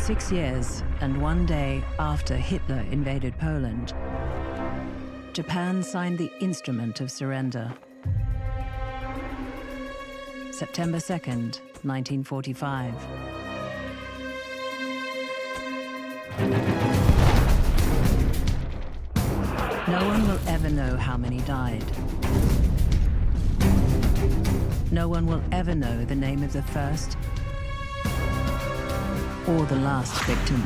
6 years and 1 day after Hitler invaded Poland, Japan signed the Instrument of Surrender. September 2nd, 1945. No one will ever know how many died. No one will ever know the name of the first or the last victim.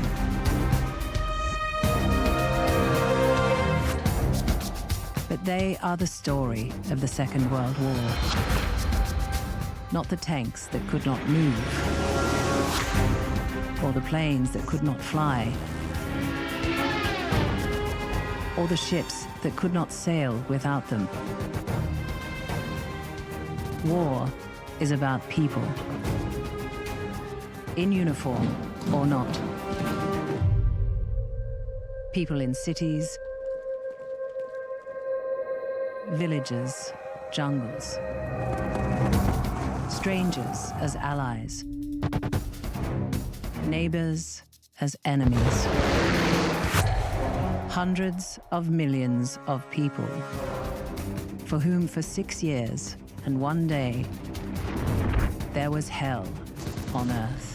But they are the story of the Second World War. Not the tanks that could not move, or the planes that could not fly, or the ships that could not sail without them. War is about people, in uniform or not. People in cities, villages, jungles. Strangers as allies. Neighbors as enemies. Hundreds of millions of people, for whom for 6 years and 1 day, there was hell on earth.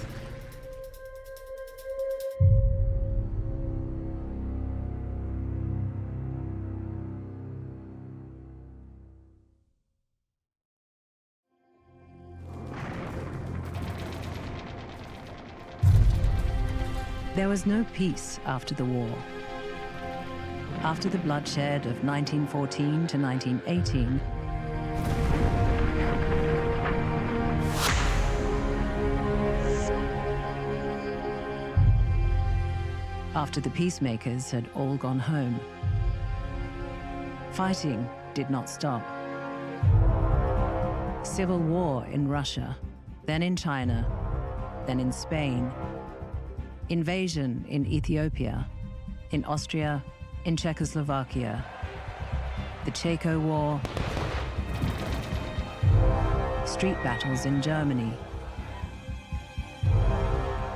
There was no peace after the war. After the bloodshed of 1914 to 1918, after the peacemakers had all gone home, fighting did not stop. Civil war in Russia, then in China, then in Spain, invasion in Ethiopia, in Austria, in Czechoslovakia, the Chaco War, street battles in Germany,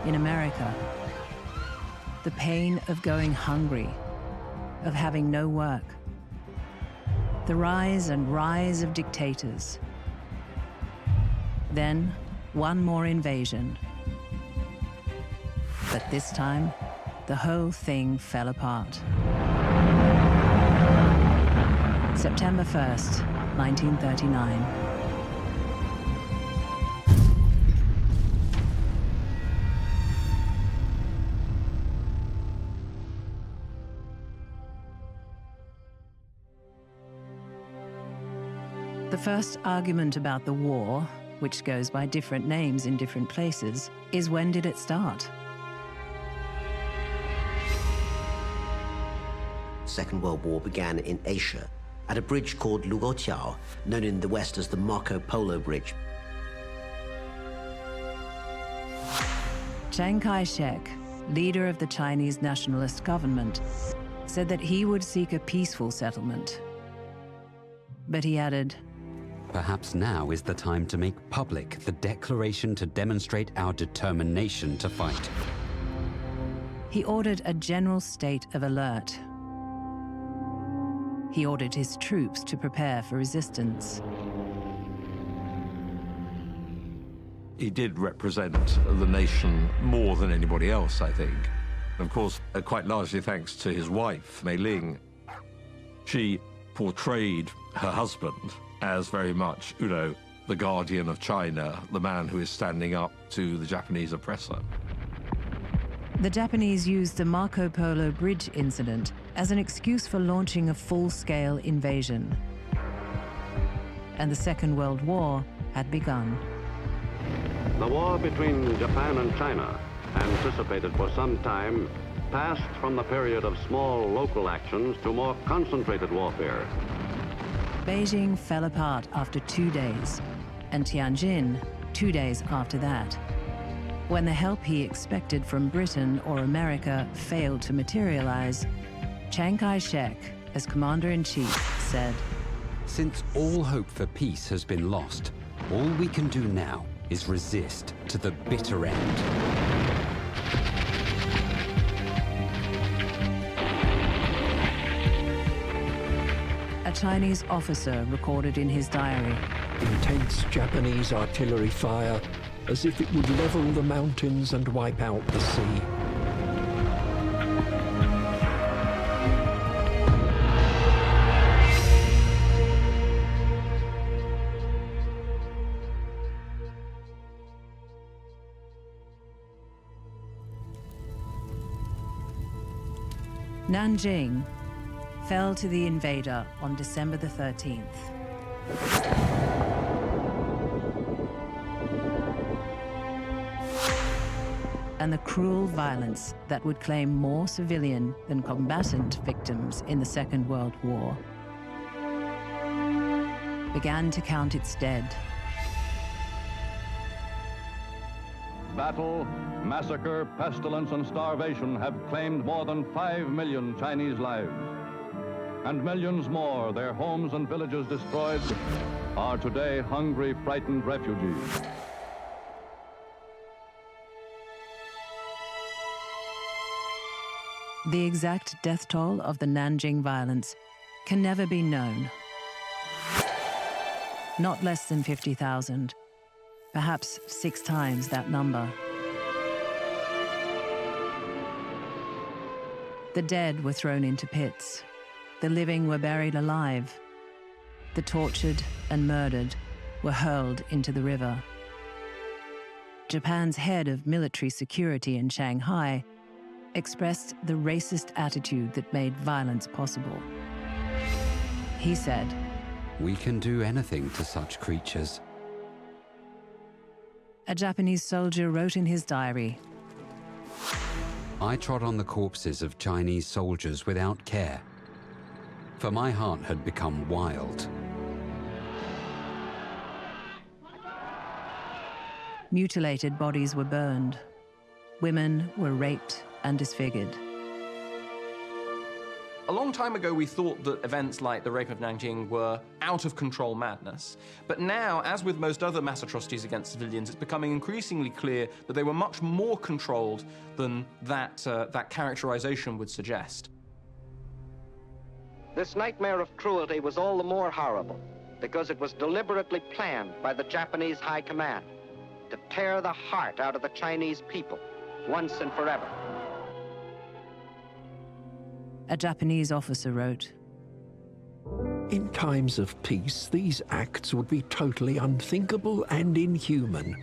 in America, the pain of going hungry, of having no work, the rise and rise of dictators. Then, one more invasion. But this time, the whole thing fell apart. September 1st, 1939. The first argument about the war, which goes by different names in different places, is when did it start? Second World War began in Asia, at a bridge called Lugotiao, known in the West as the Marco Polo Bridge. Chiang Kai-shek, leader of the Chinese nationalist government, said that he would seek a peaceful settlement. But he added, "Perhaps now is the time to make public the declaration to demonstrate our determination to fight." He ordered a general state of alert. He ordered his troops to prepare for resistance. He did represent the nation more than anybody else, I think. Of course, quite largely thanks to his wife, Mei Ling. She portrayed her husband as very much, you know, the guardian of China, the man who is standing up to the Japanese oppressor. The Japanese used the Marco Polo Bridge incident as an excuse for launching a full-scale invasion. And the Second World War had begun. The war between Japan and China, anticipated for some time, passed from the period of small local actions to more concentrated warfare. Beijing fell apart after 2 days, and Tianjin 2 days after that. When the help he expected from Britain or America failed to materialize, Chiang Kai-shek, as commander-in-chief, said, "Since all hope for peace has been lost, all we can do now is resist to the bitter end." A Chinese officer recorded in his diary. Intense Japanese artillery fire, as if it would level the mountains and wipe out the sea. Nanjing fell to the invader on December the 13th. And the cruel violence that would claim more civilian than combatant victims in the Second World War began to count its dead. Battle, massacre, pestilence, and starvation have claimed more than 5 million Chinese lives. And millions more, their homes and villages destroyed, are today hungry, frightened refugees. The exact death toll of the Nanjing violence can never be known. Not less than 50,000. Perhaps 6 times that number. The dead were thrown into pits. The living were buried alive. The tortured and murdered were hurled into the river. Japan's head of military security in Shanghai expressed the racist attitude that made violence possible. He said, "We can do anything to such creatures." A Japanese soldier wrote in his diary, I trod on the corpses of Chinese soldiers without care, for my heart had become wild. Mutilated bodies were burned. Women were raped and disfigured. A long time ago, we thought that events like the rape of Nanjing were out-of-control madness. But now, as with most other mass atrocities against civilians, it's becoming increasingly clear that they were much more controlled than that characterization would suggest. This nightmare of cruelty was all the more horrible because it was deliberately planned by the Japanese High Command to tear the heart out of the Chinese people once and forever. A Japanese officer wrote, In times of peace, these acts would be totally unthinkable and inhuman.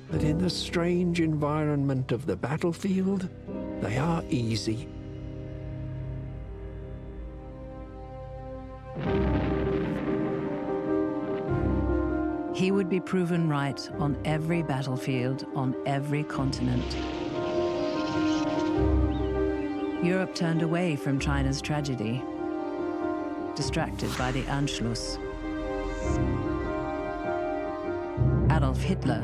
But in the strange environment of the battlefield, they are easy. He would be proven right on every battlefield, on every continent. Europe turned away from China's tragedy, distracted by the Anschluss. Adolf Hitler,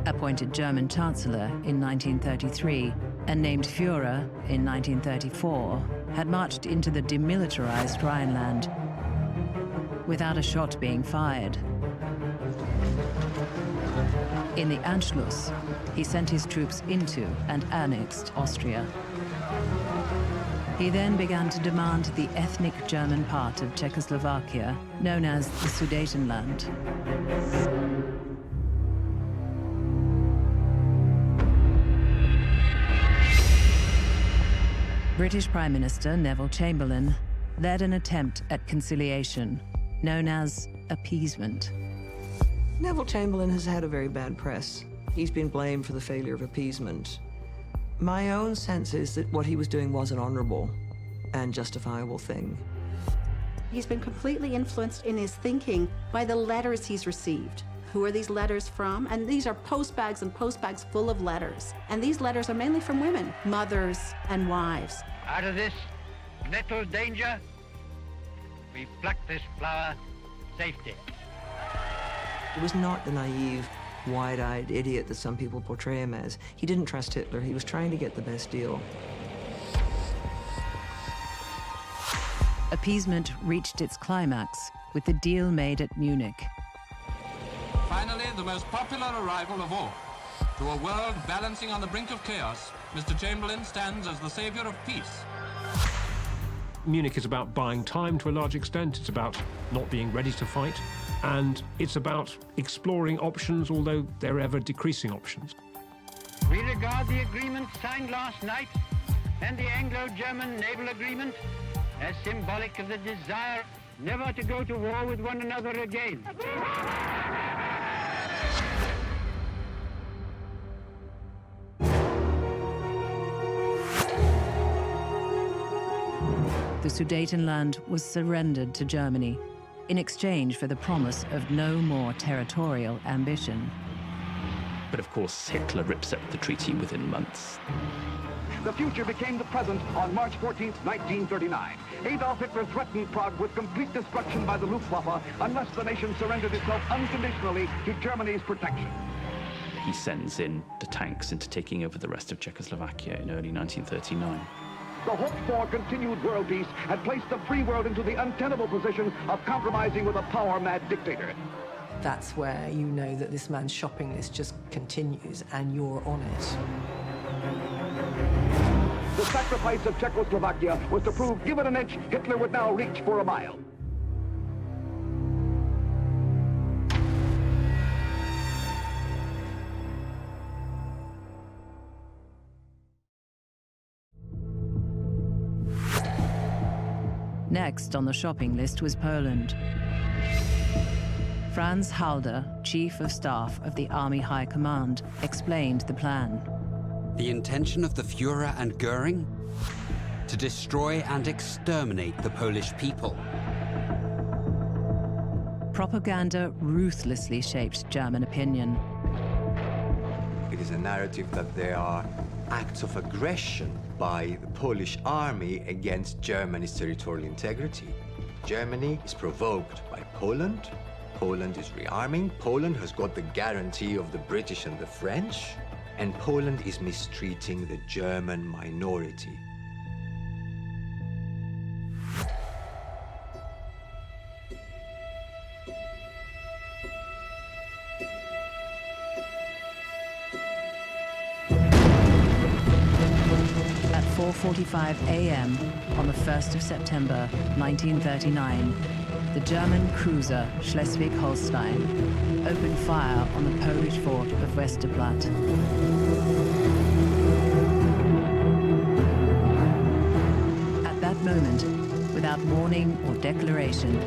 appointed German Chancellor in 1933 and named Führer in 1934, had marched into the demilitarized Rhineland without a shot being fired. In the Anschluss, he sent his troops into and annexed Austria. He then began to demand the ethnic German part of Czechoslovakia, known as the Sudetenland. British Prime Minister Neville Chamberlain led an attempt at conciliation, known as appeasement. Neville Chamberlain has had a very bad press. He's been blamed for the failure of appeasement. My own sense is that what he was doing was an honorable and justifiable thing. He's been completely influenced in his thinking by the letters he's received. Who are these letters from? And these are postbags and postbags full of letters. And these letters are mainly from women, mothers and wives. Out of this little danger, we pluck this flower safety. He was not the naive, wide-eyed idiot that some people portray him as. He didn't trust Hitler. He was trying to get the best deal. Appeasement reached its climax with the deal made at Munich. Finally, the most popular arrival of all. To a world balancing on the brink of chaos, Mr. Chamberlain stands as the savior of peace. Munich is about buying time to a large extent. It's about not being ready to fight. And it's about exploring options, although they're ever decreasing options. We regard the agreement signed last night and the Anglo-German naval agreement as symbolic of the desire never to go to war with one another again. The Sudetenland was surrendered to Germany in exchange for the promise of no more territorial ambition. But of course, Hitler rips up the treaty within months. The future became the present on March 14, 1939. Adolf Hitler threatened Prague with complete destruction by the Luftwaffe unless the nation surrendered itself unconditionally to Germany's protection. He sends in the tanks into taking over the rest of Czechoslovakia in early 1939. The hoped-for continued world peace had placed the free world into the untenable position of compromising with a power-mad dictator. That's where you know that this man's shopping list just continues and you're on it. The sacrifice of Czechoslovakia was to prove, given an inch, Hitler would now reach for a mile. Next on the shopping list was Poland. Franz Halder, Chief of Staff of the Army High Command, explained the plan. The intention of the Führer and Goering? To destroy and exterminate the Polish people. Propaganda ruthlessly shaped German opinion. It is a narrative that there are acts of aggression by the Polish army against Germany's territorial integrity. Germany is provoked by Poland. Poland is rearming. Poland has got the guarantee of the British and the French. And Poland is mistreating the German minority. At 4:45 a.m. on the 1st of September 1939, the German cruiser Schleswig-Holstein opened fire on the Polish fort of Westerplatte. At that moment, without warning or declaration,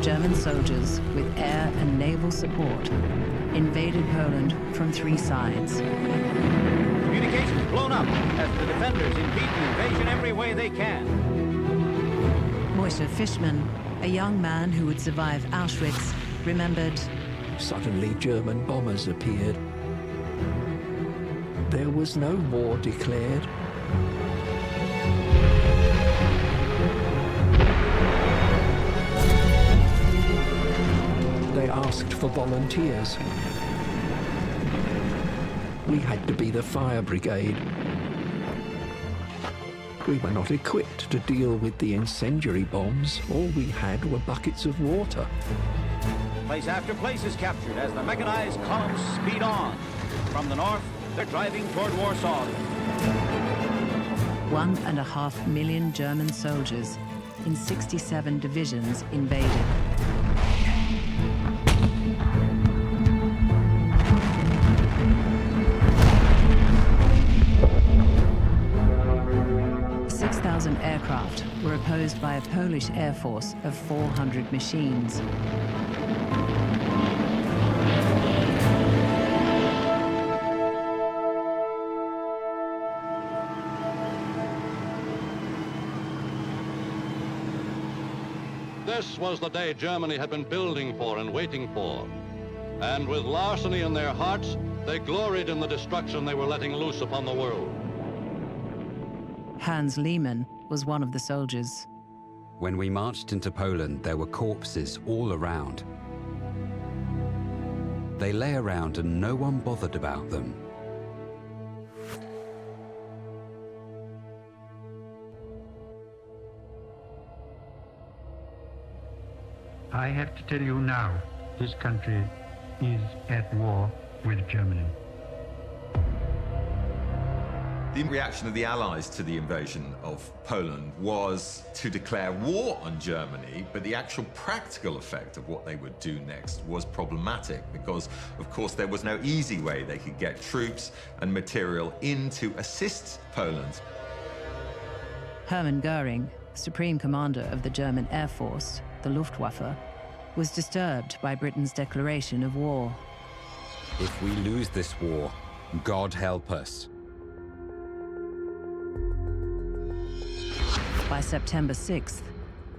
German soldiers with air and naval support invaded Poland from 3 sides. Communications blown up as the defenders impede the invasion every way they can. Moishe Fishman, a young man who would survive Auschwitz, remembered, Suddenly German bombers appeared. There was no war declared. They asked for volunteers. We had to be the fire brigade. We were not equipped to deal with the incendiary bombs. All we had were buckets of water. Place after place is captured as the mechanized columns speed on. From the north, they're driving toward Warsaw. 1.5 million German soldiers in 67 divisions invaded. Aircraft were opposed by a Polish air force of 400 machines. This was the day Germany had been building for and waiting for. And with larceny in their hearts, they gloried in the destruction they were letting loose upon the world. Hans Lehmann was one of the soldiers. When we marched into Poland, there were corpses all around. They lay around and no one bothered about them. I have to tell you now, this country is at war with Germany. The reaction of the Allies to the invasion of Poland was to declare war on Germany, but the actual practical effect of what they would do next was problematic because, of course, there was no easy way they could get troops and material in to assist Poland. Hermann Goering, Supreme Commander of the German Air Force, the Luftwaffe, was disturbed by Britain's declaration of war. If we lose this war, God help us. By September 6th,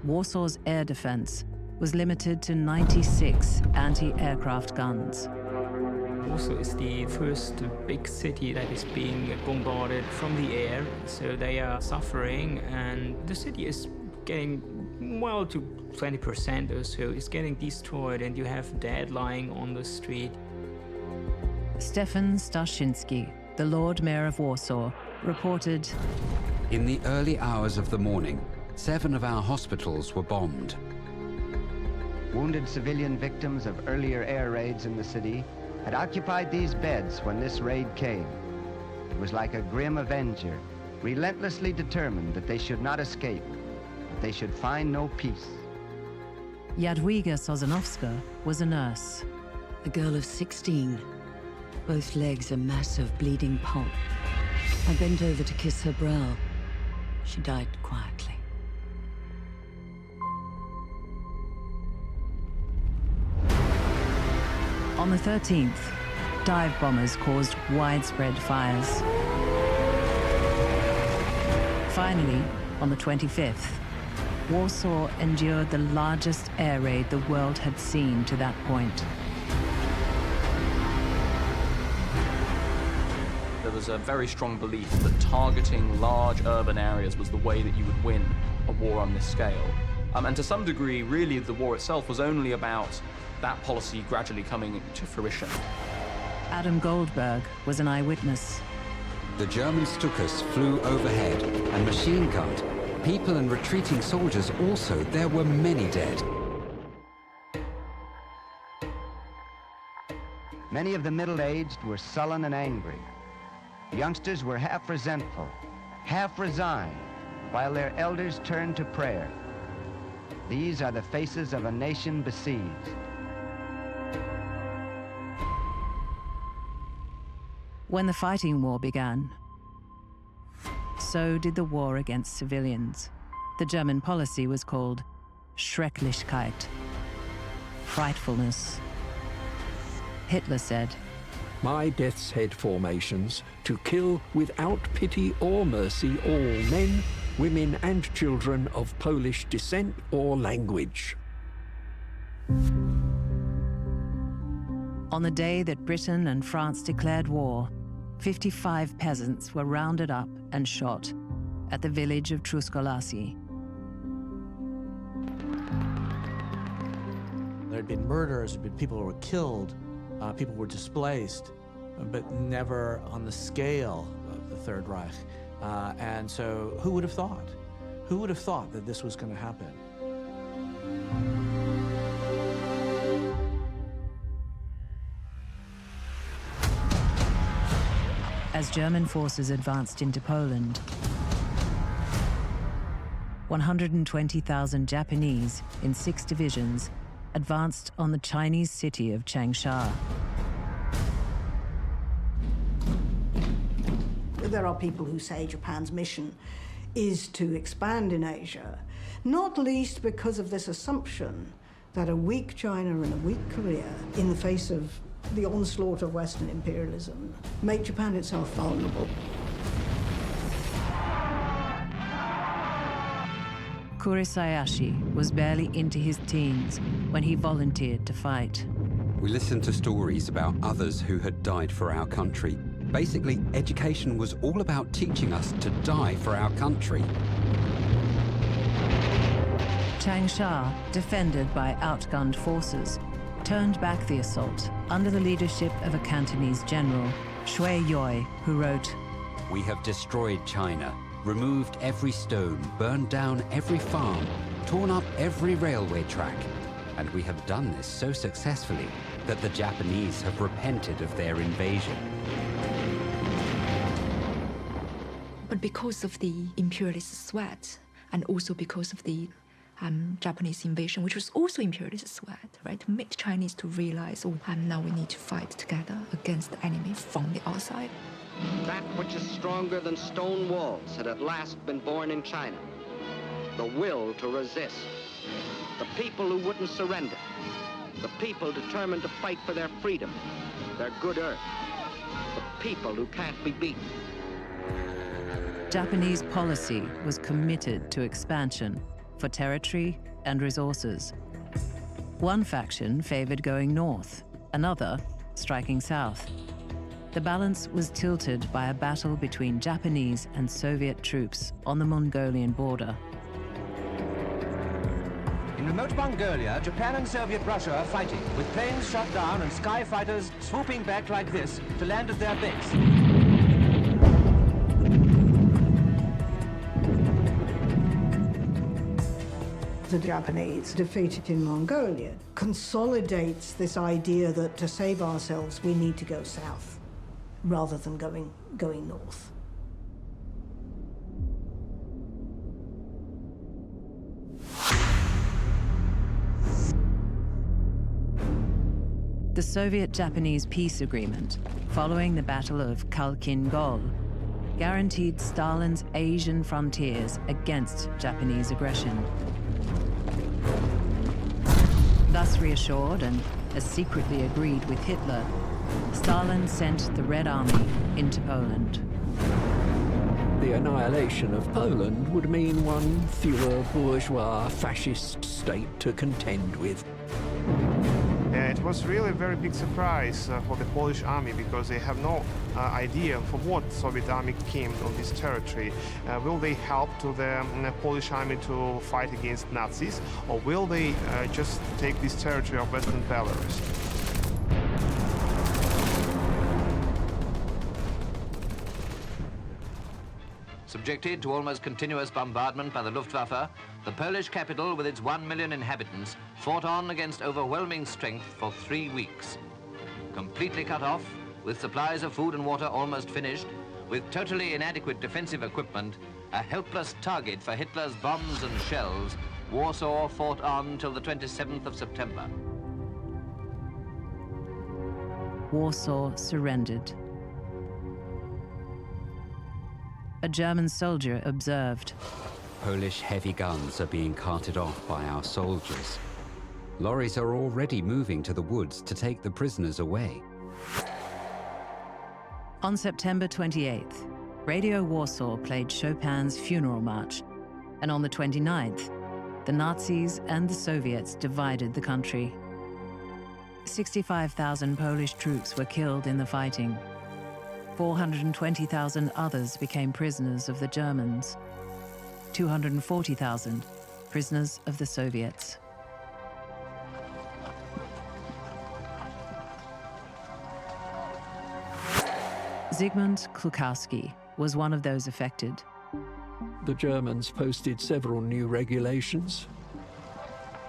Warsaw's air defense was limited to 96 anti-aircraft guns. Warsaw is the first big city that is being bombarded from the air, so they are suffering, and the city is getting, well, to 20% or so. It's getting destroyed, and you have dead lying on the street. Stefan Stashinsky, the Lord Mayor of Warsaw, reported, "In the early hours of the morning, 7 of our hospitals were bombed. Wounded civilian victims of earlier air raids in the city had occupied these beds when this raid came. It was like a grim avenger, relentlessly determined that they should not escape, that they should find no peace." Jadwiga Sosonowska was a nurse. A girl of 16, both legs a mass of bleeding pulp. I bent over to kiss her brow. She died quietly. On the 13th, dive bombers caused widespread fires. Finally, on the 25th, Warsaw endured the largest air raid the world had seen to that point. There was a very strong belief that targeting large urban areas was the way that you would win a war on this scale. And to some degree, really, the war itself was only about that policy gradually coming to fruition. Adam Goldberg was an eyewitness. The Germans took us, flew overhead, and machine-gunned. People and retreating soldiers also. There were many dead. Many of the middle-aged were sullen and angry. Youngsters were half resentful, half resigned, while their elders turned to prayer. These are the faces of a nation besieged. When the fighting war began, so did the war against civilians. The German policy was called Schrecklichkeit, frightfulness. Hitler said, "My death's head formations to kill without pity or mercy all men, women and children of Polish descent or language." On the day that Britain and France declared war, 55 peasants were rounded up and shot at the village of Truskolaci. There had been murders, people were killed, people were displaced, but never on the scale of the Third Reich. And so who would have thought? Who would have thought that this was going to happen? As German forces advanced into Poland, 120,000 Japanese in 6 divisions advanced on the Chinese city of Changsha. There are people who say Japan's mission is to expand in Asia, not least because of this assumption that a weak China and a weak Korea, in the face of the onslaught of Western imperialism, make Japan itself vulnerable. Kurisayashi was barely into his teens when he volunteered to fight. We listened to stories about others who had died for our country. Basically, education was all about teaching us to die for our country. Changsha, defended by outgunned forces, turned back the assault under the leadership of a Cantonese general, Shui Yoi, who wrote, "We have destroyed China, removed every stone, burned down every farm, torn up every railway track. And we have done this so successfully that the Japanese have repented of their invasion." But because of the imperialist threat, and also because of the Japanese invasion, which was also imperialist threat, right, made Chinese to realize, oh, now we need to fight together against the enemy from the outside. That which is stronger than stone walls had at last been born in China. The will to resist. The people who wouldn't surrender. The people determined to fight for their freedom, their good earth. The people who can't be beaten. Japanese policy was committed to expansion for territory and resources. One faction favored going north, another striking south. The balance was tilted by a battle between Japanese and Soviet troops on the Mongolian border. In remote Mongolia, Japan and Soviet Russia are fighting, with planes shot down and sky fighters swooping back like this to land at their base. The Japanese, defeated in Mongolia, consolidates this idea that to save ourselves, we need to go south, rather than going north. The Soviet-Japanese peace agreement, following the Battle of Khalkhin-Gol, guaranteed Stalin's Asian frontiers against Japanese aggression. Thus reassured, and as secretly agreed with Hitler, Stalin sent the Red Army into Poland. The annihilation of Poland would mean one fewer bourgeois fascist state to contend with. It was really a very big surprise for the Polish army, because they have no idea for what Soviet army came on this territory. Will they help to the Polish army to fight against Nazis, or will they just take this territory of Western Belarus? Subjected to almost continuous bombardment by the Luftwaffe, the Polish capital, with its 1 million inhabitants, fought on against overwhelming strength for 3 weeks. Completely cut off, with supplies of food and water almost finished, with totally inadequate defensive equipment, a helpless target for Hitler's bombs and shells, Warsaw fought on till the 27th of September. Warsaw surrendered. A German soldier observed. Polish heavy guns are being carted off by our soldiers. Lorries are already moving to the woods to take the prisoners away. On September 28th, Radio Warsaw played Chopin's Funeral March, and on the 29th, the Nazis and the Soviets divided the country. 65,000 Polish troops were killed in the fighting. 420,000 others became prisoners of the Germans. 240,000 prisoners of the Soviets. Zygmunt Klukowski was one of those affected. The Germans posted several new regulations.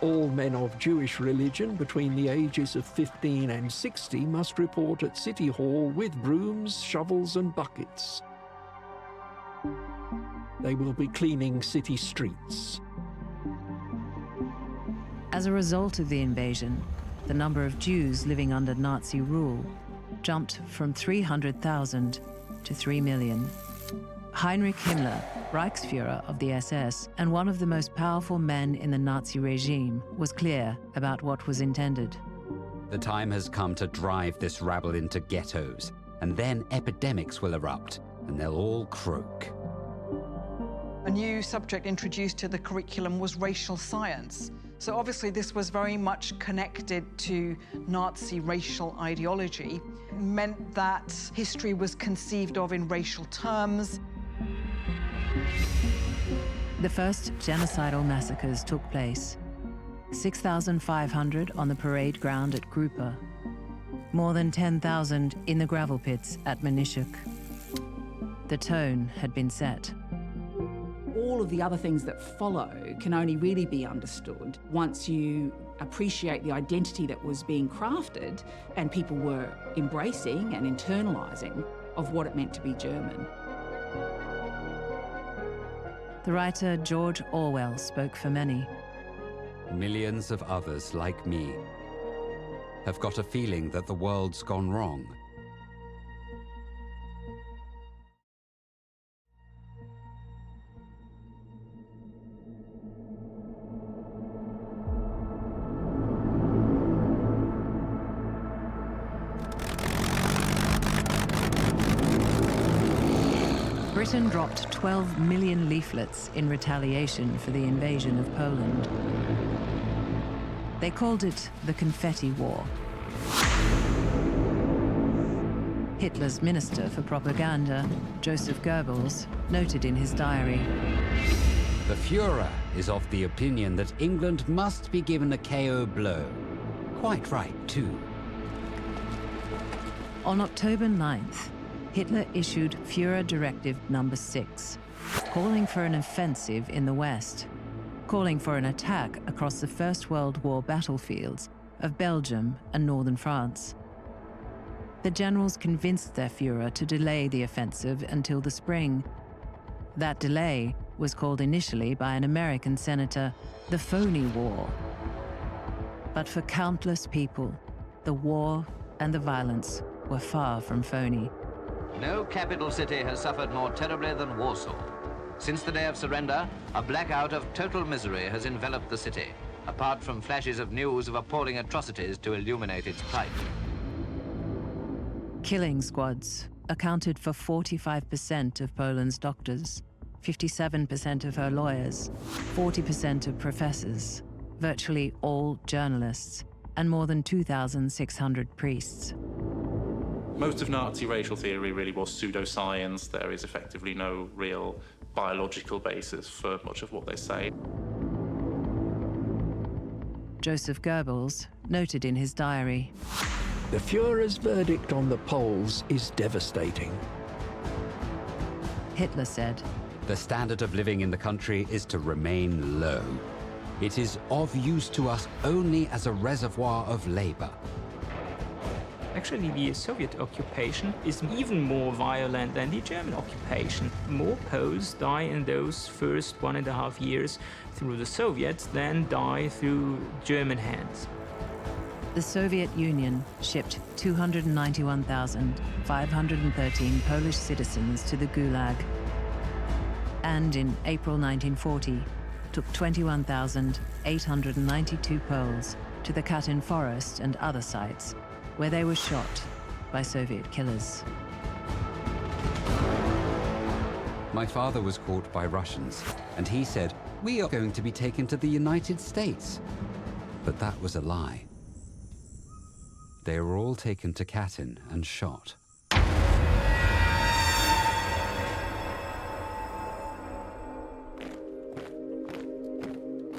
All men of Jewish religion between the ages of 15 and 60 must report at City Hall with brooms, shovels, and buckets. They will be cleaning city streets. As a result of the invasion, the number of Jews living under Nazi rule jumped from 300,000 to 3 million. Heinrich Himmler, Reichsführer of the SS and one of the most powerful men in the Nazi regime, was clear about what was intended. The time has come to drive this rabble into ghettos, and then epidemics will erupt, and they'll all croak. A new subject introduced to the curriculum was racial science. So obviously this was very much connected to Nazi racial ideology. It meant that history was conceived of in racial terms. The first genocidal massacres took place. 6,500 on the parade ground at Grupa. More than 10,000 in the gravel pits at Manischuk. The tone had been set. All of the other things that follow can only really be understood once you appreciate the identity that was being crafted and people were embracing and internalizing of what it meant to be German. The writer George Orwell spoke for many. Millions of others like me have got a feeling that the world's gone wrong. Britain dropped 12 million leaflets in retaliation for the invasion of Poland. They called it the Confetti War. Hitler's Minister for Propaganda, Joseph Goebbels, noted in his diary, "The Führer is of the opinion that England must be given a KO blow. Quite right, too." On October 9th, Hitler issued Führer Directive No. 6, calling for an offensive in the West, calling for an attack across the First World War battlefields of Belgium and northern France. The generals convinced their Führer to delay the offensive until the spring. That delay was called initially by an American senator the phony war. But for countless people, the war and the violence were far from phony. No capital city has suffered more terribly than Warsaw. Since the day of surrender, a blackout of total misery has enveloped the city, apart from flashes of news of appalling atrocities to illuminate its plight. Killing squads accounted for 45% of Poland's doctors, 57% of her lawyers, 40% of professors, virtually all journalists, and more than 2,600 priests. Most of Nazi racial theory really was pseudoscience. There is effectively no real biological basis for much of what they say. Joseph Goebbels noted in his diary, "The Führer's verdict on the Poles is devastating." Hitler said, "The standard of living in the country is to remain low. It is of use to us only as a reservoir of labor." Actually, the Soviet occupation is even more violent than the German occupation. More Poles die in those first 1.5 years through the Soviets than die through German hands. The Soviet Union shipped 291,513 Polish citizens to the Gulag, and in April 1940, took 21,892 Poles to the Katyn Forest and other sites, where they were shot by Soviet killers. My father was caught by Russians, and he said, "We are going to be taken to the United States." But that was a lie. They were all taken to Katyn and shot.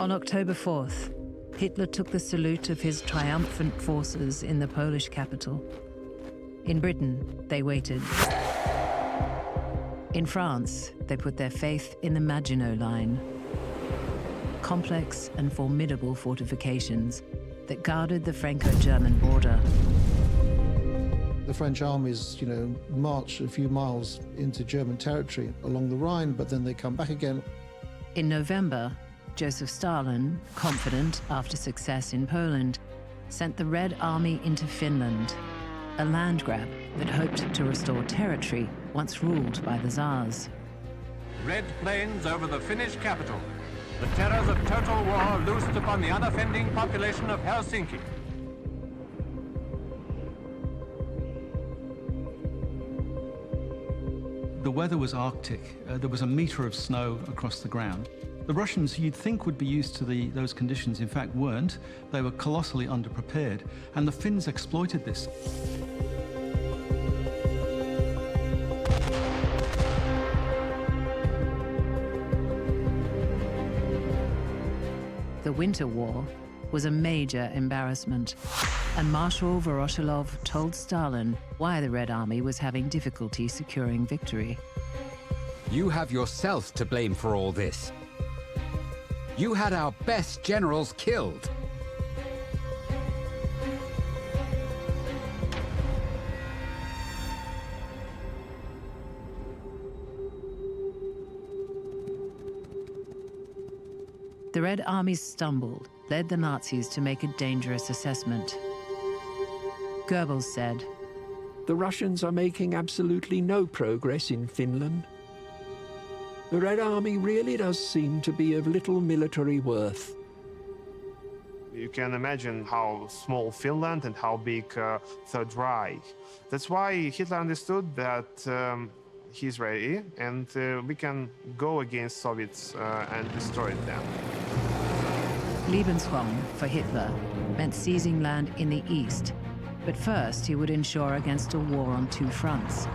On October 4th, Hitler took the salute of his triumphant forces in the Polish capital. In Britain, they waited. In France, they put their faith in the Maginot Line, complex and formidable fortifications that guarded the Franco-German border. The French armies, march a few miles into German territory along the Rhine, but then they come back again. In November, Joseph Stalin, confident after success in Poland, sent the Red Army into Finland, a land grab that hoped to restore territory once ruled by the Tsars. Red planes over the Finnish capital. The terrors of total war loosed upon the unoffending population of Helsinki. The weather was Arctic. There was a meter of snow across the ground. The Russians, you'd think, would be used to those conditions, in fact weren't. They were colossally underprepared, and the Finns exploited this. The Winter War was a major embarrassment, and Marshal Voroshilov told Stalin why the Red Army was having difficulty securing victory. "You have yourself to blame for all this. You had our best generals killed." The Red Army stumbled, led the Nazis to make a dangerous assessment. Goebbels said, "The Russians are making absolutely no progress in Finland. The Red Army really does seem to be of little military worth." You can imagine how small Finland and how big Third Reich. That's why Hitler understood that he's ready and we can go against Soviets and destroy them. Lebensraum for Hitler meant seizing land in the east, but first he would ensure against a war on two fronts.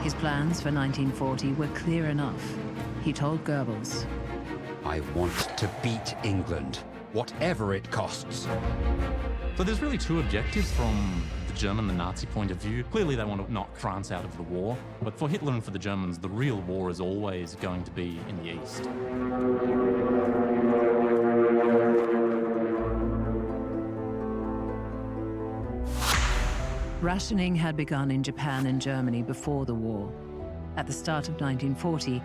His plans for 1940 were clear enough. He told Goebbels, "I want to beat England, whatever it costs." So there's really two objectives from the German, the Nazi point of view. Clearly they want to knock France out of the war, but for Hitler and for the Germans, the real war is always going to be in the east. Rationing had begun in Japan and Germany before the war. At the start of 1940,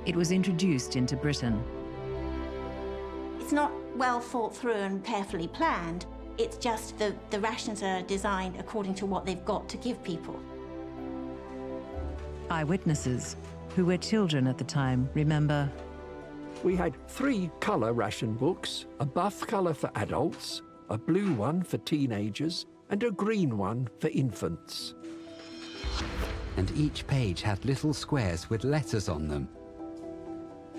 it was introduced into Britain. It's not well thought through and carefully planned. It's just the rations are designed according to what they've got to give people. Eyewitnesses, who were children at the time, remember, "We had 3 colour ration books, a buff colour for adults, a blue one for teenagers, and a green one for infants." And each page had little squares with letters on them.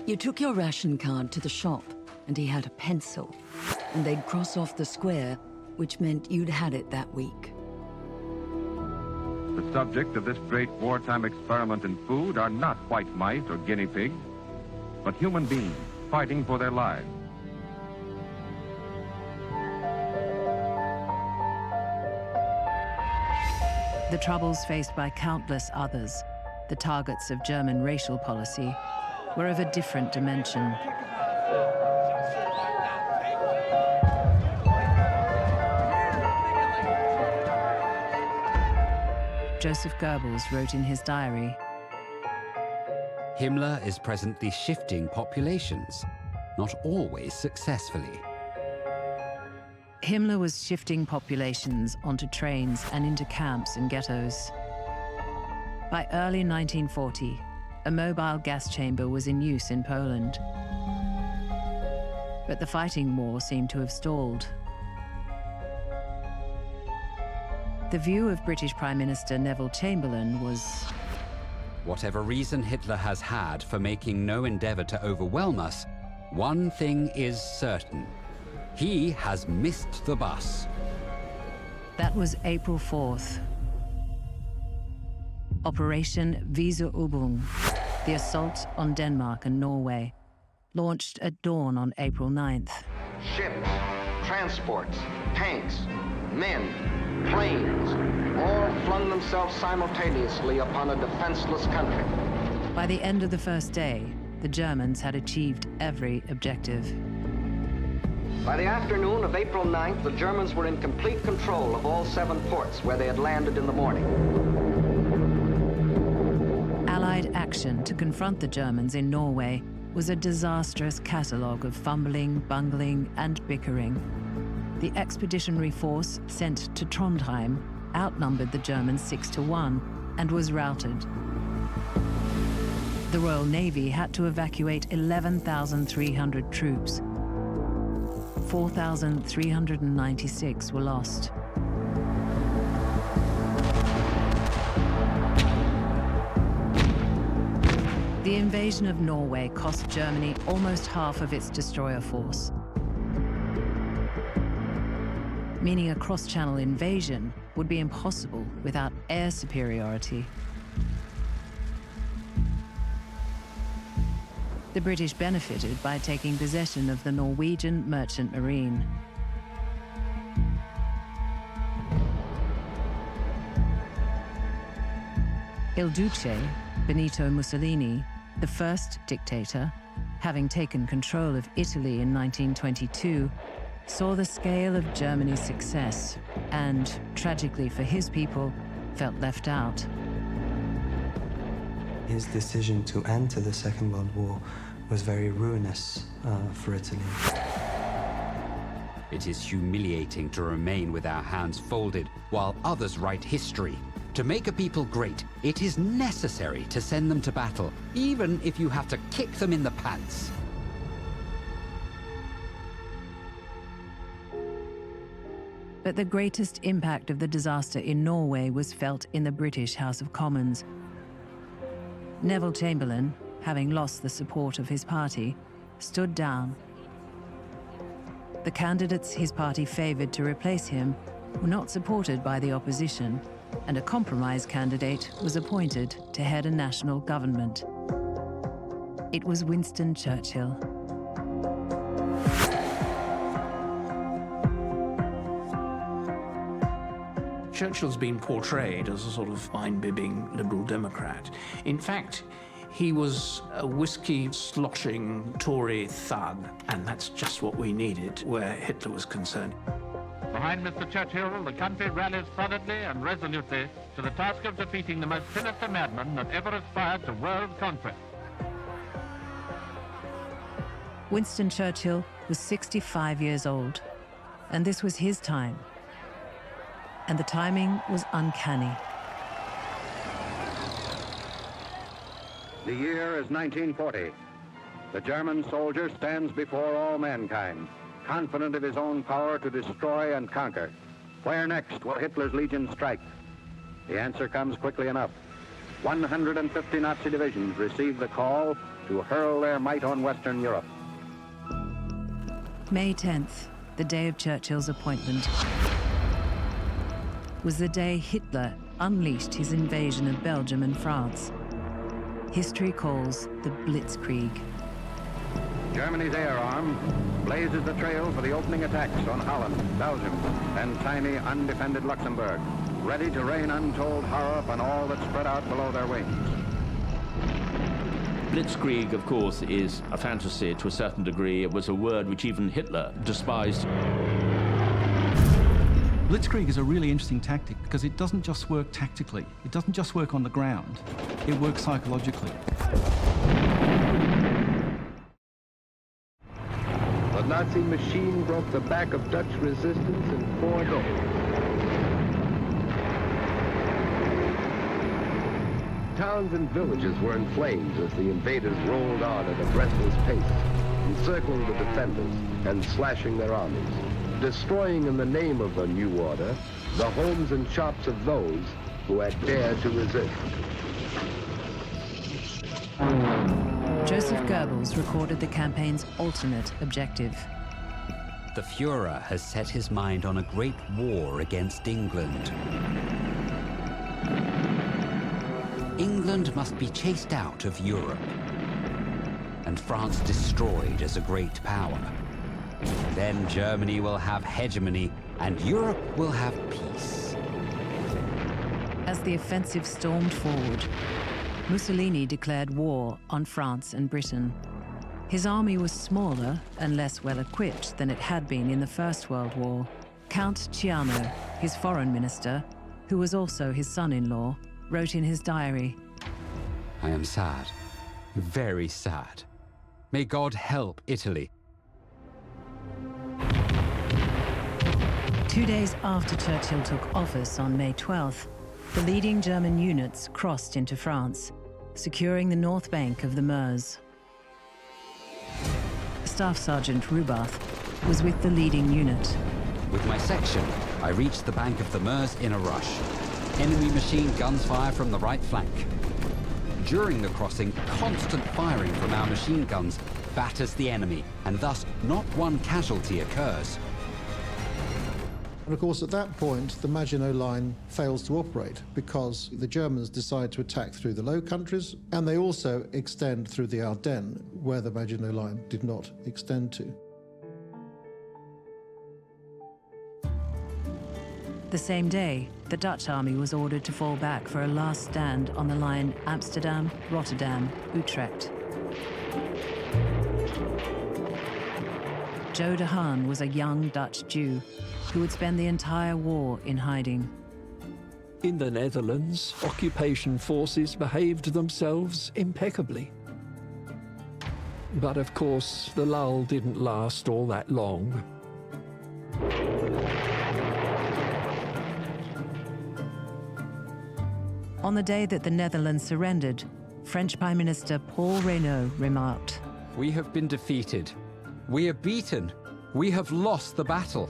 You took your ration card to the shop, and he had a pencil, and they'd cross off the square, which meant you'd had it that week. The subject of this great wartime experiment in food are not white mice or guinea pigs, but human beings fighting for their lives. the troubles faced by countless others, the targets of German racial policy, were of a different dimension. Joseph Goebbels wrote in his diary, Himmler is presently shifting populations, not always successfully. Himmler was shifting populations onto trains and into camps and ghettos. By early 1940, a mobile gas chamber was in use in Poland. But the fighting war seemed to have stalled. The view of British Prime Minister Neville Chamberlain was, whatever reason Hitler has had for making no endeavor to overwhelm us, one thing is certain. He has missed the bus. That was April 4th. Operation Weserübung, the assault on Denmark and Norway, launched at dawn on April 9th. Ships, transports, tanks, men, planes, all flung themselves simultaneously upon a defenseless country. By the end of the first day, the Germans had achieved every objective. By the afternoon of April 9th, the Germans were in complete control of all 7 ports where they had landed in the morning. Allied action to confront the Germans in Norway was a disastrous catalogue of fumbling, bungling, and bickering. The expeditionary force sent to Trondheim outnumbered the Germans 6-1 and was routed. The Royal Navy had to evacuate 11,300 troops. 4,396 were lost. The invasion of Norway cost Germany almost half of its destroyer force, meaning a cross-channel invasion would be impossible without air superiority. The British benefited by taking possession of the Norwegian merchant marine. Il Duce, Benito Mussolini, the first dictator, having taken control of Italy in 1922, saw the scale of Germany's success and, tragically for his people, felt left out. His decision to enter the Second World War was very ruinous for Italy. It is humiliating to remain with our hands folded while others write history. To make a people great, it is necessary to send them to battle, even if you have to kick them in the pants. But the greatest impact of the disaster in Norway was felt in the British House of Commons. Neville Chamberlain, having lost the support of his party, stood down. The candidates his party favoured to replace him were not supported by the opposition, and a compromise candidate was appointed to head a national government. It was Winston Churchill. Churchill's been portrayed as a sort of wine-bibbing Liberal Democrat. In fact, he was a whiskey-sloshing Tory thug, and that's just what we needed where Hitler was concerned. Behind Mr. Churchill, the country rallies solidly and resolutely to the task of defeating the most sinister madman that ever aspired to world conquest. Winston Churchill was 65 years old, and this was his time. And the timing was uncanny. The year is 1940. The German soldier stands before all mankind, confident of his own power to destroy and conquer. Where next will Hitler's legion strike? The answer comes quickly enough. 150 Nazi divisions receive the call to hurl their might on Western Europe. May 10th, the day of Churchill's appointment, was the day Hitler unleashed his invasion of Belgium and France. History calls the Blitzkrieg. Germany's air arm blazes the trail for the opening attacks on Holland, Belgium, and tiny, undefended Luxembourg, ready to rain untold horror upon all that spread out below their wings. Blitzkrieg, of course, is a fantasy to a certain degree. It was a word which even Hitler despised. Blitzkrieg is a really interesting tactic because it doesn't just work tactically. It doesn't just work on the ground. It works psychologically. The Nazi machine broke the back of Dutch resistance in 4 days. Towns and villages were in flames as the invaders rolled on at a breathless pace, encircling the defenders and slashing their armies, destroying in the name of the new order the homes and shops of those who had dared to resist. Joseph Goebbels recorded the campaign's ultimate objective. The Fuhrer has set his mind on a great war against England. England must be chased out of Europe, and France destroyed as a great power. Then Germany will have hegemony, and Europe will have peace. As the offensive stormed forward, Mussolini declared war on France and Britain. His army was smaller and less well-equipped than it had been in the First World War. Count Ciano, his foreign minister, who was also his son-in-law, wrote in his diary, I am sad, very sad. May God help Italy. 2 days after Churchill took office on May 12th, the leading German units crossed into France, securing the north bank of the Meuse. Staff Sergeant Rubath was with the leading unit. With my section, I reached the bank of the Meuse in a rush. Enemy machine guns fire from the right flank. During the crossing, constant firing from our machine guns batters the enemy, and thus not one casualty occurs. And of course, at that point, the Maginot Line fails to operate because the Germans decide to attack through the Low Countries, and they also extend through the Ardennes, where the Maginot Line did not extend to. The same day, the Dutch army was ordered to fall back for a last stand on the line Amsterdam, Rotterdam, Utrecht. Joe de Haan was a young Dutch Jew who would spend the entire war in hiding. In the Netherlands, occupation forces behaved themselves impeccably. But of course, the lull didn't last all that long. On the day that the Netherlands surrendered, French Prime Minister Paul Reynaud remarked, "We have been defeated. We are beaten. We have lost the battle.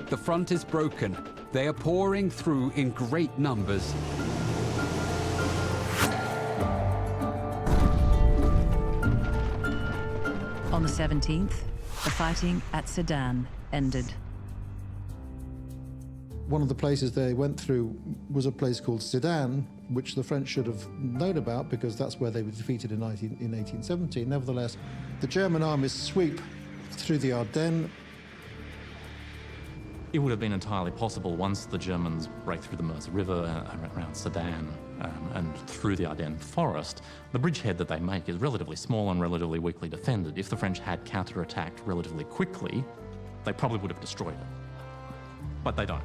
The front is broken. They are pouring through in great numbers." On the 17th, the fighting at Sedan ended. One of the places they went through was a place called Sedan, which the French should have known about because that's where they were defeated in 1817. Nevertheless, the German armies sweep through the Ardennes. It would have been entirely possible once the Germans break through the Meuse River around Sedan and through the Ardennes forest. The bridgehead that they make is relatively small and relatively weakly defended. If the French had counterattacked relatively quickly, they probably would have destroyed it. But they don't.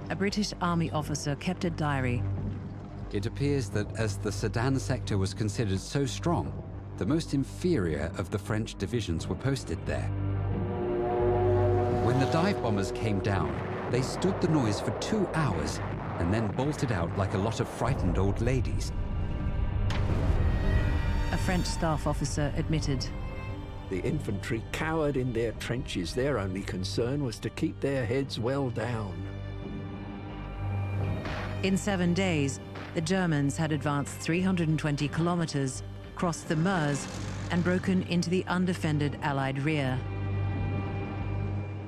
A British army officer kept a diary. It appears that as the Sedan sector was considered so strong, the most inferior of the French divisions were posted there. When the dive bombers came down, they stood the noise for 2 hours and then bolted out like a lot of frightened old ladies. A French staff officer admitted, The infantry cowered in their trenches. Their only concern was to keep their heads well down. in 7 days, the Germans had advanced 320 kilometers, crossed the Meuse, and broken into the undefended Allied rear.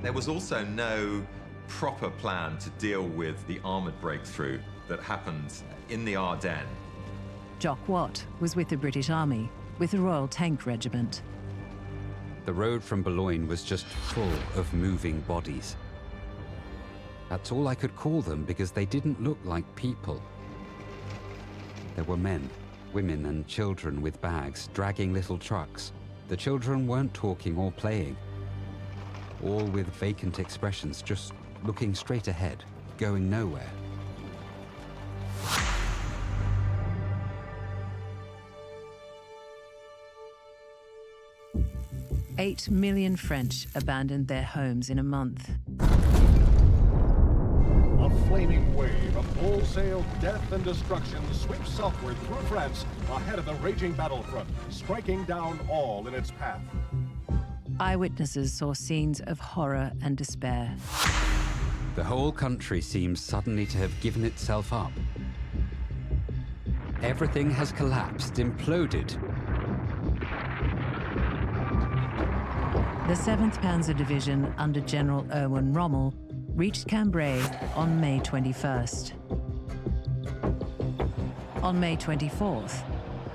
There was also no proper plan to deal with the armoured breakthrough that happened in the Ardennes. Jock Watt was with the British Army, with the Royal Tank Regiment. The road from Boulogne was just full of moving bodies. That's all I could call them because they didn't look like people. There were men, women and children with bags, dragging little trucks. The children weren't talking or playing. All with vacant expressions, just looking straight ahead, going nowhere. "8 million French abandoned their homes in a month. A flaming wave of wholesale death and destruction sweeps southward through France ahead of the raging battlefront, striking down all in its path. Eyewitnesses saw scenes of horror and despair. The whole country seems suddenly to have given itself up. Everything has collapsed, imploded. The 7th Panzer Division under General Erwin Rommel reached Cambrai on May 21st. On May 24th,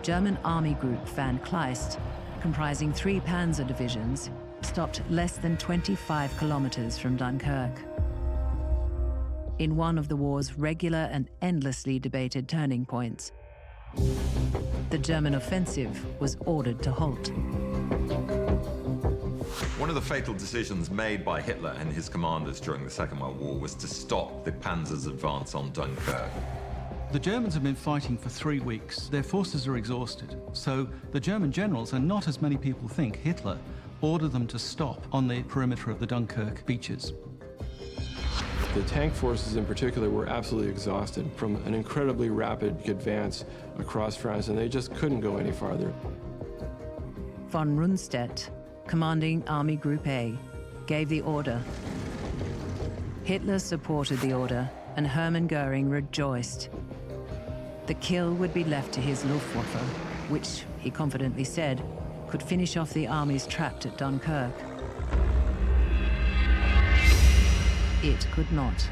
German Army Group Van Kleist, comprising 3 Panzer divisions, stopped less than 25 kilometers from Dunkirk. In one of the war's regular and endlessly debated turning points, the German offensive was ordered to halt. One of the fatal decisions made by Hitler and his commanders during the Second World War was to stop the Panzer's advance on Dunkirk. The Germans have been fighting for 3 weeks. Their forces are exhausted. So the German generals, and not as many people think, Hitler, ordered them to stop on the perimeter of the Dunkirk beaches. The tank forces in particular were absolutely exhausted from an incredibly rapid advance across France, and they just couldn't go any farther. Von Rundstedt, commanding Army Group A, gave the order. Hitler supported the order, and Hermann Goering rejoiced. The kill would be left to his Luftwaffe, which, he confidently said, could finish off the armies trapped at Dunkirk. It could not.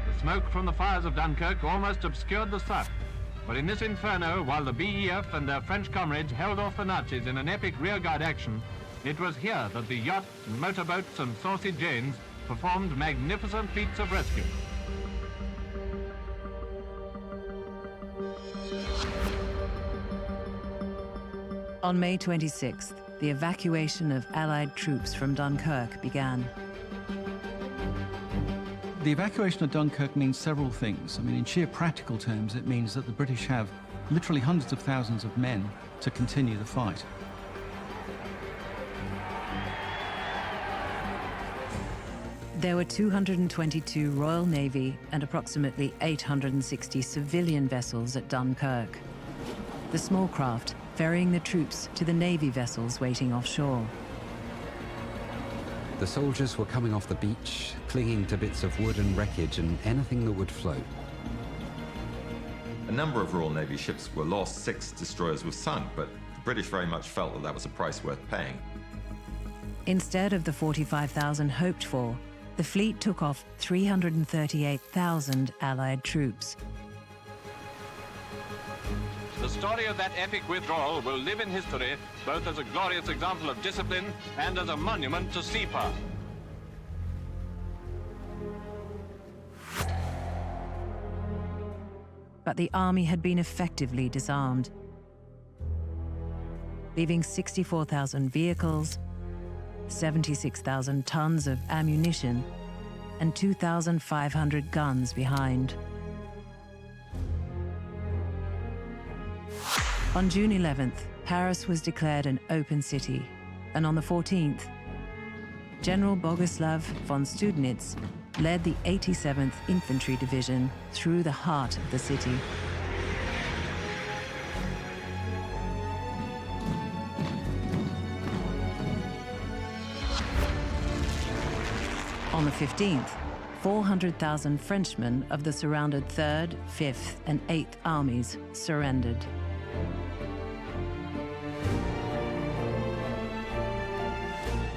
The smoke from the fires of Dunkirk almost obscured the sun. But in this inferno, while the BEF and their French comrades held off the Nazis in an epic rearguard action, it was here that the yachts, motorboats and Saucy Janes performed magnificent feats of rescue. On May 26th, the evacuation of Allied troops from Dunkirk began. The evacuation of Dunkirk means several things. I mean, in sheer practical terms, it means that the British have literally hundreds of thousands of men to continue the fight. There were 222 Royal Navy and approximately 860 civilian vessels at Dunkirk. The small craft ferrying the troops to the Navy vessels waiting offshore. The soldiers were coming off the beach, clinging to bits of wood and wreckage and anything that would float. A number of Royal Navy ships were lost, 6 destroyers were sunk, but the British very much felt that that was a price worth paying. Instead of the 45,000 hoped for, the fleet took off 338,000 Allied troops. The story of that epic withdrawal will live in history, both as a glorious example of discipline and as a monument to sea power. But the army had been effectively disarmed, leaving 64,000 vehicles, 76,000 tons of ammunition, and 2,500 guns behind. On June 11th, Paris was declared an open city, and on the 14th, General Boguslav von Studenitz led the 87th Infantry Division through the heart of the city. On the 15th, 400,000 Frenchmen of the surrounded 3rd, 5th, and 8th armies surrendered.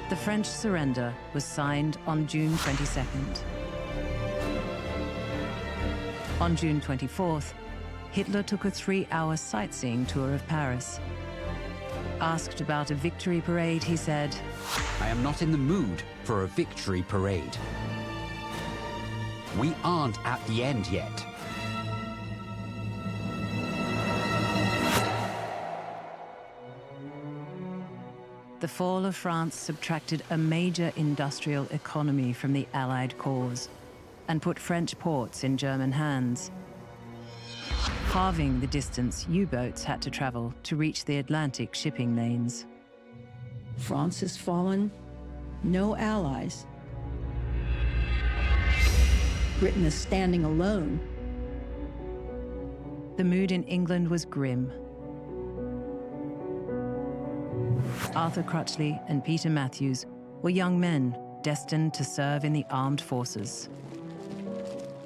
The French surrender was signed on June 22nd. On June 24th, Hitler took a 3-hour sightseeing tour of Paris. Asked about a victory parade, he said, "I am not in the mood for a victory parade. We aren't at the end yet." The fall of France subtracted a major industrial economy from the Allied cause and put French ports in German hands, halving the distance U-boats had to travel to reach the Atlantic shipping lanes. France has fallen, no allies. Britain is standing alone. The mood in England was grim. Arthur Crutchley and Peter Matthews were young men destined to serve in the armed forces.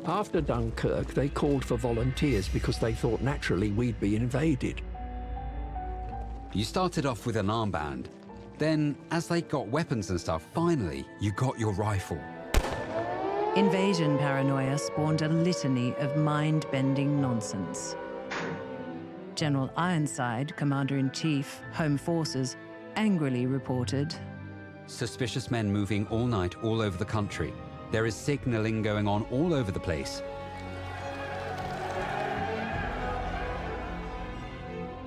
After Dunkirk, they called for volunteers because they thought naturally we'd be invaded. You started off with an armband. Then, as they got weapons and stuff, finally, you got your rifle. Invasion paranoia spawned a litany of mind-bending nonsense. General Ironside, Commander-in-Chief, Home Forces, angrily reported, "Suspicious men moving all night all over the country. There is signaling going on all over the place."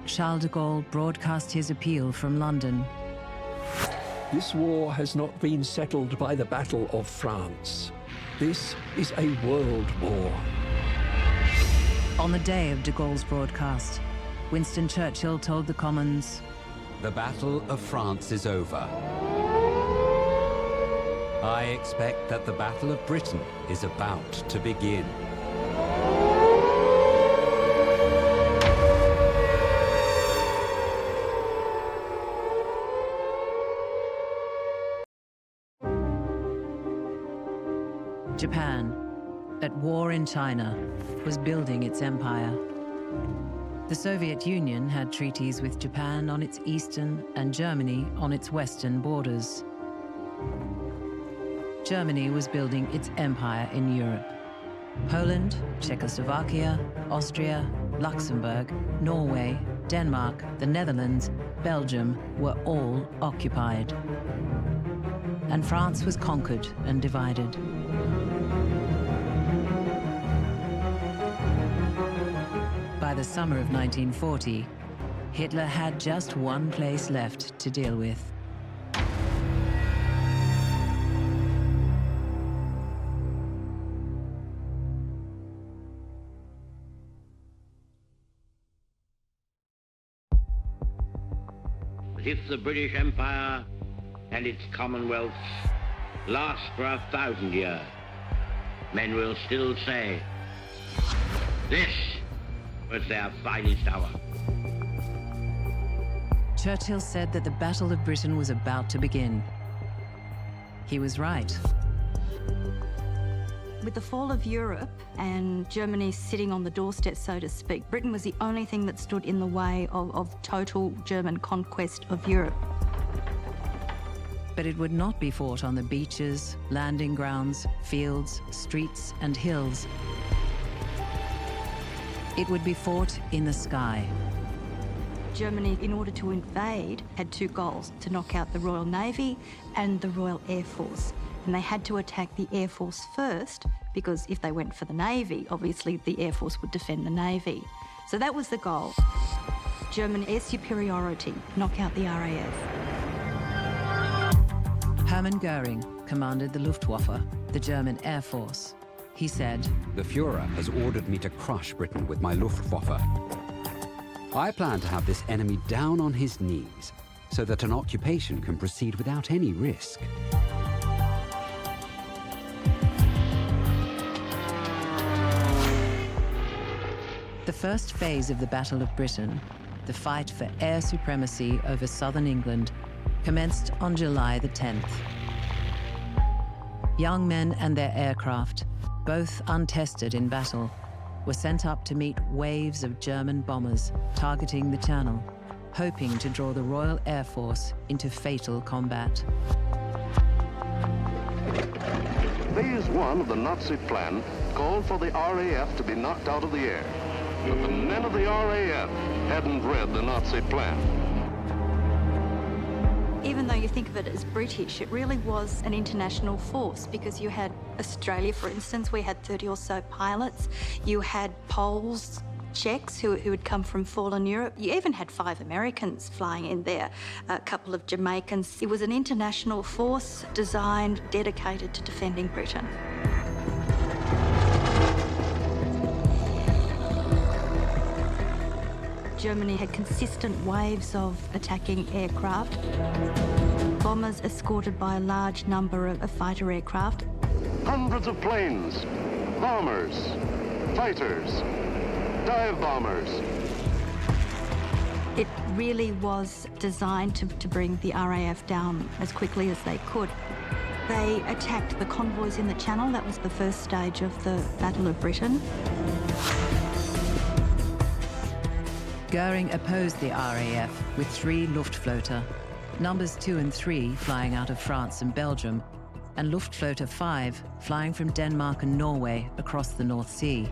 Charles de Gaulle broadcast his appeal from London. This war has not been settled by the Battle of France. This is a world war. On the day of de Gaulle's broadcast, Winston Churchill told the Commons, "The Battle of France is over. I expect that the Battle of Britain is about to begin." Japan, at war in China, was building its empire. The Soviet Union had treaties with Japan on its eastern and Germany on its western borders. Germany was building its empire in Europe. Poland, Czechoslovakia, Austria, Luxembourg, Norway, Denmark, the Netherlands, Belgium were all occupied. And France was conquered and divided. By the summer of 1940, Hitler had just one place left to deal with. But if the British Empire and its commonwealths last for 1,000 years, men will still say, this was their finest hour. Churchill said that the Battle of Britain was about to begin. He was right. With the fall of Europe and Germany sitting on the doorstep, so to speak, Britain was the only thing that stood in the way of total German conquest of Europe. But it would not be fought on the beaches, landing grounds, fields, streets, and hills. It would be fought in the sky. Germany, in order to invade, had two goals: to knock out the Royal Navy and the Royal Air Force. And they had to attack the Air Force first, because if they went for the Navy, obviously the Air Force would defend the Navy. So that was the goal. German air superiority, knock out the RAF. Hermann Goering commanded the Luftwaffe, the German Air Force. He said, "The Führer has ordered me to crush Britain with my Luftwaffe. I plan to have this enemy down on his knees so that an occupation can proceed without any risk." The first phase of the Battle of Britain, the fight for air supremacy over southern England, commenced on July the 10th. Young men and their aircraft, both untested in battle, were sent up to meet waves of German bombers targeting the Channel, hoping to draw the Royal Air Force into fatal combat. Phase 1 of the Nazi plan called for the RAF to be knocked out of the air. But the men of the RAF hadn't read the Nazi plan. Even though you think of it as British, it really was an international force, because you had Australia, for instance, we had 30 or so pilots. You had Poles, Czechs who had come from fallen Europe. You even had 5 Americans flying in there, a couple of Jamaicans. It was an international force designed, dedicated to defending Britain. Germany had consistent waves of attacking aircraft. Bombers escorted by a large number of fighter aircraft. Hundreds of planes, bombers, fighters, dive bombers. It really was designed to bring the RAF down as quickly as they could. They attacked the convoys in the Channel. That was the first stage of the Battle of Britain. Goering opposed the RAF with 3 Luftflotte, numbers 2 and 3 flying out of France and Belgium, and Luftflotte 5 flying from Denmark and Norway across the North Sea.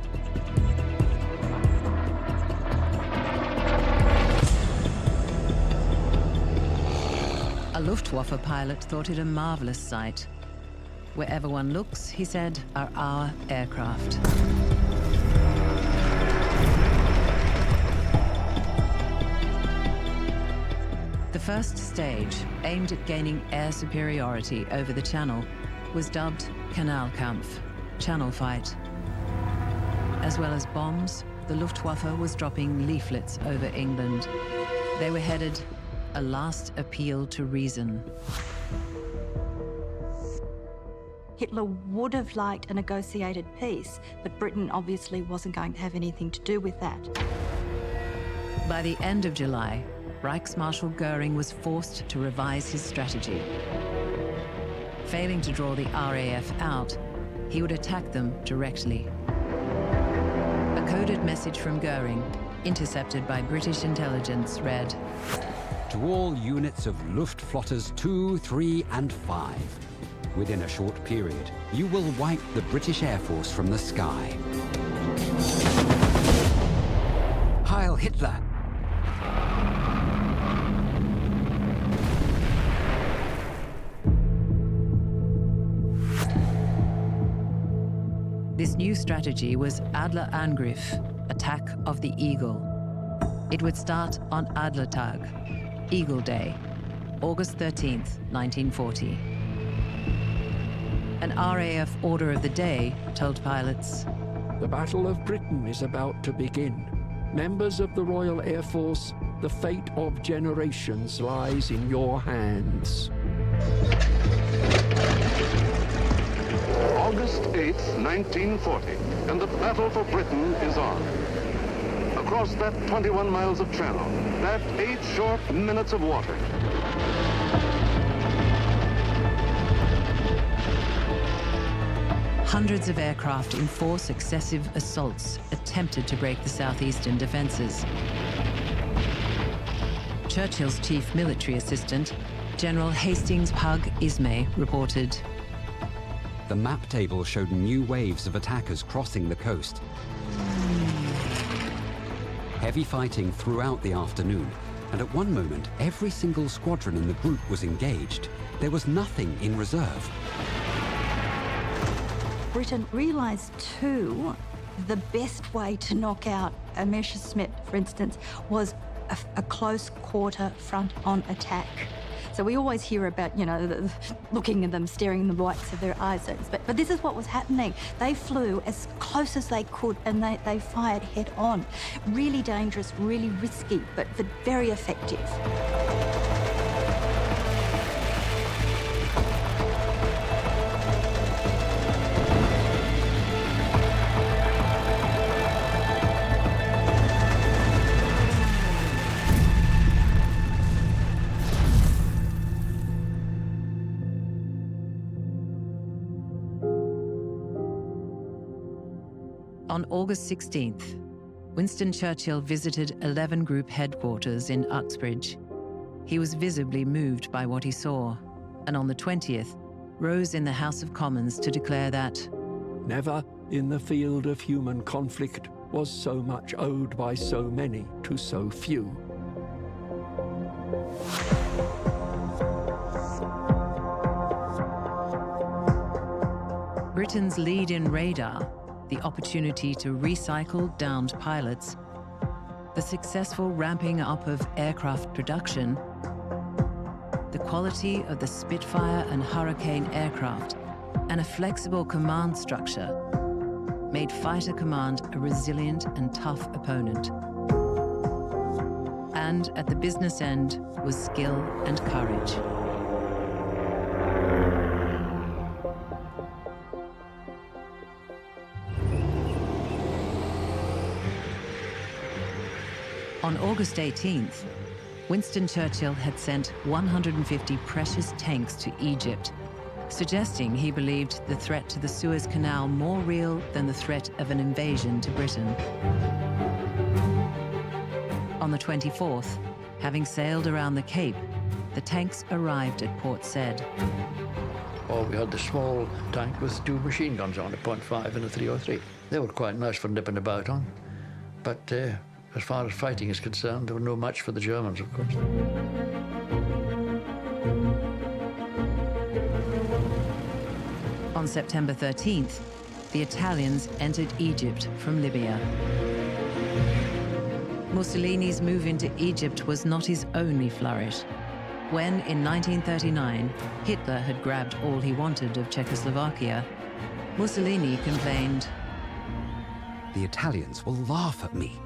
A Luftwaffe pilot thought it a marvelous sight. "Wherever one looks," he said, "are our aircraft." The first stage, aimed at gaining air superiority over the Channel, was dubbed Kanalkampf, Channel Fight. As well as bombs, the Luftwaffe was dropping leaflets over England. They were headed, "A last appeal to reason." Hitler would have liked a negotiated peace, but Britain obviously wasn't going to have anything to do with that. By the end of July, Reichsmarschall Goering was forced to revise his strategy. Failing to draw the RAF out, he would attack them directly. A coded message from Goering, intercepted by British intelligence, read, "To all units of Luftflottes 2, 3, and 5. Within a short period, you will wipe the British Air Force from the sky. Heil Hitler!" This new strategy was Adlerangriff, Attack of the Eagle. It would start on Adlertag, Eagle Day, August 13th, 1940. An RAF order of the day told pilots, "The Battle of Britain is about to begin. Members of the Royal Air Force, The fate of generations lies in your hands. August 8th, 1940, and the battle for Britain is on. Across that 21 miles of channel, that 8 short minutes of water. Hundreds of aircraft in 4 successive assaults attempted to break the southeastern defenses. Churchill's chief military assistant, General Hastings Hug Ismay, reported, The map table showed new waves of attackers crossing the coast. Heavy fighting throughout the afternoon, and at one moment, every single squadron in the group was engaged. There was nothing in reserve. Britain realised too, the best way to knock out a Messerschmitt, for instance, was a close quarter front-on attack. So we always hear about, you know, looking at them, staring in the whites of their eyes. But this is what was happening. They flew as close as they could, and they fired head-on. Really dangerous, really risky, but very effective. On August 16th, Winston Churchill visited 11 Group headquarters in Uxbridge. He was visibly moved by what he saw, and on the 20th, rose in the House of Commons to declare that never in the field of human conflict was so much owed by so many to so few. Britain's lead in radar, the opportunity to recycle downed pilots, the successful ramping up of aircraft production, the quality of the Spitfire and Hurricane aircraft, and a flexible command structure made Fighter Command a resilient and tough opponent. And at the business end was skill and courage. On August 18th, Winston Churchill had sent 150 precious tanks to Egypt, suggesting he believed the threat to the Suez Canal more real than the threat of an invasion to Britain. On the 24th, having sailed around the Cape, the tanks arrived at Port Said. Oh, we had the small tank with 2 machine guns on, a .5 and a 303. They were quite nice for nipping about on, but as far as fighting is concerned, there were no match for the Germans, of course. On September 13th, the Italians entered Egypt from Libya. Mussolini's move into Egypt was not his only flourish. When, in 1939, Hitler had grabbed all he wanted of Czechoslovakia, Mussolini complained, The Italians will laugh at me.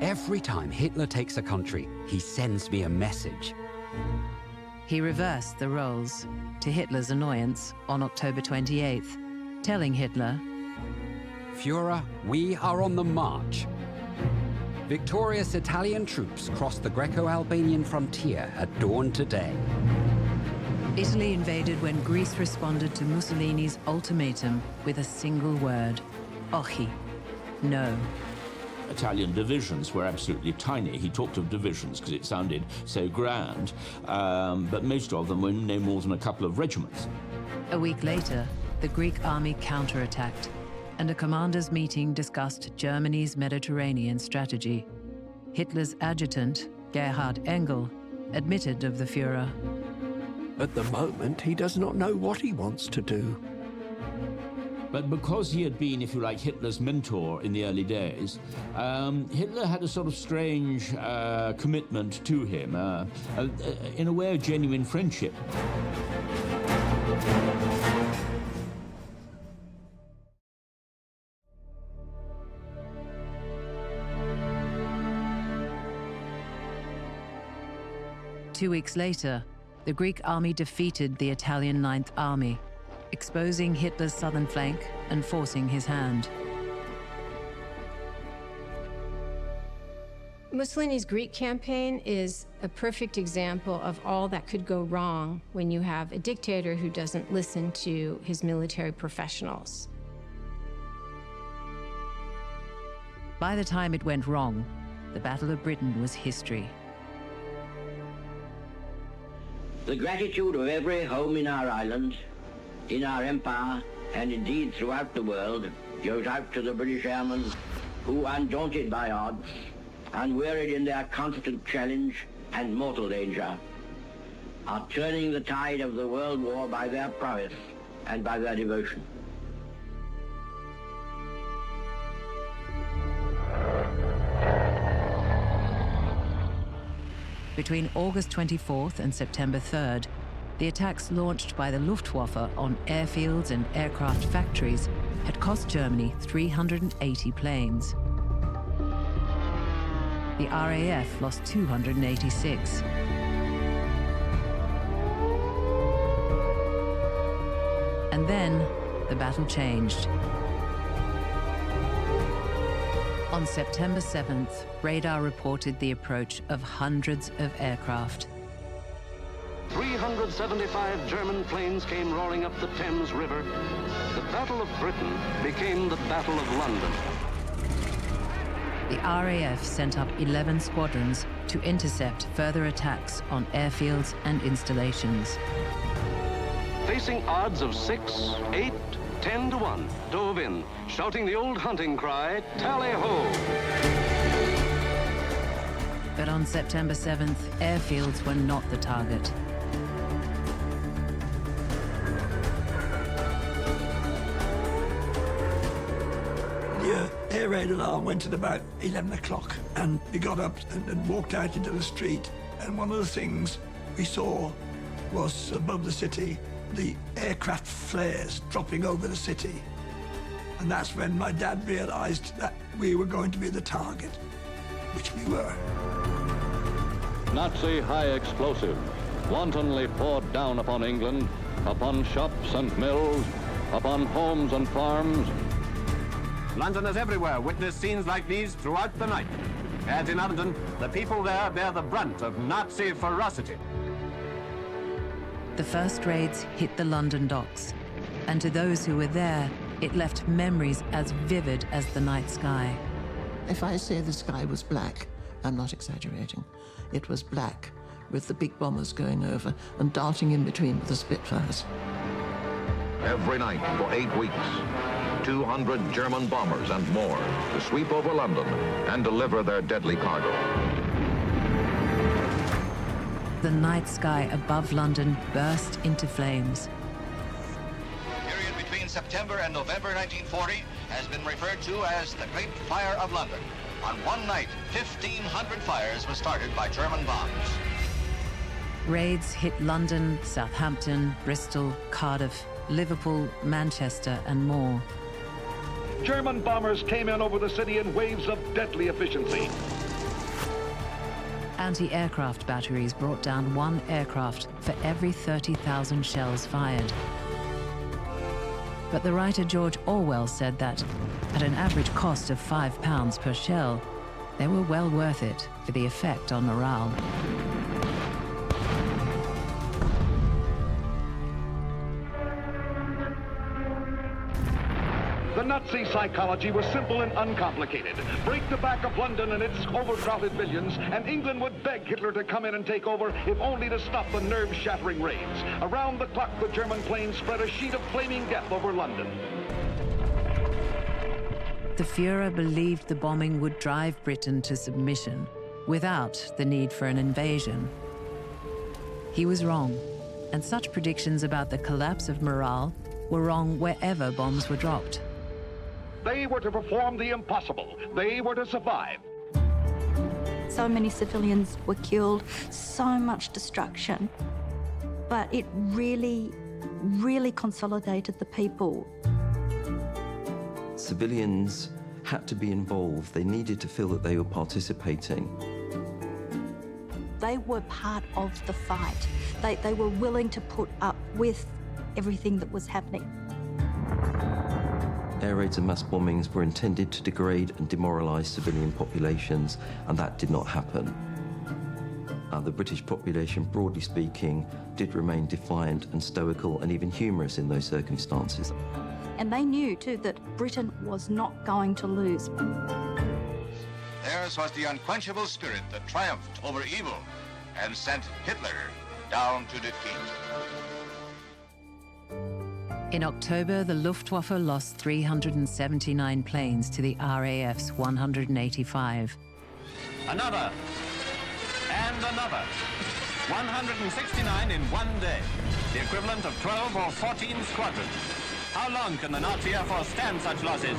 Every time Hitler takes a country, he sends me a message. He reversed the roles, to Hitler's annoyance, on October 28th, telling Hitler, Führer, we are on the march. Victorious Italian troops crossed the Greco-Albanian frontier at dawn today. Italy invaded when Greece responded to Mussolini's ultimatum with a single word, Ochi, no. Italian divisions were absolutely tiny. He talked of divisions because it sounded so grand, but most of them were no more than a couple of regiments. A week later, the Greek army counterattacked, and a commanders' meeting discussed Germany's Mediterranean strategy. Hitler's adjutant, Gerhard Engel, admitted of the Führer. At the moment, he does not know what he wants to do. But because he had been, if you like, Hitler's mentor in the early days, Hitler had a sort of strange commitment to him, in a way, a genuine friendship. 2 weeks later, the Greek army defeated the Italian Ninth Army, exposing Hitler's southern flank and forcing his hand. Mussolini's Greek campaign is a perfect example of all that could go wrong when you have a dictator who doesn't listen to his military professionals. By the time it went wrong, the Battle of Britain was history. The gratitude of every home in our island, in our empire, and indeed throughout the world, goes out to the British airmen who, undaunted by odds, unwearied in their constant challenge and mortal danger, are turning the tide of the World War by their prowess and by their devotion. Between August 24th and September 3rd, the attacks launched by the Luftwaffe on airfields and aircraft factories had cost Germany 380 planes. The RAF lost 286. And then the battle changed. On September 7th, radar reported the approach of hundreds of aircraft. 375 German planes came roaring up the Thames River. The Battle of Britain became the Battle of London. The RAF sent up 11 squadrons to intercept further attacks on airfields and installations. Facing odds of 6, 8, 10 to 1, dove in, shouting the old hunting cry, tally-ho! But on September 7th, airfields were not the target. The air raid alarm went at about 11 o'clock, and we got up and walked out into the street, and one of the things we saw was above the city, the aircraft flares dropping over the city. And that's when my dad realized that we were going to be the target, which we were. Nazi high explosive wantonly poured down upon England, upon shops and mills, upon homes and farms. Londoners everywhere witness scenes like these throughout the night. As in London, the people there bear the brunt of Nazi ferocity. The first raids hit the London docks, and to those who were there, it left memories as vivid as the night sky. If I say the sky was black, I'm not exaggerating. It was black, with the big bombers going over and darting in between with the Spitfires. Every night for 8 weeks, 200 German bombers and more to sweep over London and deliver their deadly cargo. The night sky above London burst into flames. The period between September and November 1940 has been referred to as the Great Fire of London. On one night, 1,500 fires were started by German bombs. Raids hit London, Southampton, Bristol, Cardiff, Liverpool, Manchester, and more. German bombers came in over the city in waves of deadly efficiency. Anti-aircraft batteries brought down one aircraft for every 30,000 shells fired. But the writer George Orwell said that, at an average cost of £5 per shell, they were well worth it for the effect on morale. The Nazi psychology was simple and uncomplicated. Break the back of London and its overcrowded millions, and England would beg Hitler to come in and take over, if only to stop the nerve-shattering raids. Around the clock, the German planes spread a sheet of flaming death over London. The Führer believed the bombing would drive Britain to submission, without the need for an invasion. He was wrong, and such predictions about the collapse of morale were wrong wherever bombs were dropped. They were to perform the impossible. They were to survive. So many civilians were killed, so much destruction. But it really, really consolidated the people. Civilians had to be involved. They needed to feel that they were participating. they were part of the fight. They were willing to put up with everything that was happening. Air raids and mass bombings were intended to degrade and demoralise civilian populations, and that did not happen. The British population, broadly speaking, did remain defiant and stoical and even humorous in those circumstances. And they knew, too, that Britain was not going to lose. Theirs was the unquenchable spirit that triumphed over evil and sent Hitler down to defeat. In October, the Luftwaffe lost 379 planes to the RAF's 185. Another. And another. 169 in one day. The equivalent of 12 or 14 squadrons. How long can the Nazi Air Force stand such losses?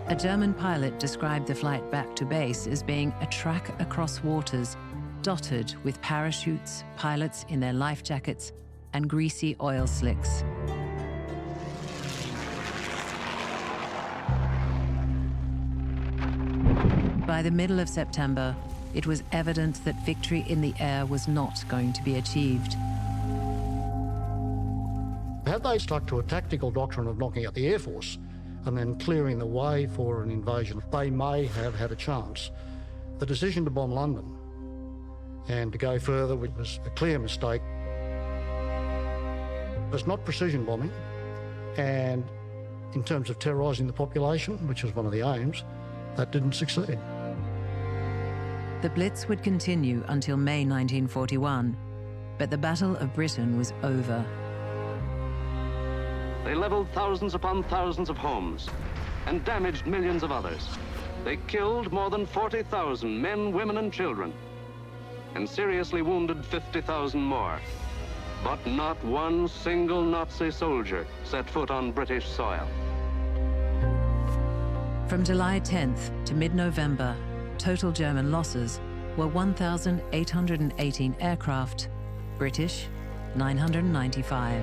A German pilot described the flight back to base as being a track across waters, dotted with parachutes, pilots in their life jackets, and greasy oil slicks. By the middle of September, it was evident that victory in the air was not going to be achieved. Had they stuck to a tactical doctrine of knocking out the Air Force and then clearing the way for an invasion, they may have had a chance. The decision to bomb London and to go further was a clear mistake. It's not precision bombing, and in terms of terrorising the population, which was one of the aims, that didn't succeed. The Blitz would continue until May 1941, but the Battle of Britain was over. They leveled thousands upon thousands of homes and damaged millions of others. They killed more than 40,000 men, women, and children, and seriously wounded 50,000 more. But not one single Nazi soldier set foot on British soil. From July 10th to mid-November, total German losses were 1,818 aircraft, British 995.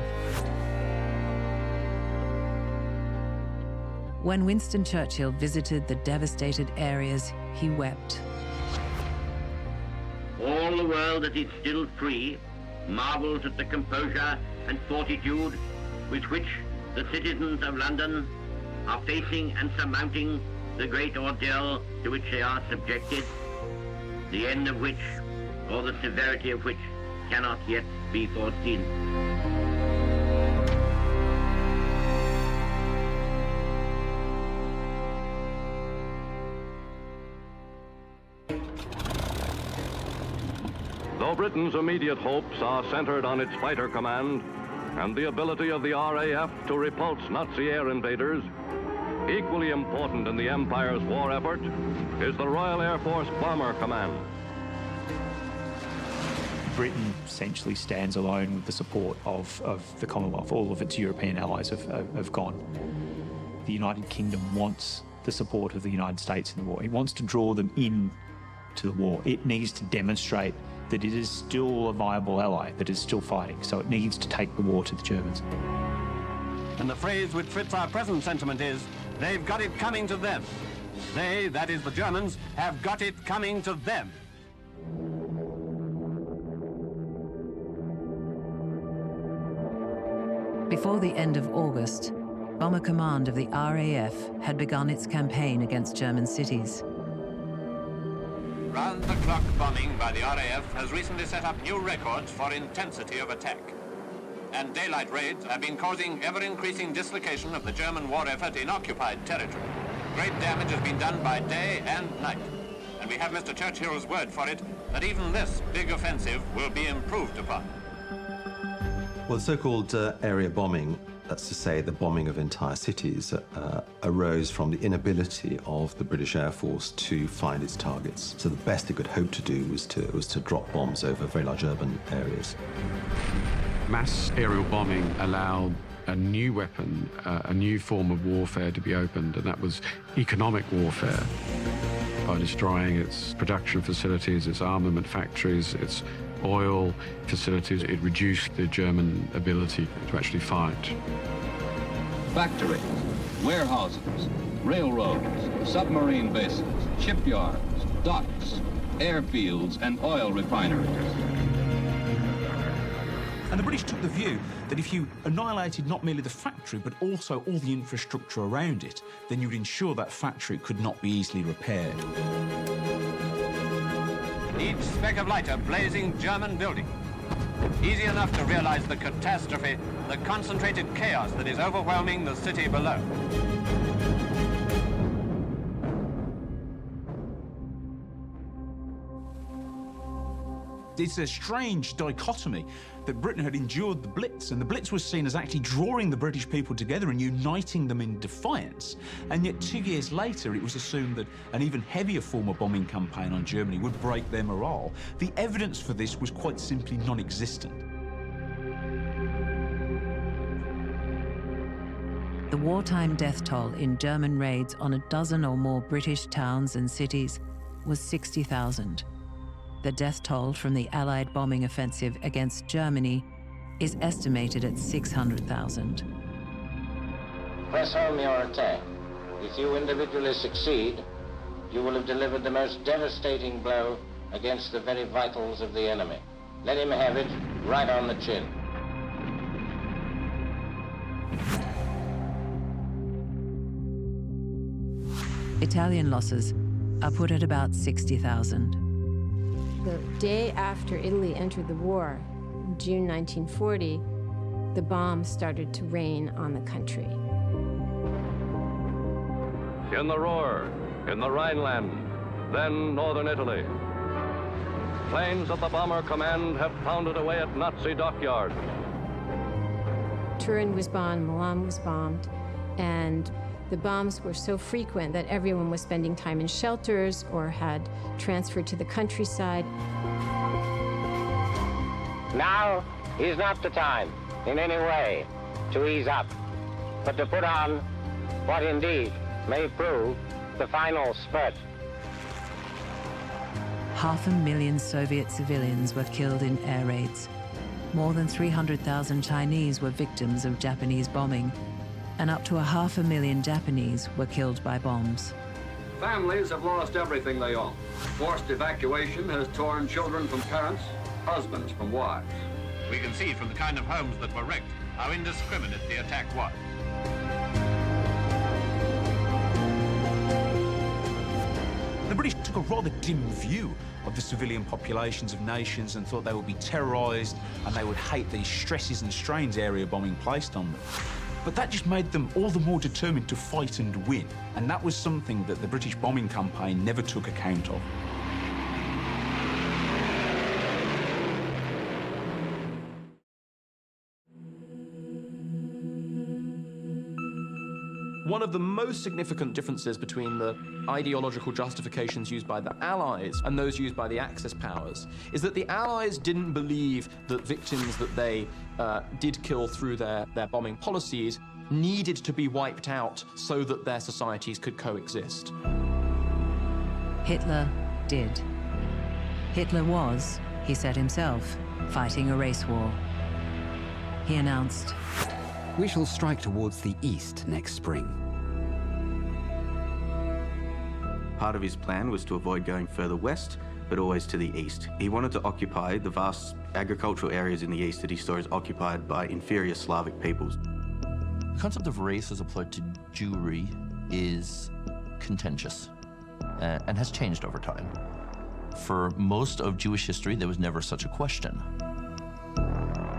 When Winston Churchill visited the devastated areas, he wept. All the world that is still free marvels at the composure and fortitude with which the citizens of London are facing and surmounting the great ordeal to which they are subjected, the end of which, or the severity of which, cannot yet be foreseen. Though Britain's immediate hopes are centered on its fighter command and the ability of the RAF to repulse Nazi air invaders, equally important in the Empire's war effort is the Royal Air Force Bomber Command. Britain essentially stands alone with the support of the Commonwealth. All of its European allies have gone. The United Kingdom wants the support of the United States in the war. It wants to draw them in to the war. It needs to demonstrate that it is still a viable ally, that is still fighting. So it needs to take the war to the Germans. And the phrase which fits our present sentiment is, they've got it coming to them. They, that is the Germans, have got it coming to them. Before the end of August, Bomber Command of the RAF had begun its campaign against German cities. Round-the-clock bombing by the RAF has recently set up new records for intensity of attack. And daylight raids have been causing ever-increasing dislocation of the German war effort in occupied territory. Great damage has been done by day and night. And we have Mr. Churchill's word for it that even this big offensive will be improved upon. Well, the so-called area bombing, that's to say the bombing of entire cities, arose from the inability of the British Air Force to find its targets. So the best it could hope to do was to drop bombs over very large urban areas. Mass aerial bombing allowed a new weapon, a new form of warfare to be opened, and that was economic warfare. By destroying its production facilities, its armament factories, its oil facilities, it reduced the German ability to actually fight. Factories, warehouses, railroads, submarine bases, shipyards, docks, airfields, and oil refineries. And the British took the view that if you annihilated not merely the factory, but also all the infrastructure around it, then you would ensure that factory could not be easily repaired. Each speck of light a blazing German building. Easy enough to realize the catastrophe, the concentrated chaos that is overwhelming the city below. It's a strange dichotomy that Britain had endured the Blitz, and the Blitz was seen as actually drawing the British people together and uniting them in defiance. And yet 2 years later, it was assumed that an even heavier form of bombing campaign on Germany would break their morale. The evidence for this was quite simply non-existent. The wartime death toll in German raids on a dozen or more British towns and cities was 60,000. The death toll from the Allied bombing offensive against Germany is estimated at 600,000. Press home your attack. If you individually succeed, you will have delivered the most devastating blow against the very vitals of the enemy. Let him have it right on the chin. Italian losses are put at about 60,000. The day after Italy entered the war, June 1940, the bombs started to rain on the country. In the Ruhr, in the Rhineland, then northern Italy. Planes of the Bomber Command have pounded away at Nazi dockyards. Turin was bombed, Milan was bombed, and the bombs were so frequent that everyone was spending time in shelters or had transferred to the countryside. Now is not the time, in any way, to ease up, but to put on what indeed may prove the final spurt. 500,000 Soviet civilians were killed in air raids. More than 300,000 Chinese were victims of Japanese bombing, and up to 500,000 Japanese were killed by bombs. Families have lost everything they own. Forced evacuation has torn children from parents, husbands from wives. We can see from the kind of homes that were wrecked how indiscriminate the attack was. The British took a rather dim view of the civilian populations of nations and thought they would be terrorised and they would hate these stresses and strains area bombing placed on them. But that just made them all the more determined to fight and win, and that was something that the British bombing campaign never took account of. One of the most significant differences between the ideological justifications used by the Allies and those used by the Axis powers is that the Allies didn't believe that victims that they did kill through their bombing policies needed to be wiped out so that their societies could coexist. Hitler did. Hitler was, he said himself, fighting a race war. He announced, "We shall strike towards the east next spring." Part of his plan was to avoid going further west, but always to the east. He wanted to occupy the vast agricultural areas in the east that he saw as occupied by inferior Slavic peoples. The concept of race as applied to Jewry is contentious and has changed over time. For most of Jewish history, there was never such a question.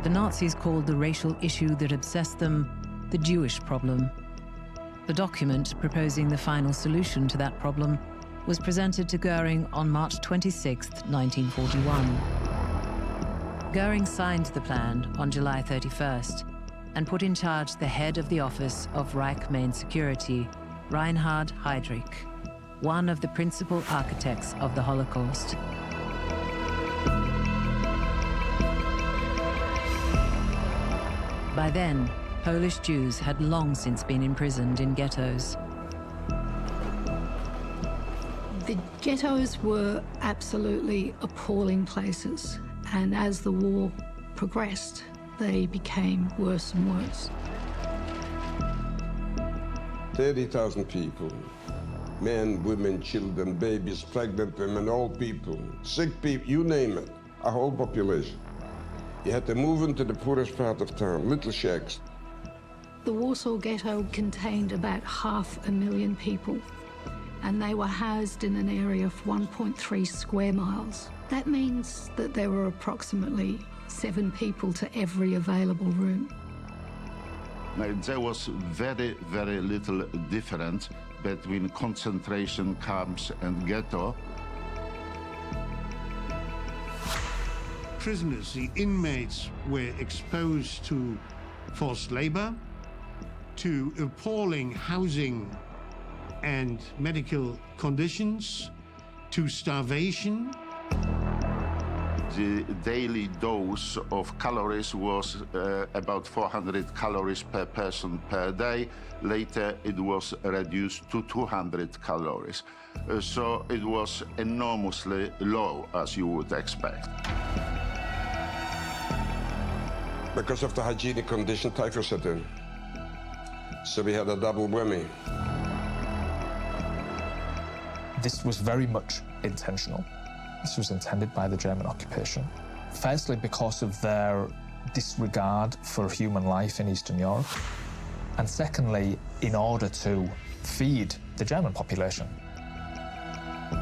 The Nazis called the racial issue that obsessed them the Jewish problem. The document proposing the final solution to that problem was presented to Goering on March 26, 1941. Goering signed the plan on July 31st and put in charge the head of the Office of Reich Main Security, Reinhard Heydrich, one of the principal architects of the Holocaust. By then, Polish Jews had long since been imprisoned in ghettos. The ghettos were absolutely appalling places, and as the war progressed, they became worse and worse. 30,000 people Men, women, children, babies, pregnant women, old people, sick people, you name it, a whole population. You had to move into the poorest part of town, little shacks. The Warsaw Ghetto contained about 500,000 people, and they were housed in an area of 1.3 square miles. That means that there were approximately 7 people to every available room. There was very, very little difference between concentration camps and ghetto. Prisoners, the inmates, were exposed to forced labor, to appalling housing and medical conditions, to starvation. The daily dose of calories was about 400 calories per person per day. Later, it was reduced to 200 calories. So it was enormously low, as you would expect. Because of the hygienic condition, typhus set in. So we had a double whammy. This was very much intentional. This was intended by the German occupation. Firstly, because of their disregard for human life in Eastern Europe. And secondly, in order to feed the German population.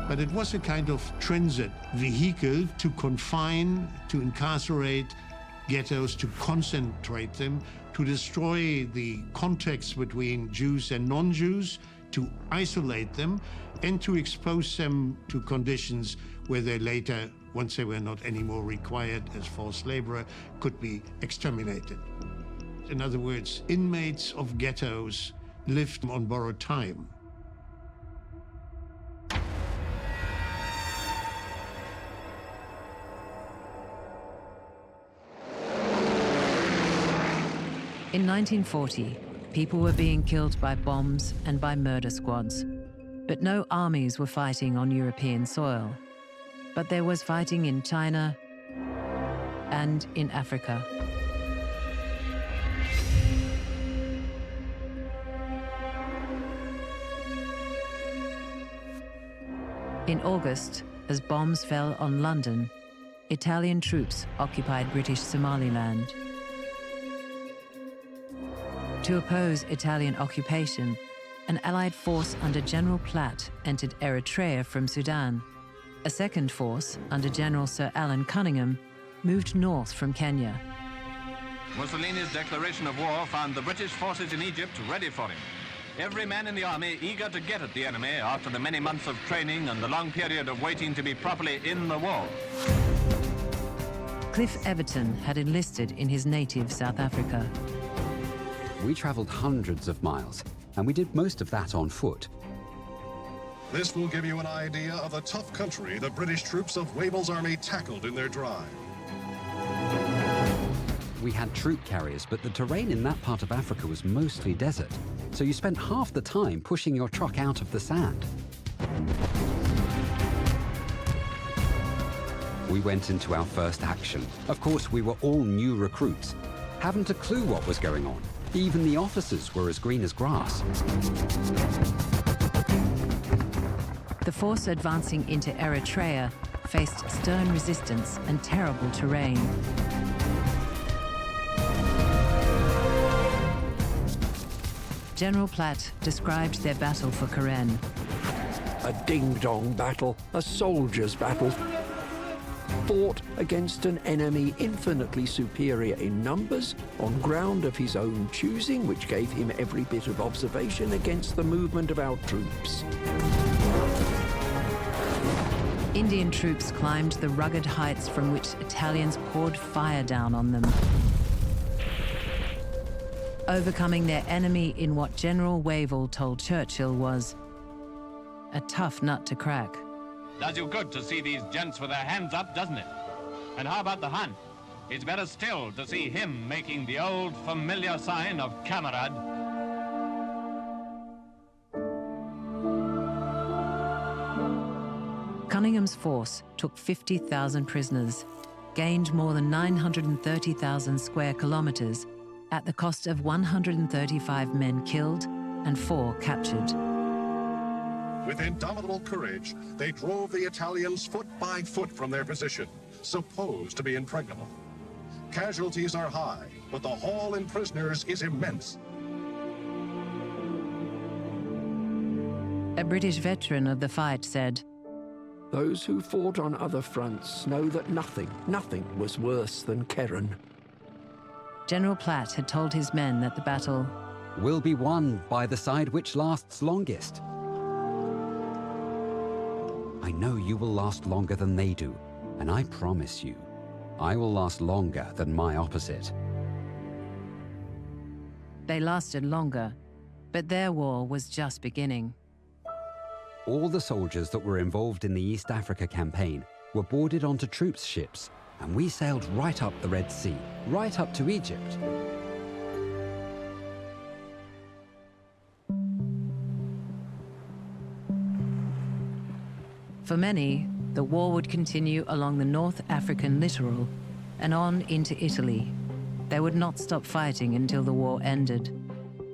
But it was a kind of transit vehicle to confine, to incarcerate ghettos, to concentrate them, to destroy the context between Jews and non-Jews, to isolate them, and to expose them to conditions where they later, once they were not anymore required as forced laborer, could be exterminated. In other words, inmates of ghettos lived on borrowed time. In 1940, people were being killed by bombs and by murder squads. But no armies were fighting on European soil. But there was fighting in China and in Africa. In August, as bombs fell on London, Italian troops occupied British Somaliland. To oppose Italian occupation, an Allied force under General Platt entered Eritrea from Sudan. A second force, under General Sir Alan Cunningham, moved north from Kenya. Mussolini's declaration of war found the British forces in Egypt ready for him. Every man in the army eager to get at the enemy after the many months of training and the long period of waiting to be properly in the war. Cliff Everton had enlisted in his native South Africa. We travelled hundreds of miles, and we did most of that on foot. This will give you an idea of the tough country the British troops of Wavell's army tackled in their drive. We had troop carriers, but the terrain in that part of Africa was mostly desert, so you spent half the time pushing your truck out of the sand. We went into our first action. Of course, we were all new recruits, haven't a clue what was going on. Even the officers were as green as grass. The force advancing into Eritrea faced stern resistance and terrible terrain. General Platt described their battle for Karen. A ding-dong battle, a soldier's battle, fought against an enemy infinitely superior in numbers, on ground of his own choosing, which gave him every bit of observation against the movement of our troops. Indian troops climbed the rugged heights from which Italians poured fire down on them, overcoming their enemy in what General Wavell told Churchill was a tough nut to crack. Does you good to see these gents with their hands up, doesn't it? And how about the Hun? It's better still to see him making the old familiar sign of camarade. Cunningham's force took 50,000 prisoners, gained more than 930,000 square kilometers at the cost of 135 men killed and 4 captured. With indomitable courage, they drove the Italians foot by foot from their position, supposed to be impregnable. Casualties are high, but the haul in prisoners is immense. A British veteran of the fight said, "Those who fought on other fronts know that nothing was worse than Keren." General Platt had told his men that the battle will be won by the side which lasts longest. I know you will last longer than they do, and I promise you, I will last longer than my opposite. They lasted longer, but their war was just beginning. All the soldiers that were involved in the East Africa campaign were boarded onto troops' ships, and we sailed right up the Red Sea, right up to Egypt. For many, the war would continue along the North African littoral and on into Italy. They would not stop fighting until the war ended.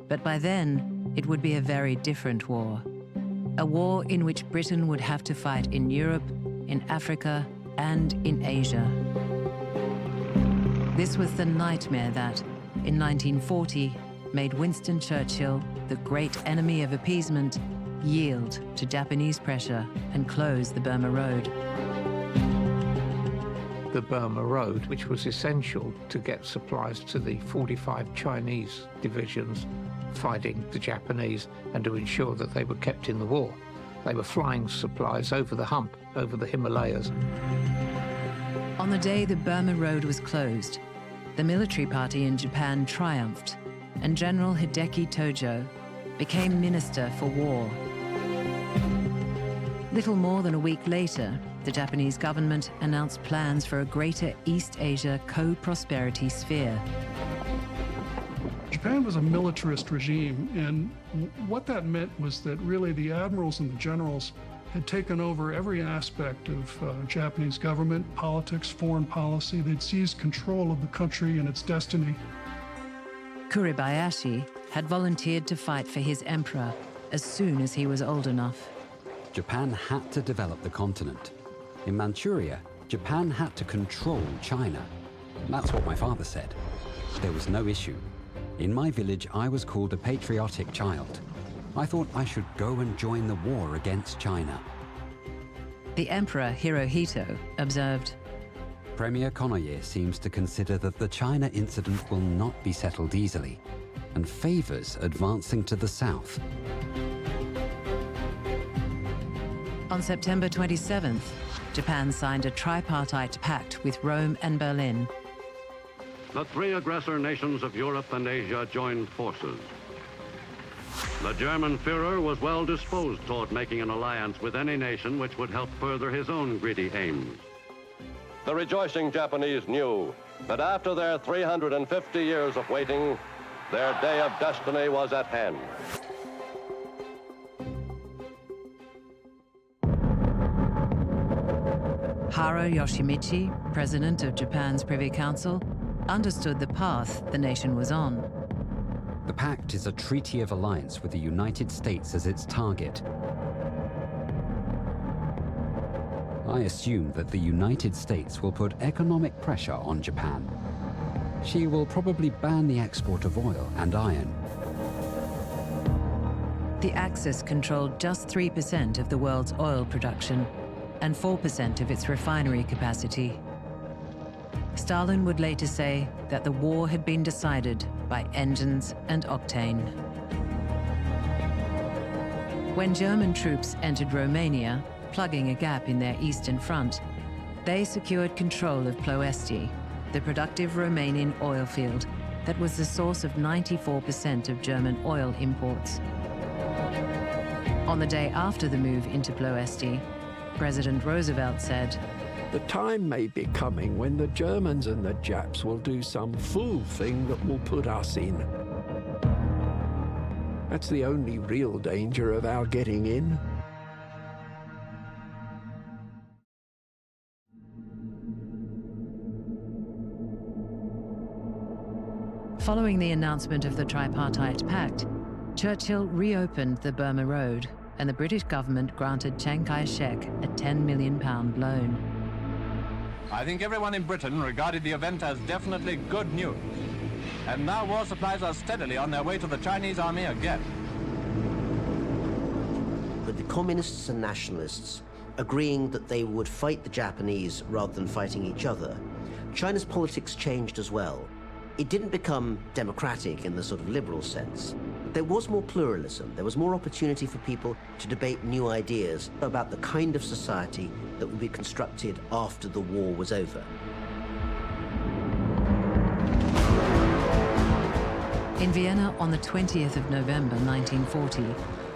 But by then, it would be a very different war. A war in which Britain would have to fight in Europe, in Africa, and in Asia. This was the nightmare that, in 1940, made Winston Churchill, the great enemy of appeasement, yield to Japanese pressure and close the Burma Road. The Burma Road, which was essential to get supplies to the 45 Chinese divisions fighting the Japanese and to ensure that they were kept in the war. They were flying supplies over the hump, over the Himalayas. On the day the Burma Road was closed, the military party in Japan triumphed, and General Hideki Tojo became Minister for War. Little more than a week later, the Japanese government announced plans for a greater East Asia co-prosperity sphere. Japan was a militarist regime, and what that meant was that really the admirals and the generals had taken over every aspect of Japanese government, politics, foreign policy. They'd seized control of the country and its destiny. Kuribayashi had volunteered to fight for his emperor as soon as he was old enough. Japan had to develop the continent. In Manchuria, Japan had to control China. That's what my father said. There was no issue. In my village, I was called a patriotic child. I thought I should go and join the war against China. The Emperor Hirohito observed, Premier Konoye seems to consider that the China incident will not be settled easily and favors advancing to the south. On September 27th, Japan signed a tripartite pact with Rome and Berlin. The three aggressor nations of Europe and Asia joined forces. The German Führer was well disposed toward making an alliance with any nation which would help further his own greedy aims. The rejoicing Japanese knew that after their 350 years of waiting, their day of destiny was at hand. Haro Yoshimichi, president of Japan's Privy Council, understood the path the nation was on. The pact is a treaty of alliance with the United States as its target. I assume that the United States will put economic pressure on Japan. She will probably ban the export of oil and iron. The Axis controlled just 3% of the world's oil production and 4% of its refinery capacity. Stalin would later say that the war had been decided by engines and octane. When German troops entered Romania, plugging a gap in their eastern front, they secured control of Ploesti, the productive Romanian oil field that was the source of 94% of German oil imports. On the day after the move into Ploesti, President Roosevelt said, "The time may be coming when the Germans and the Japs will do some fool thing that will put us in. That's the only real danger of our getting in." Following the announcement of the Tripartite Pact, Churchill reopened the Burma Road and the British government granted Chiang Kai-shek a £10 million loan. I think everyone in Britain regarded the event as definitely good news. And now war supplies are steadily on their way to the Chinese army again. With the communists and nationalists agreeing that they would fight the Japanese rather than fighting each other, China's politics changed as well. It didn't become democratic in the sort of liberal sense. There was more pluralism. There was more opportunity for people to debate new ideas about the kind of society that would be constructed after the war was over. In Vienna on the 20th of November 1940,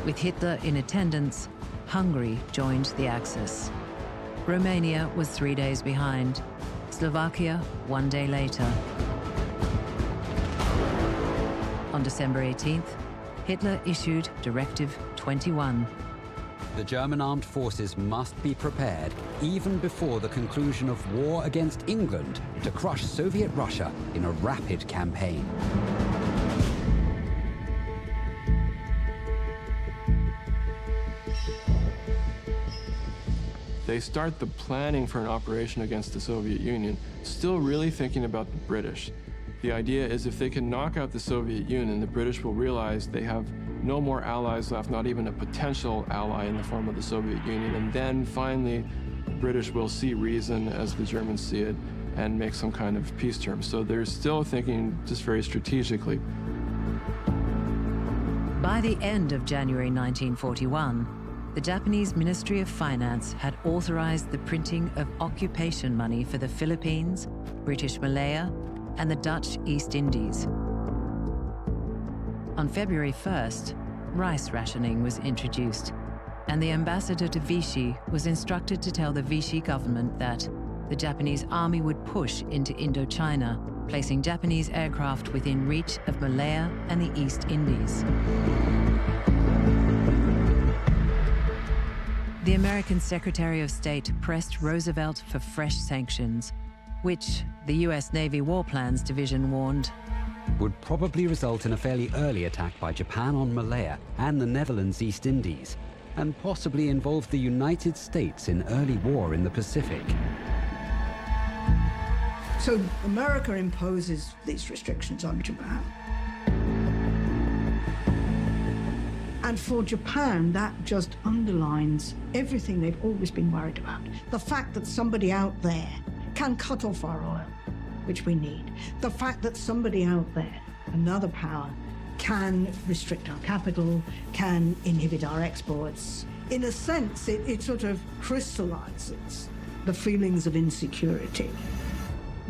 with Hitler in attendance, Hungary joined the Axis. Romania was 3 days behind, Slovakia 1 day later. On December 18th, Hitler issued Directive 21. The German armed forces must be prepared, even before the conclusion of war against England, to crush Soviet Russia in a rapid campaign. They start the planning for an operation against the Soviet Union, still really thinking about the British. The idea is if they can knock out the Soviet Union, the British will realize they have no more allies left, not even a potential ally in the form of the Soviet Union. And then finally, the British will see reason as the Germans see it and make some kind of peace terms. So they're still thinking just very strategically. By the end of January 1941, the Japanese Ministry of Finance had authorized the printing of occupation money for the Philippines, British Malaya, and the Dutch East Indies. On February 1st, rice rationing was introduced, and the ambassador to Vichy was instructed to tell the Vichy government that the Japanese army would push into Indochina, placing Japanese aircraft within reach of Malaya and the East Indies. The American Secretary of State pressed Roosevelt for fresh sanctions, which the US Navy War Plans Division warned would probably result in a fairly early attack by Japan on Malaya and the Netherlands East Indies, and possibly involve the United States in early war in the Pacific. So America imposes these restrictions on Japan. And for Japan, that just underlines everything they've always been worried about. The fact that somebody out there can cut off our oil, which we need. The fact that somebody out there, another power, can restrict our capital, can inhibit our exports. In a sense, it sort of crystallizes the feelings of insecurity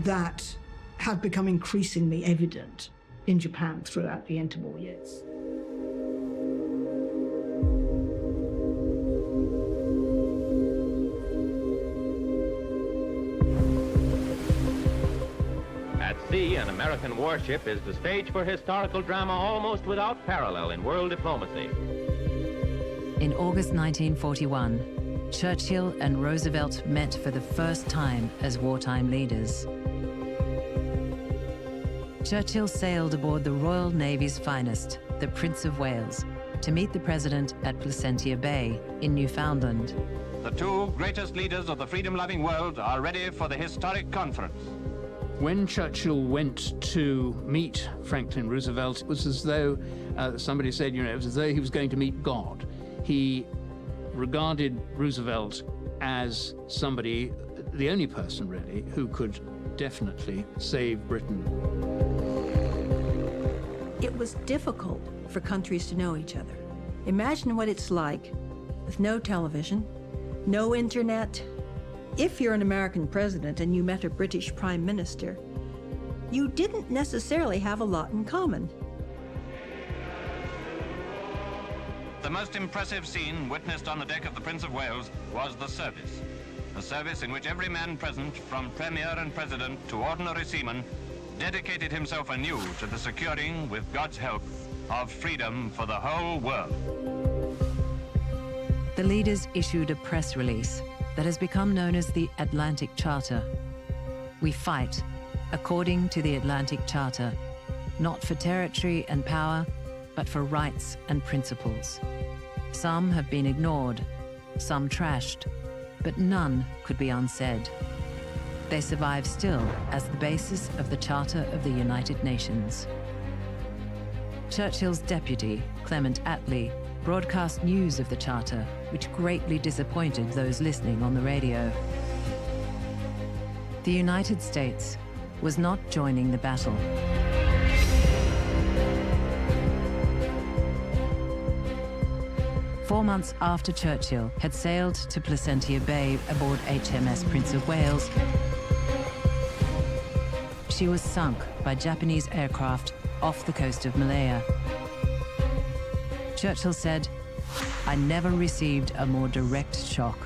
that have become increasingly evident in Japan throughout the interwar years. At sea, an American warship is the stage for historical drama almost without parallel in world diplomacy. In August 1941, Churchill and Roosevelt met for the first time as wartime leaders. Churchill sailed aboard the Royal Navy's finest, the Prince of Wales, to meet the president at Placentia Bay in Newfoundland. The two greatest leaders of the freedom-loving world are ready for the historic conference. When Churchill went to meet Franklin Roosevelt, it was as though somebody said, it was as though he was going to meet God. He regarded Roosevelt as somebody, the only person really, who could definitely save Britain. It was difficult for countries to know each other. Imagine what it's like with no television, no internet. If you're an American president and you met a British prime minister, you didn't necessarily have a lot in common. The most impressive scene witnessed on the deck of the Prince of Wales was the service. A service in which every man present, from Premier and President to ordinary seaman, dedicated himself anew to the securing, with God's help, of freedom for the whole world. The leaders issued a press release that has become known as the Atlantic Charter. We fight according to the Atlantic Charter, not for territory and power, but for rights and principles. Some have been ignored, some trashed, but none could be unsaid. They survive still as the basis of the Charter of the United Nations. Churchill's deputy, Clement Attlee, broadcast news of the Charter, which greatly disappointed those listening on the radio. The United States was not joining the battle. Four months after Churchill had sailed to Placentia Bay aboard HMS Prince of Wales, she was sunk by Japanese aircraft off the coast of Malaya. Churchill said, "I never received a more direct shock."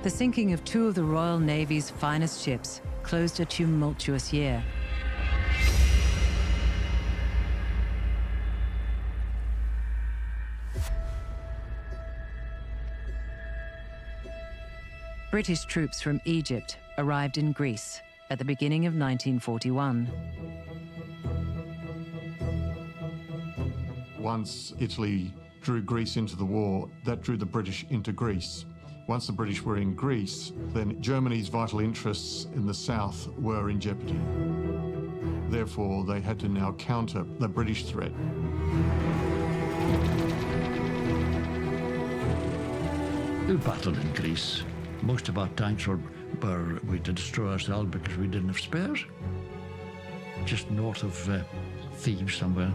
The sinking of two of the Royal Navy's finest ships closed a tumultuous year. British troops from Egypt arrived in Greece at the beginning of 1941. Once Italy drew Greece into the war, that drew the British into Greece. Once the British were in Greece, then Germany's vital interests in the south were in jeopardy. Therefore, they had to now counter the British threat. We battled in Greece. Most of our tanks were we to destroy ourselves because we didn't have spares. Just north of Thebes somewhere.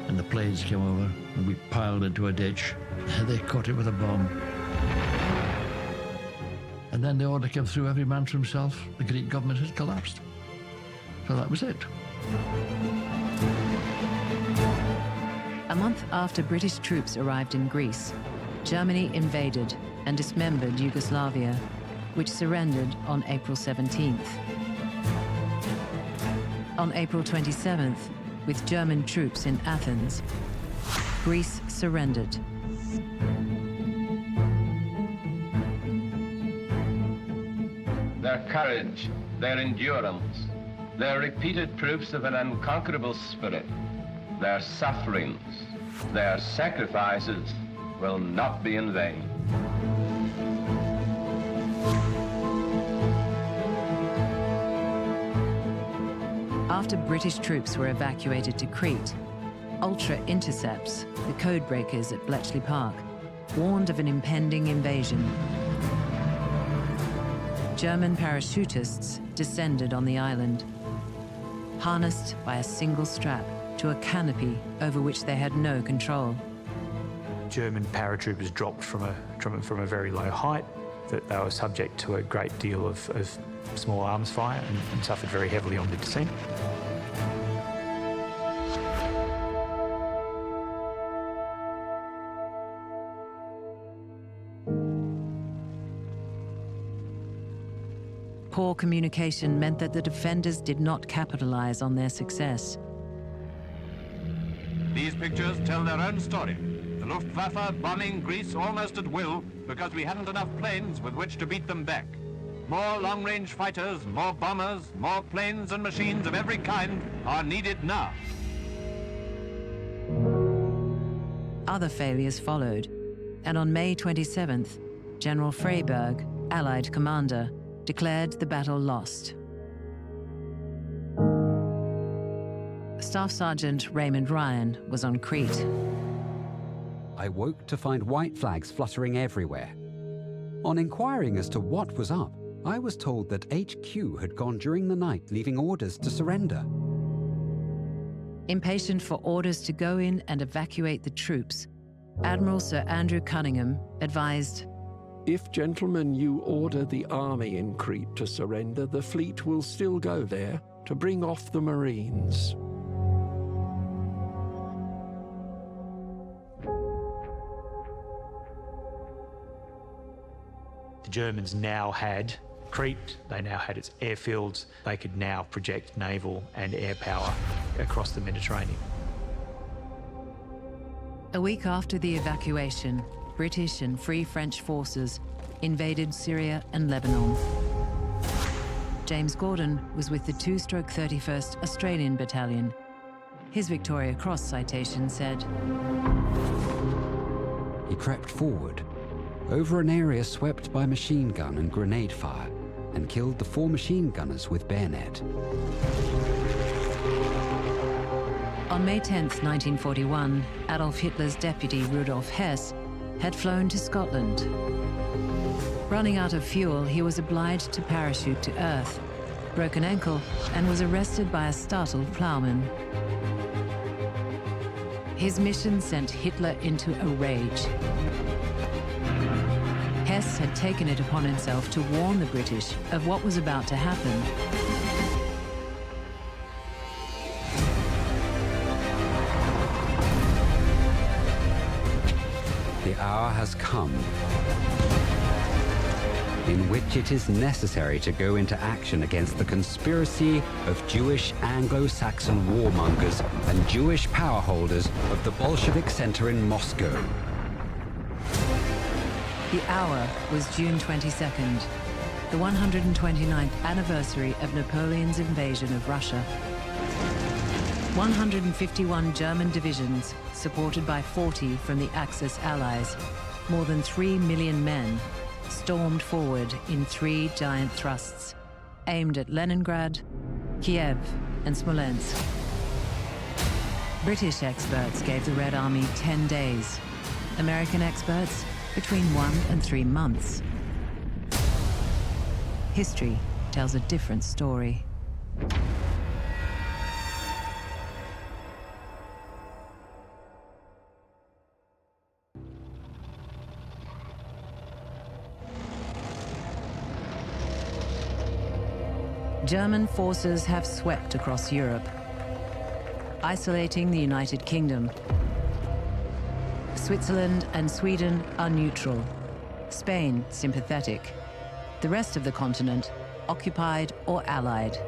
And the planes came over and we piled into a ditch. They caught it with a bomb. And then the order came through, every man for himself. The Greek government had collapsed. So that was it. A month after British troops arrived in Greece, Germany invaded and dismembered Yugoslavia, which surrendered on April 17th. On April 27th, with German troops in Athens, Greece surrendered. Their courage, their endurance, their repeated proofs of an unconquerable spirit, their sufferings, their sacrifices will not be in vain. After British troops were evacuated to Crete, Ultra Intercepts, the codebreakers at Bletchley Park, warned of an impending invasion. German parachutists descended on the island, harnessed by a single strap to a canopy over which they had no control. German paratroopers dropped from a very low height, that they were subject to a great deal of small arms fire and suffered very heavily on the descent. Poor communication meant that the defenders did not capitalize on their success. These pictures tell their own story. The Luftwaffe bombing Greece almost at will because we hadn't enough planes with which to beat them back. More long-range fighters, more bombers, more planes and machines of every kind are needed now. Other failures followed, and on May 27th, General Freyberg, Allied commander, declared the battle lost. Staff Sergeant Raymond Ryan was on Crete. I woke to find white flags fluttering everywhere. On inquiring as to what was up, I was told that HQ had gone during the night, leaving orders to surrender. Impatient for orders to go in and evacuate the troops, Admiral Sir Andrew Cunningham advised, "If, gentlemen, you order the army in Crete to surrender, the fleet will still go there to bring off the Marines." The Germans now had Crete, they now had its airfields, they could now project naval and air power across the Mediterranean. A week after the evacuation, British and Free French forces invaded Syria and Lebanon. James Gordon was with the 2/31st Australian Battalion. His Victoria Cross citation said, He crept forward, over an area swept by machine gun and grenade fire, and killed the 4 machine gunners with bayonet. On May 10, 1941, Adolf Hitler's deputy Rudolf Hess had flown to Scotland. Running out of fuel, he was obliged to parachute to Earth, broke an ankle, and was arrested by a startled ploughman. His mission sent Hitler into a rage. Hess had taken it upon himself to warn the British of what was about to happen. The hour has come in which it is necessary to go into action against the conspiracy of Jewish Anglo-Saxon warmongers and Jewish powerholders of the Bolshevik center in Moscow. The hour was June 22nd, the 129th anniversary of Napoleon's invasion of Russia. 151 German divisions, supported by 40 from the Axis allies, more than 3 million men, stormed forward in 3 giant thrusts, aimed at Leningrad, Kiev, and Smolensk. British experts gave the Red Army 10 days. American experts, between 1 and 3 months. History tells a different story. German forces have swept across Europe, isolating the United Kingdom. Switzerland and Sweden are neutral, Spain sympathetic, the rest of the continent occupied or allied.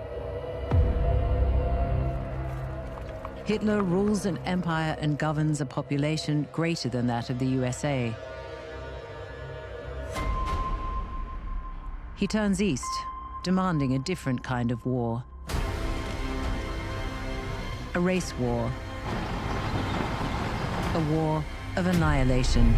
Hitler rules an empire and governs a population greater than that of the USA. He turns east, demanding a different kind of war. A race war. A war of annihilation.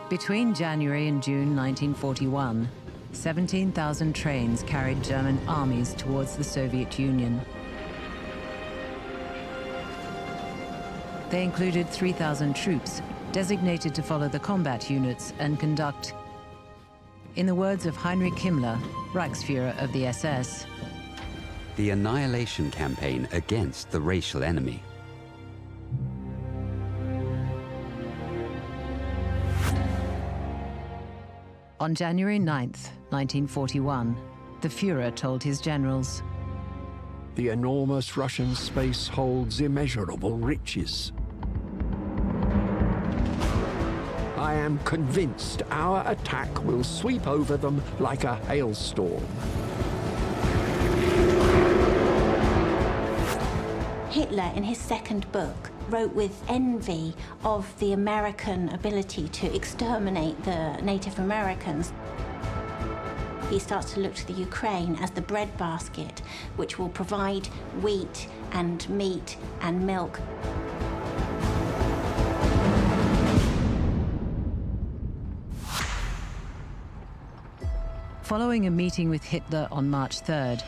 Between January and June 1941, 17,000 trains carried German armies towards the Soviet Union. They included 3,000 troops designated to follow the combat units and conduct, in the words of Heinrich Himmler, Reichsführer of the SS, the annihilation campaign against the racial enemy. On January 9th, 1941, the Führer told his generals, "The enormous Russian space holds immeasurable riches. I am convinced our attack will sweep over them like a hailstorm." Hitler, in his second book, wrote with envy of the American ability to exterminate the Native Americans. He starts to look to the Ukraine as the breadbasket, which will provide wheat and meat and milk. Following a meeting with Hitler on March 3rd,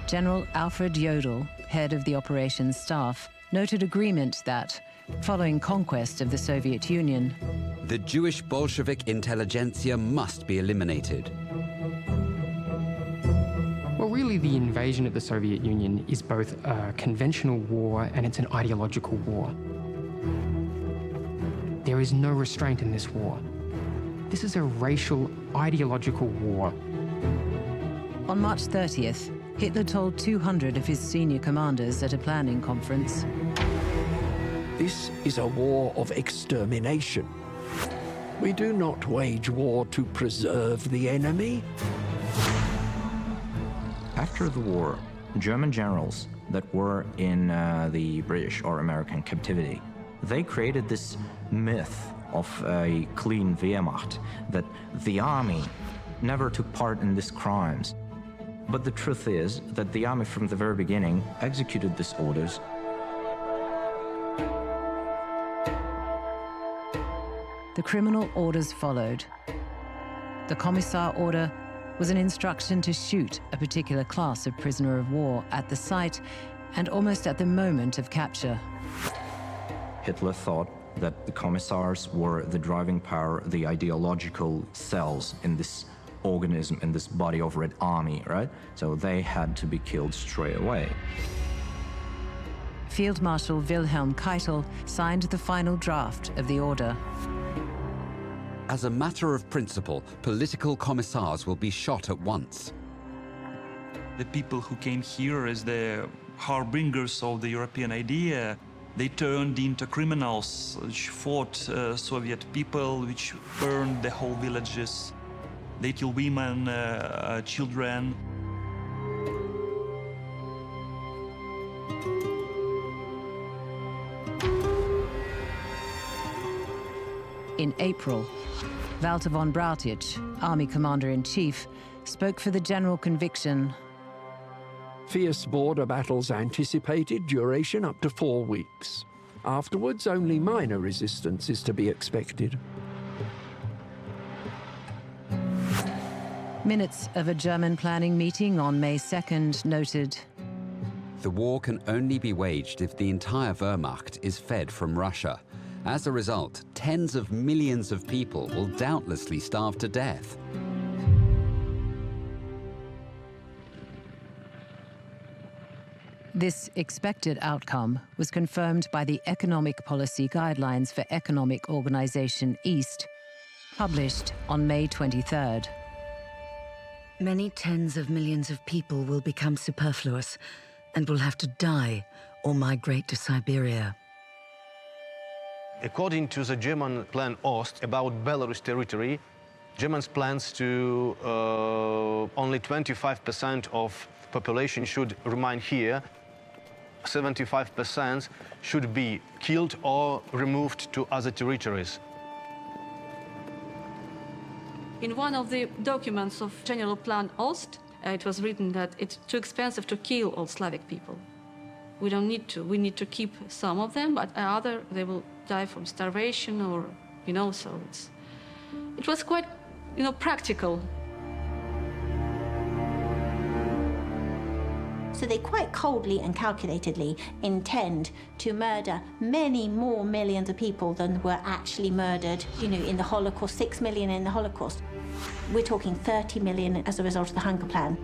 General Alfred Jodl, head of the operations staff, noted agreement that, following conquest of the Soviet Union, the Jewish Bolshevik intelligentsia must be eliminated. Well, really, the invasion of the Soviet Union is both a conventional war and it's an ideological war. There is no restraint in this war. This is a racial, ideological war. On March 30th, Hitler told 200 of his senior commanders at a planning conference, "This is a war of extermination. We do not wage war to preserve the enemy. After the war, German generals that were in the British or American captivity, they created this myth of a clean Wehrmacht, that the army never took part in these crimes. But the truth is that the army from the very beginning executed these orders. The criminal orders followed. The Commissar order was an instruction to shoot a particular class of prisoner of war at the site and almost at the moment of capture. Hitler thought that the commissars were the driving power, the ideological cells in this organism, in this body of Red Army, right? So they had to be killed straight away. Field Marshal Wilhelm Keitel signed the final draft of the order. As a matter of principle, political commissars will be shot at once. The people who came here as the harbingers of the European idea, they turned into criminals, which fought Soviet people, which burned the whole villages. They killed women, children. In April, Walter von Brautitsch, Army Commander-in-Chief, spoke for the general conviction. Fierce border battles anticipated, duration up to 4 weeks. Afterwards, only minor resistance is to be expected. Minutes of a German planning meeting on May 2nd noted, "The war can only be waged if the entire Wehrmacht is fed from Russia. As a result, tens of millions of people will doubtlessly starve to death." This expected outcome was confirmed by the Economic Policy Guidelines for Economic Organization East, published on May 23rd. Many tens of millions of people will become superfluous and will have to die or migrate to Siberia. According to the German Plan Ost about Belarus territory, Germans plans to only 25% of population should remain here. 75% should be killed or removed to other territories. In one of the documents of General Plan Ost, it was written that it's too expensive to kill all Slavic people. We don't need to. We need to keep some of them, but other they will die from starvation or, so it was quite, practical. So they quite coldly and calculatedly intend to murder many more millions of people than were actually murdered, in the Holocaust, 6 million in the Holocaust. We're talking 30 million as a result of the hunger plan.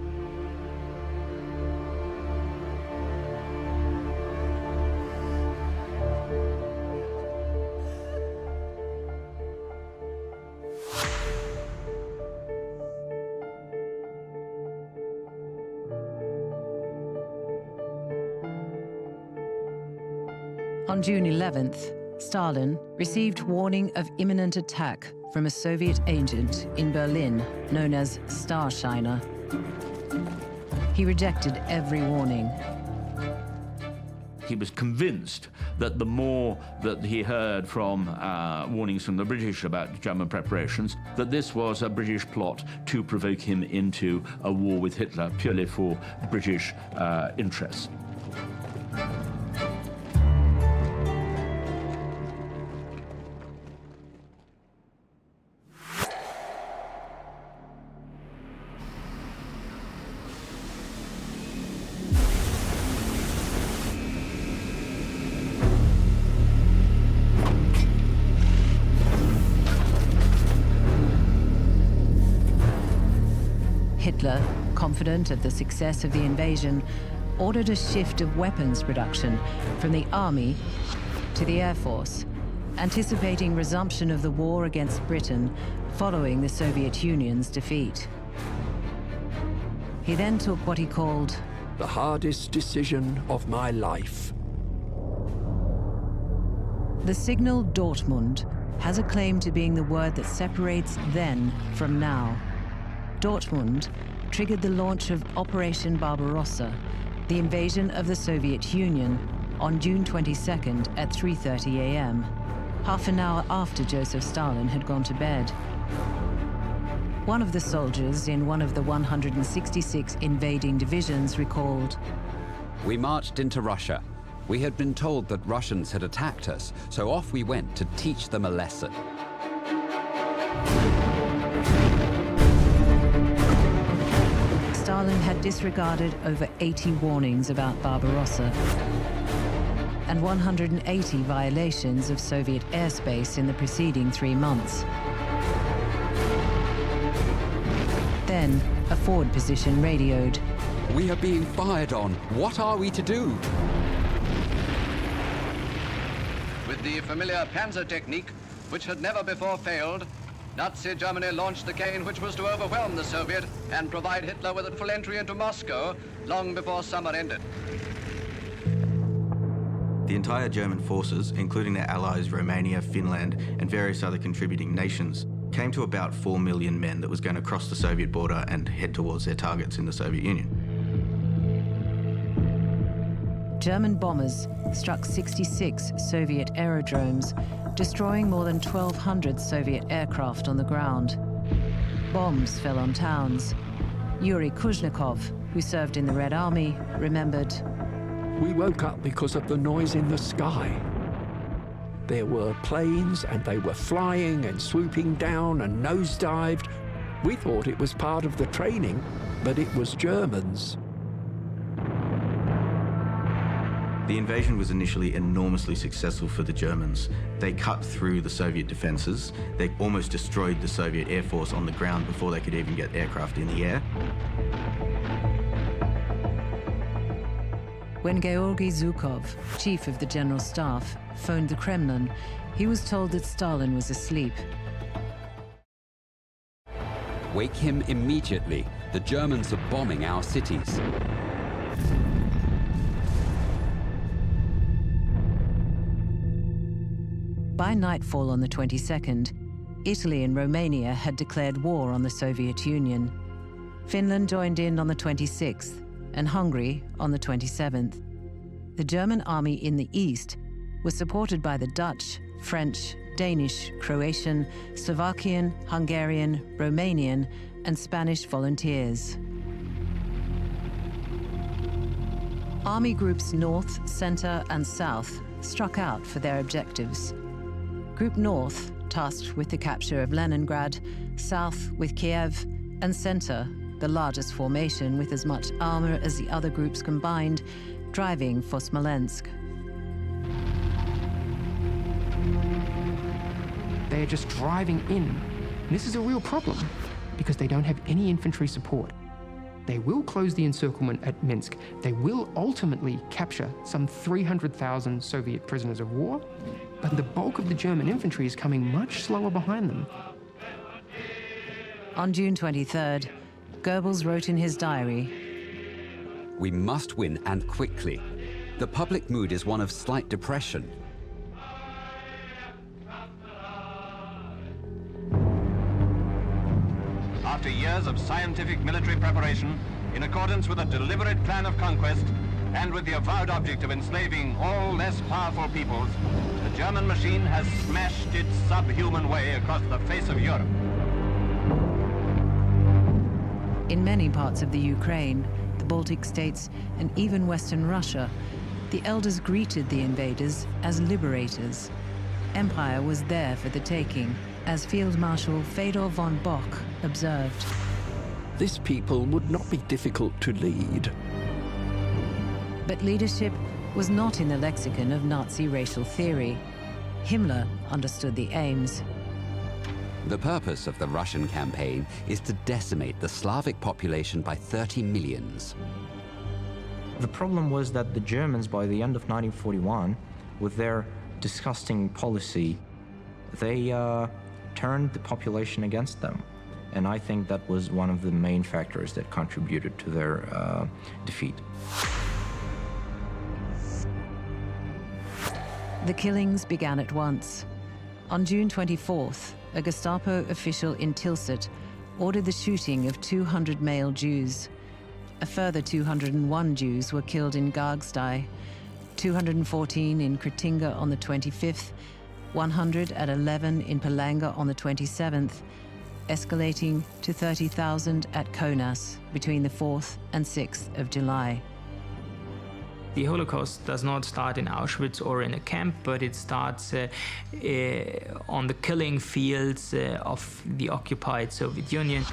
On June 11th, Stalin received warning of imminent attack from a Soviet agent in Berlin known as Starshiner. He rejected every warning. He was convinced that the more that he heard from warnings from the British about German preparations, that this was a British plot to provoke him into a war with Hitler purely for British interests. Hitler, confident of the success of the invasion, ordered a shift of weapons production from the army to the Air Force, anticipating resumption of the war against Britain following the Soviet Union's defeat. He then took what he called the hardest decision of my life. The signal Dortmund has a claim to being the word that separates then from now. Dortmund triggered the launch of Operation Barbarossa, the invasion of the Soviet Union, on June 22nd at 3:30 a.m., half an hour after Joseph Stalin had gone to bed. One of the soldiers in one of the 166 invading divisions recalled, "We marched into Russia. We had been told that Russians had attacked us, so off we went to teach them a lesson." Stalin had disregarded over 80 warnings about Barbarossa and 180 violations of Soviet airspace in the preceding 3 months. Then, a forward position radioed, "We are being fired on. What are we to do?" With the familiar Panzer technique, which had never before failed, Nazi Germany launched the campaign which was to overwhelm the Soviet and provide Hitler with a full entry into Moscow long before summer ended. The entire German forces, including their allies Romania, Finland, and various other contributing nations, came to about 4 million men that was going to cross the Soviet border and head towards their targets in the Soviet Union. German bombers struck 66 Soviet aerodromes, destroying more than 1,200 Soviet aircraft on the ground. Bombs fell on towns. Yuri Kuzhnikov, who served in the Red Army, remembered, "We woke up because of the noise in the sky. There were planes and they were flying and swooping down and nosedived. We thought it was part of the training, but it was Germans." The invasion was initially enormously successful for the Germans. They cut through the Soviet defenses. They almost destroyed the Soviet Air Force on the ground before they could even get aircraft in the air. When Georgy Zhukov, chief of the General Staff, phoned the Kremlin, he was told that Stalin was asleep. "Wake him immediately. The Germans are bombing our cities." By nightfall on the 22nd, Italy and Romania had declared war on the Soviet Union. Finland joined in on the 26th, and Hungary on the 27th. The German army in the east was supported by the Dutch, French, Danish, Croatian, Slovakian, Hungarian, Romanian, and Spanish volunteers. Army groups North, Center, and South struck out for their objectives. Group North, tasked with the capture of Leningrad, South with Kiev, and Center, the largest formation with as much armor as the other groups combined, driving for Smolensk. They are just driving in. This is a real problem because they don't have any infantry support. They will close the encirclement at Minsk. They will ultimately capture some 300,000 Soviet prisoners of war, but the bulk of the German infantry is coming much slower behind them. On June 23rd, Goebbels wrote in his diary, "We must win, and quickly. The public mood is one of slight depression. After years of scientific military preparation, in accordance with a deliberate plan of conquest, and with the avowed object of enslaving all less powerful peoples, the German machine has smashed its subhuman way across the face of Europe." In many parts of the Ukraine, the Baltic states, and even Western Russia, the elders greeted the invaders as liberators. Empire was there for the taking, as Field Marshal Fedor von Bock observed. "This people would not be difficult to lead." But leadership was not in the lexicon of Nazi racial theory. Himmler understood the aims. The purpose of the Russian campaign is to decimate the Slavic population by 30 millions. The problem was that the Germans, by the end of 1941, with their disgusting policy, they turned the population against them. And I think that was one of the main factors that contributed to their defeat. The killings began at once. On June 24th, a Gestapo official in Tilsit ordered the shooting of 200 male Jews. A further 201 Jews were killed in Gargstad, 214 in Kretinga on the 25th, 111 in Palanga on the 27th, escalating to 30,000 at Kaunas between the 4th and 6th of July. The Holocaust does not start in Auschwitz or in a camp, but it starts on the killing fields of the occupied Soviet Union.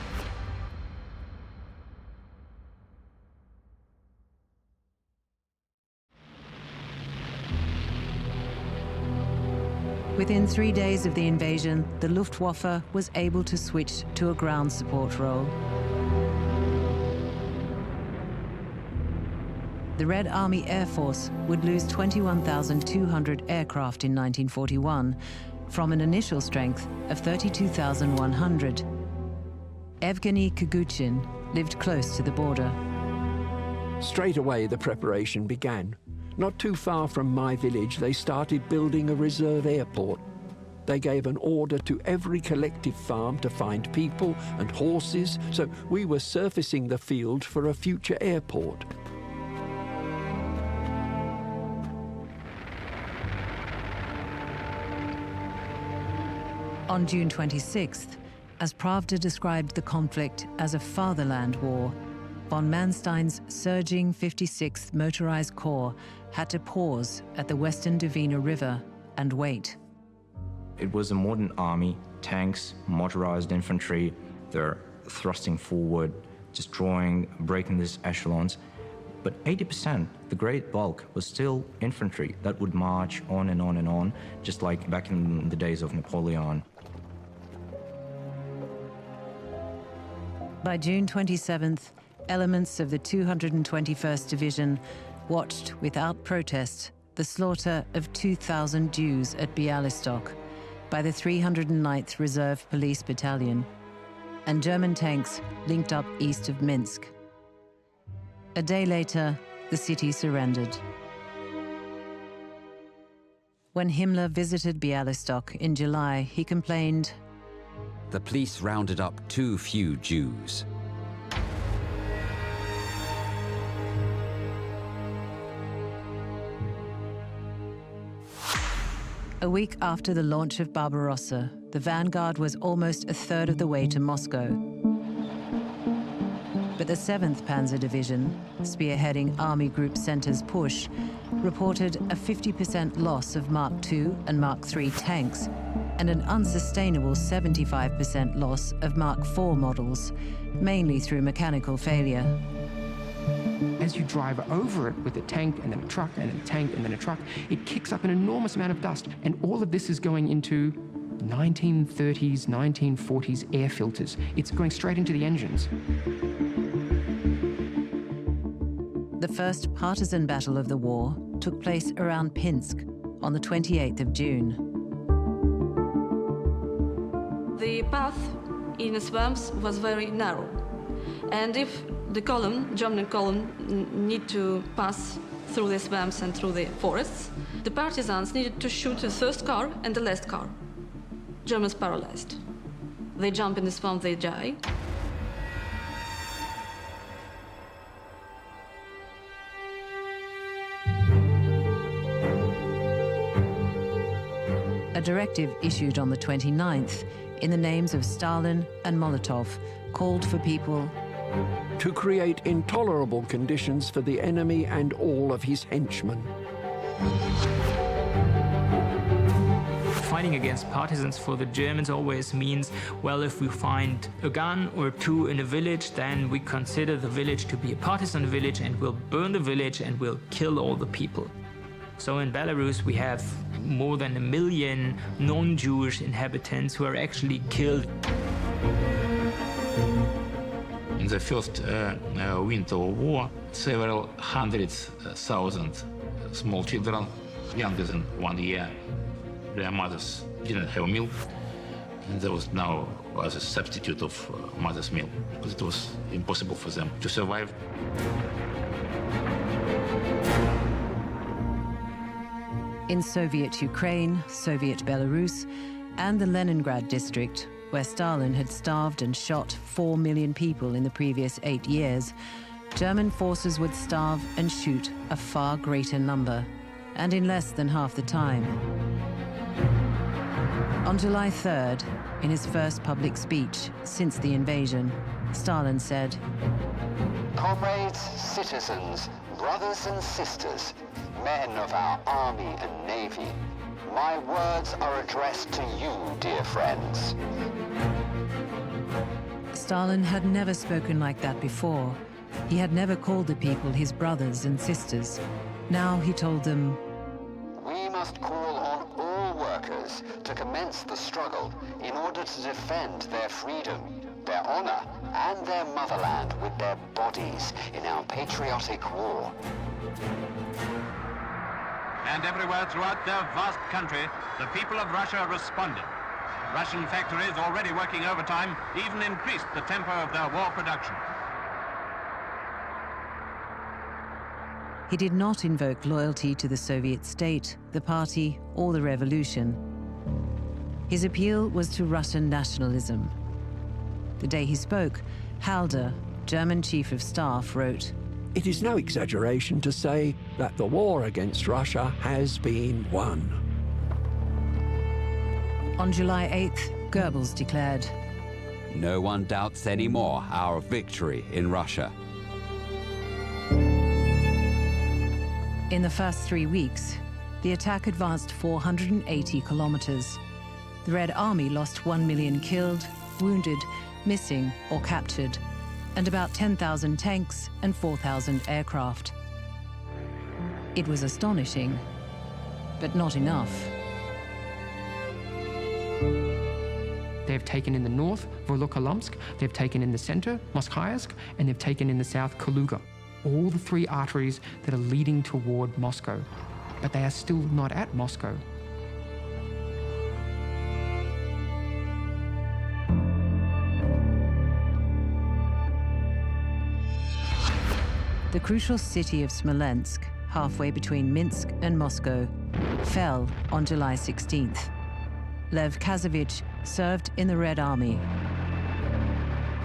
Within 3 days of the invasion, the Luftwaffe was able to switch to a ground support role. The Red Army Air Force would lose 21,200 aircraft in 1941, from an initial strength of 32,100. Evgeny Kuguchin lived close to the border. Straight away, the preparation began. Not too far from my village, they started building a reserve airport. They gave an order to every collective farm to find people and horses, so we were surfacing the field for a future airport. On June 26th, as Pravda described the conflict as a fatherland war, von Manstein's surging 56th Motorized Corps had to pause at the western Dvina River and wait. It was a modern army, tanks, motorized infantry. They're thrusting forward, destroying, breaking these echelons. But 80%, the great bulk, was still infantry that would march on and on and on, just like back in the days of Napoleon. By June 27th, elements of the 221st Division watched without protest the slaughter of 2,000 Jews at Bialystok by the 309th Reserve Police Battalion, and German tanks linked up east of Minsk. A day later, the city surrendered. When Himmler visited Bialystok in July, he complained, "The police rounded up too few Jews." A week after the launch of Barbarossa, the vanguard was almost a third of the way to Moscow. But the 7th Panzer Division, spearheading Army Group Center's push, reported a 50% loss of Mark II and Mark III tanks and an unsustainable 75% loss of Mark IV models, mainly through mechanical failure. As you drive over it with a tank and then a truck and then a tank and then a truck, it kicks up an enormous amount of dust. And all of this is going into 1930s, 1940s air filters. It's going straight into the engines. The first partisan battle of the war took place around Pinsk on the 28th of June. The path in the swamps was very narrow. And if the German column need to pass through the swamps and through the forests, the partisans needed to shoot the first car and the last car. Germans paralyzed. They jump in the swamp, they die. A directive issued on the 29th in the names of Stalin and Molotov called for people to create intolerable conditions for the enemy and all of his henchmen. Fighting against partisans for the Germans always means, well, if we find a gun or two in a village, then we consider the village to be a partisan village and we'll burn the village and we'll kill all the people. So in Belarus, we have more than 1 million non-Jewish inhabitants who are actually killed. In the first winter of war, several hundred thousand small children, younger than 1 year, their mothers didn't have milk, and there was now a substitute of mother's milk, because it was impossible for them to survive. In Soviet Ukraine, Soviet Belarus, and the Leningrad district, where Stalin had starved and shot 4 million people in the previous 8 years, German forces would starve and shoot a far greater number, and in less than half the time. On July 3rd, in his first public speech since the invasion, Stalin said, "Comrades, citizens, brothers and sisters, men of our army and navy, my words are addressed to you, dear friends." Stalin had never spoken like that before. He had never called the people his brothers and sisters. Now he told them, "We must call on all workers to commence the struggle in order to defend their freedom, their honor, and their motherland with their bodies in our patriotic war." And everywhere throughout their vast country, the people of Russia responded. Russian factories, already working overtime, even increased the tempo of their war production. he did not invoke loyalty to the Soviet state, the party, or the revolution. His appeal was to Russian nationalism. The day he spoke, Halder, German Chief of Staff, wrote, "It is no exaggeration to say that the war against Russia has been won." On July 8th, Goebbels declared, "No one doubts anymore our victory in Russia." In the first 3 weeks, the attack advanced 480 kilometers. The Red Army lost 1 million killed, wounded, missing, or captured, and about 10,000 tanks and 4,000 aircraft. It was astonishing, but not enough. They've taken in the north, Volokolomsk, they've taken in the center, Moskhaevsk, and they've taken in the south, Kaluga. All the 3 arteries that are leading toward Moscow, but they are still not at Moscow. The crucial city of Smolensk, halfway between Minsk and Moscow, fell on July 16th. Lev Kazevich served in the Red Army.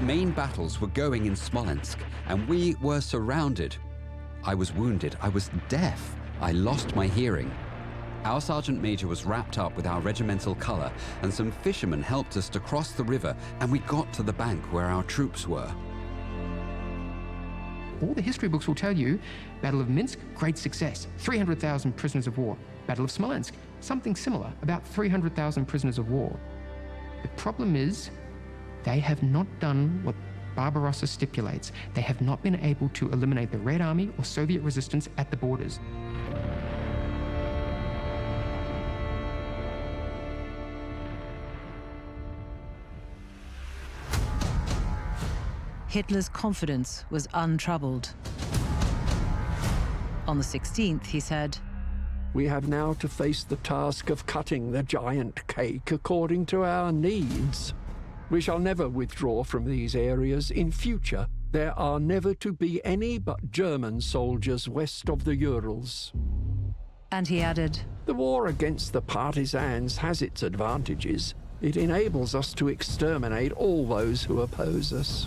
Main battles were going in Smolensk, and we were surrounded. I was wounded, I was deaf, I lost my hearing. Our sergeant major was wrapped up with our regimental color, and some fishermen helped us to cross the river, and we got to the bank where our troops were. All the history books will tell you, Battle of Minsk, great success, 300,000 prisoners of war. Battle of Smolensk, something similar, about 300,000 prisoners of war. The problem is, they have not done what Barbarossa stipulates. They have not been able to eliminate the Red Army or Soviet resistance at the borders. Hitler's confidence was untroubled. On the 16th, he said, "We have now to face the task of cutting the giant cake according to our needs. We shall never withdraw from these areas in future. There are never to be any but German soldiers west of the Urals." And he added, "The war against the partisans has its advantages. It enables us to exterminate all those who oppose us."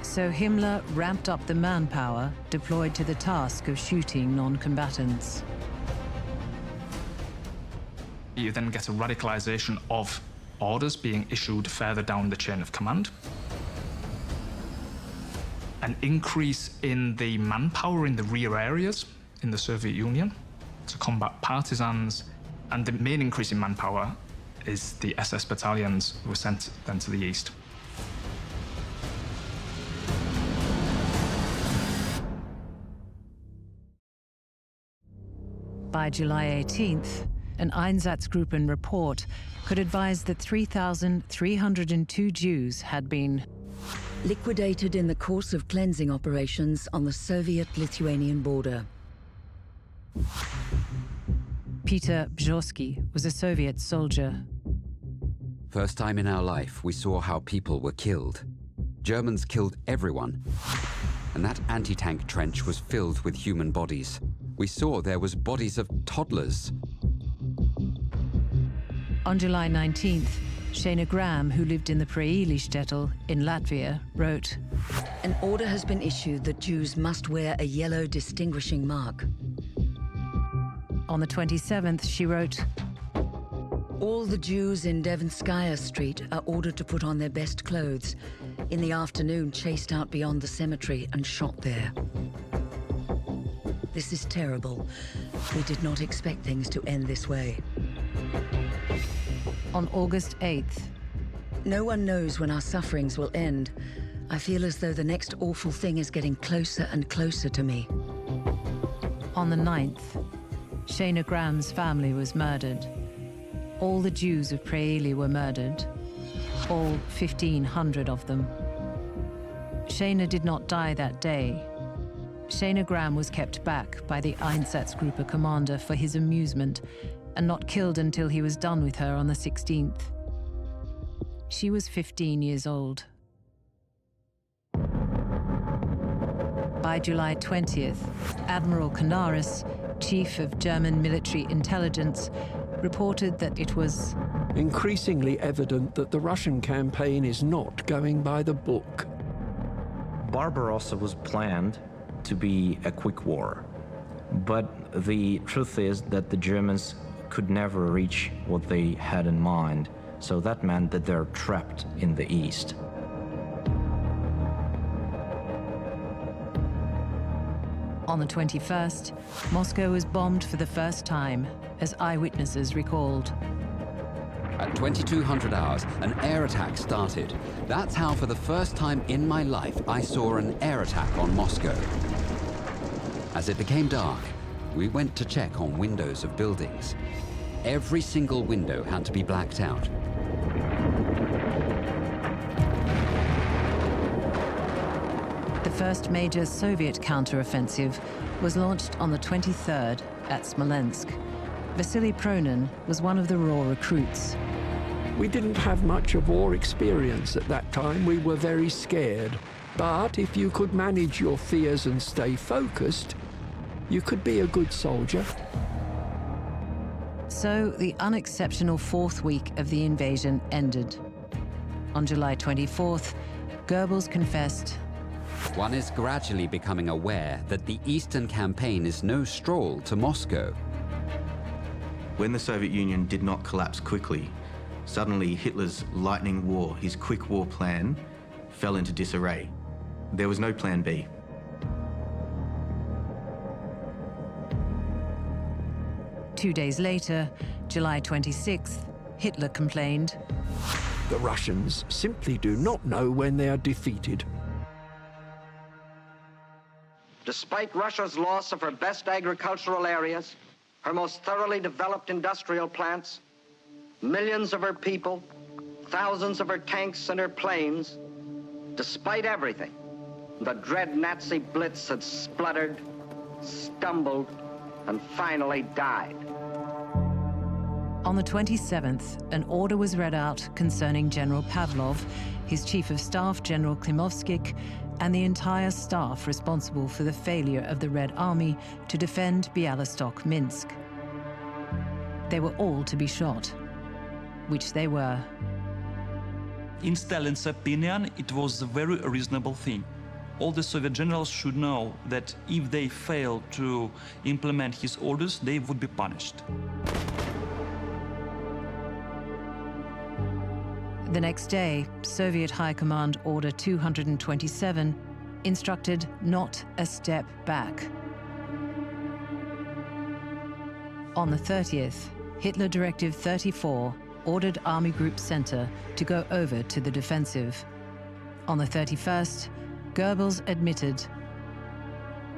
So Himmler ramped up the manpower deployed to the task of shooting non-combatants. You then get a radicalization of orders being issued further down the chain of command. An increase in the manpower in the rear areas in the Soviet Union to combat partisans. And the main increase in manpower is the SS battalions who were sent then to the east. By July 18th, an Einsatzgruppen report could advise that 3,302 Jews had been liquidated in the course of cleansing operations on the Soviet-Lithuanian border. Peter Bzhosky was a Soviet soldier. First time in our life, we saw how people were killed. Germans killed everyone. and that anti-tank trench was filled with human bodies. We saw there was bodies of toddlers. On July 19th, Shana Graham, who lived in the Perilous shtetl in Latvia, wrote, "An order has been issued that Jews must wear a yellow distinguishing mark." On the 27th, she wrote, "All the Jews in Devinskaya Street are ordered to put on their best clothes. In the afternoon, chased out beyond the cemetery and shot there. This is terrible. We did not expect things to end this way." On August 8th, "No one knows when our sufferings will end. I feel as though the next awful thing is getting closer and closer to me." On the 9th, Shana Graham's family was murdered. All the Jews of Perilous were murdered, all 1,500 of them. Shana did not die that day. Shana Graham was kept back by the Einsatzgruppe commander for his amusement and not killed until he was done with her on the 16th. She was 15 years old. By July 20th, Admiral Canaris, chief of German military intelligence, reported that it was increasingly evident that the Russian campaign is not going by the book. Barbarossa was planned to be a quick war, but the truth is that the Germans could never reach what they had in mind, so that meant that they're trapped in the east. On the 21st, Moscow was bombed for the first time, as eyewitnesses recalled. At 2200 hours, an air attack started. That's how, for the first time in my life, I saw an air attack on Moscow. As it became dark, we went to check on windows of buildings. Every single window had to be blacked out. The first major Soviet counteroffensive was launched on the 23rd at Smolensk. Vasily Pronin was one of the raw recruits. We didn't have much of war experience at that time. We were very scared. But if you could manage your fears and stay focused, you could be a good soldier. So the unexceptional fourth week of the invasion ended. On July 24th, Goebbels confessed, "One is gradually becoming aware that the Eastern campaign is no stroll to Moscow." When the Soviet Union did not collapse quickly, suddenly Hitler's lightning war, his quick war plan, fell into disarray. There was no plan B. Two days later, July 26th, Hitler complained, "The Russians simply do not know when they are defeated." Despite Russia's loss of her best agricultural areas, her most thoroughly developed industrial plants, millions of her people, thousands of her tanks and her planes, despite everything, the dread Nazi Blitz had spluttered, stumbled, and finally died. On the 27th, an order was read out concerning General Pavlov, his chief of staff, General Klimovskik, and the entire staff responsible for the failure of the Red Army to defend Bialystok-Minsk. They were all to be shot, which they were. In Stalin's opinion, it was a very reasonable thing. All the Soviet generals should know that if they fail to implement his orders, they would be punished. The next day, Soviet High Command Order 227 instructed not a step back. On the 30th, Hitler Directive 34 ordered Army Group Center to go over to the defensive. On the 31st, Goebbels admitted,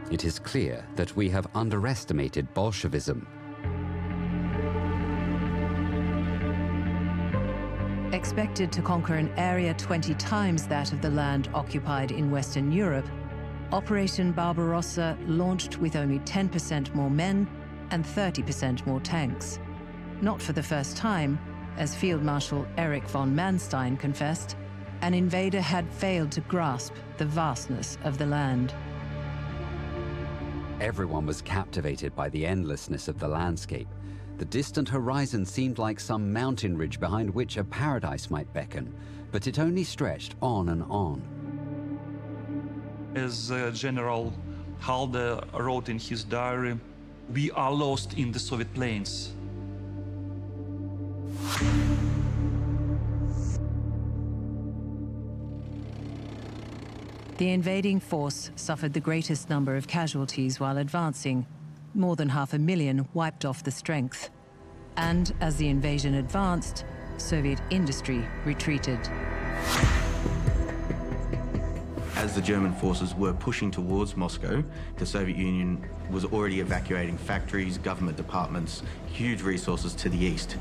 "It is clear that we have underestimated Bolshevism." Expected to conquer an area 20 times that of the land occupied in Western Europe, Operation Barbarossa launched with only 10% more men and 30% more tanks. Not for the first time, as Field Marshal Erich von Manstein confessed, an invader had failed to grasp the vastness of the land. Everyone was captivated by the endlessness of the landscape. The distant horizon seemed like some mountain ridge behind which a paradise might beckon, but it only stretched on and on. As General Halder wrote in his diary, "We are lost in the Soviet plains." The invading force suffered the greatest number of casualties while advancing. More than 500,000 wiped off the strength. And as the invasion advanced, Soviet industry retreated. As the German forces were pushing towards Moscow, the Soviet Union was already evacuating factories, government departments, huge resources to the east.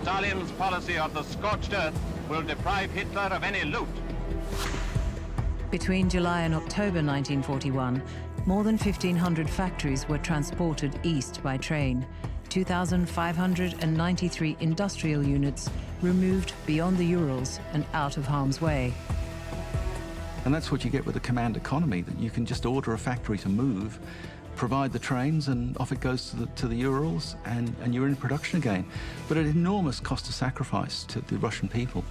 Stalin's policy of the scorched earth will deprive Hitler of any loot. Between July and October 1941, more than 1,500 factories were transported east by train. 2,593 industrial units removed beyond the Urals and out of harm's way. And that's what you get with a command economy, that you can just order a factory to move, provide the trains, and off it goes to the Urals, and you're in production again. But at enormous cost of sacrifice to the Russian people.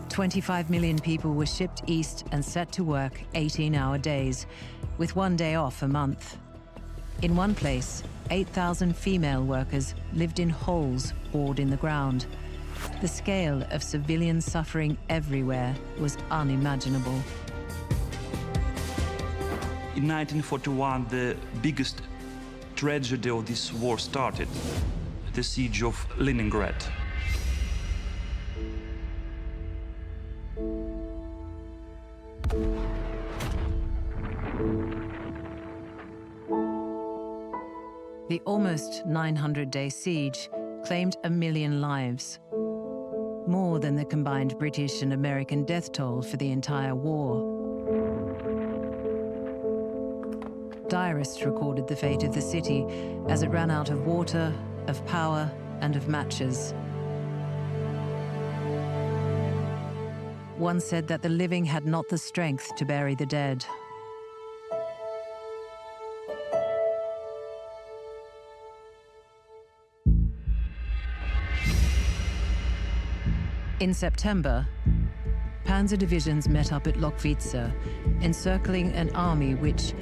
25 million people were shipped east and set to work 18-hour days, with 1 day off a month. In one place, 8,000 female workers lived in holes bored in the ground. The scale of civilian suffering everywhere was unimaginable. In 1941, the biggest tragedy of this war started, the siege of Leningrad. The almost 900-day siege claimed 1 million lives, more than the combined British and American death toll for the entire war. Diarists recorded the fate of the city as it ran out of water, of power, and of matches. One said that the living had not the strength to bury the dead. In September, panzer divisions met up at Lochwitze, encircling an army which,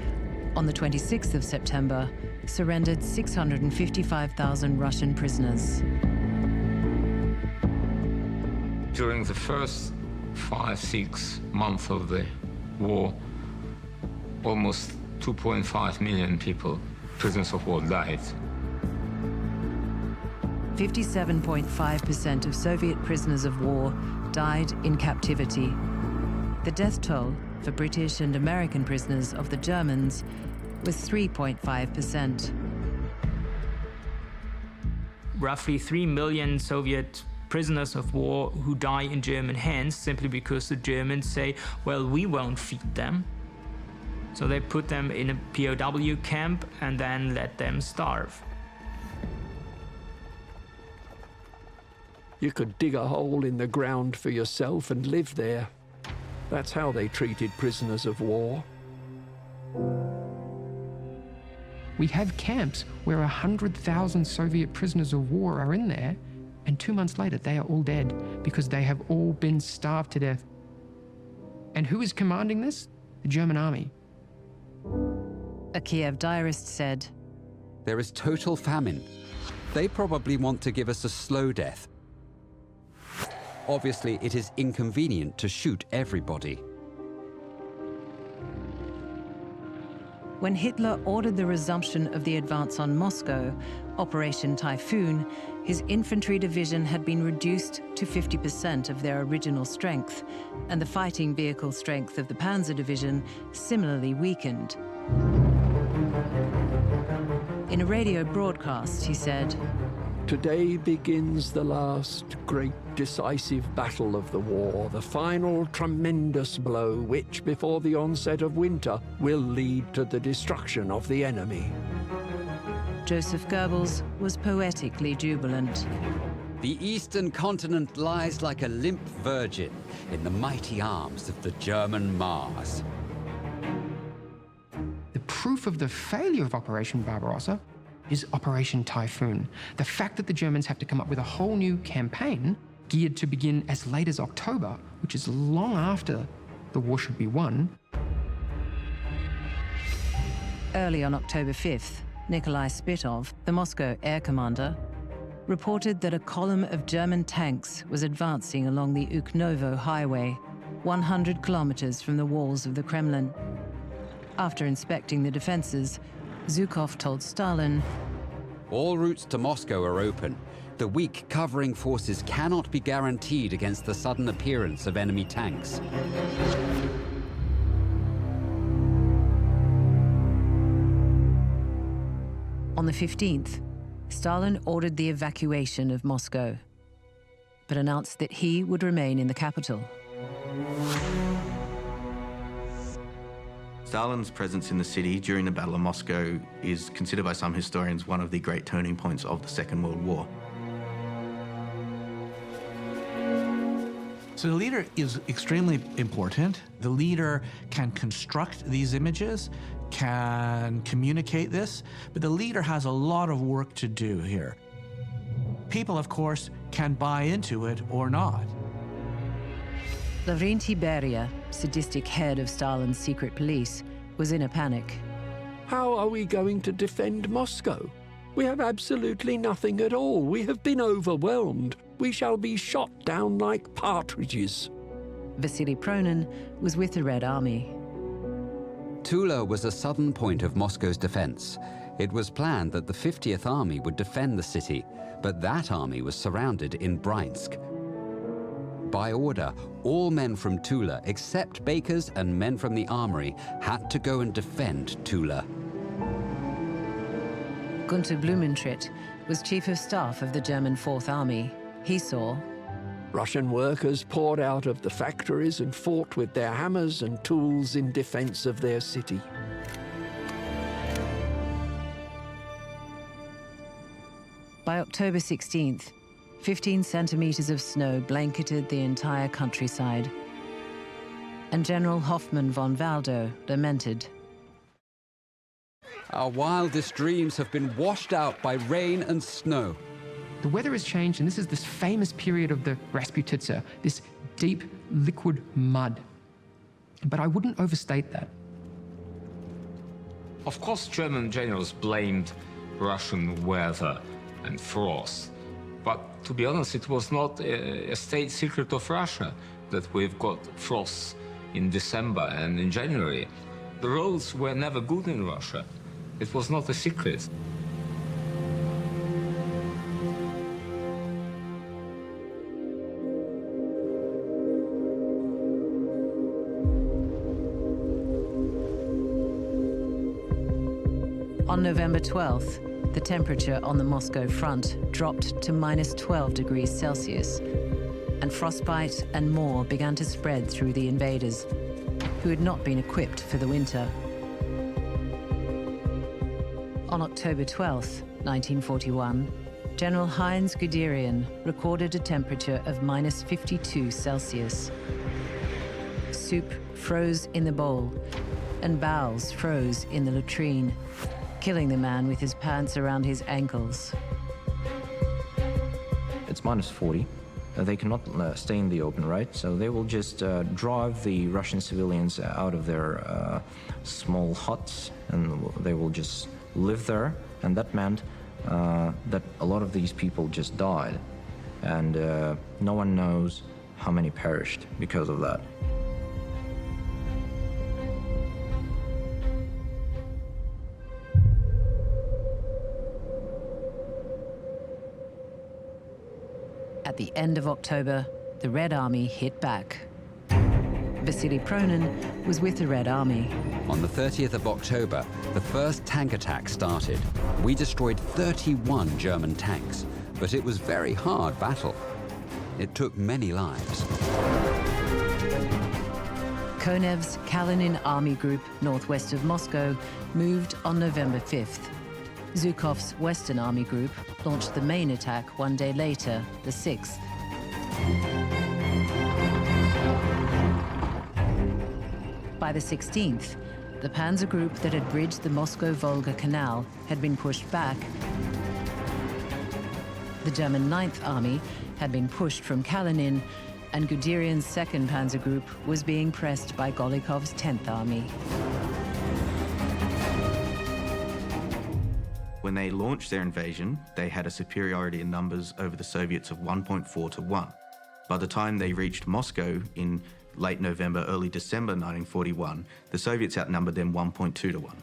on the 26th of September, surrendered 655,000 Russian prisoners. During the first 5-6 months of the war, almost 2.5 million people, prisoners of war, died. 57.5% of Soviet prisoners of war died in captivity. The death toll for British and American prisoners of the Germans was 3.5%. Roughly 3 million Soviet prisoners of war who die in German hands simply because the Germans say, well, we won't feed them. So they put them in a POW camp and then let them starve. You could dig a hole in the ground for yourself and live there. That's how they treated prisoners of war. We have camps where 100,000 Soviet prisoners of war are in there, and 2 months later they are all dead because they have all been starved to death. And who is commanding this? The German army. A Kiev diarist said, "There is total famine. They probably want to give us a slow death. Obviously, it is inconvenient to shoot everybody." When Hitler ordered the resumption of the advance on Moscow, Operation Typhoon, his infantry division had been reduced to 50% of their original strength, and the fighting vehicle strength of the Panzer Division similarly weakened. In a radio broadcast, he said, "Today begins the last great decisive battle of the war, the final tremendous blow which, before the onset of winter, will lead to the destruction of the enemy." Joseph Goebbels was poetically jubilant. "The eastern continent lies like a limp virgin in the mighty arms of the German Mars." proof of the failure of Operation Barbarossa is Operation Typhoon. The fact that the Germans have to come up with a whole new campaign geared to begin as late as October, which is long after the war should be won. Early on October 5th, Nikolai Spitov, the Moscow air commander, reported that a column of German tanks was advancing along the Uknovo highway, 100 kilometers from the walls of the Kremlin. After inspecting the defenses, Zhukov told Stalin, "All routes to Moscow are open. The weak covering forces cannot be guaranteed against the sudden appearance of enemy tanks." On the 15th, Stalin ordered the evacuation of Moscow, but announced that he would remain in the capital. Stalin's presence in the city during the Battle of Moscow is considered by some historians one of the great turning points of the Second World War. So the leader is extremely important. The leader can construct these images, can communicate this, but the leader has a lot of work to do here. People, of course, can buy into it or not. Lavrentiy Beria, sadistic head of Stalin's secret police, was in a panic. How are we going to defend Moscow? We have absolutely nothing at all. We have been overwhelmed. We shall be shot down like partridges. Vasily Pronin was with the Red Army. Tula was a southern point of Moscow's defense. It was planned that the 50th Army would defend the city, but that army was surrounded in Bryansk. By order, all men from Tula, except bakers and men from the armory, had to go and defend Tula. Gunther Blumentritt was chief of staff of the German Fourth Army. He saw Russian workers poured out of the factories and fought with their hammers and tools in defense of their city. By October 16th, 15 centimeters of snow blanketed the entire countryside, and General Hoffmann von Waldo lamented, "Our wildest dreams have been washed out by rain and snow." The weather has changed, and this is this famous period of the Rasputitsa, this deep, liquid mud. But I wouldn't overstate that. Of course, German generals blamed Russian weather and frost. But to be honest, it was not a state secret of Russia that we've got frosts in December and in January. The roads were never good in Russia. It was not a secret. On November 12th, the temperature on the Moscow front dropped to -12 degrees Celsius, and frostbite and more began to spread through the invaders, who had not been equipped for the winter. On October 12th, 1941, General Heinz Guderian recorded a temperature of -52 Celsius. Soup froze in the bowl, and bowels froze in the latrine, killing the man with his pants around his ankles. It's -40. They cannot stay in the open, right? So they will just drive the Russian civilians out of their small huts, and they will just live there. And that meant that a lot of these people just died. And no one knows how many perished because of that. At the end of October, the Red Army hit back. Vasily Pronin was with the Red Army. On the 30th of October, the first tank attack started. We destroyed 31 German tanks, but it was very hard battle. It took many lives. Konev's Kalinin Army Group, northwest of Moscow, moved on November 5th. Zhukov's Western Army Group launched the main attack one day later, the 6th. By the 16th, the panzer group that had bridged the Moscow-Volga Canal had been pushed back. The German 9th Army had been pushed from Kalinin, and Guderian's 2nd Panzer Group was being pressed by Golikov's 10th Army. When they launched their invasion, they had a superiority in numbers over the Soviets of 1.4 to 1. By the time they reached Moscow in late November, early December 1941, the Soviets outnumbered them 1.2 to 1.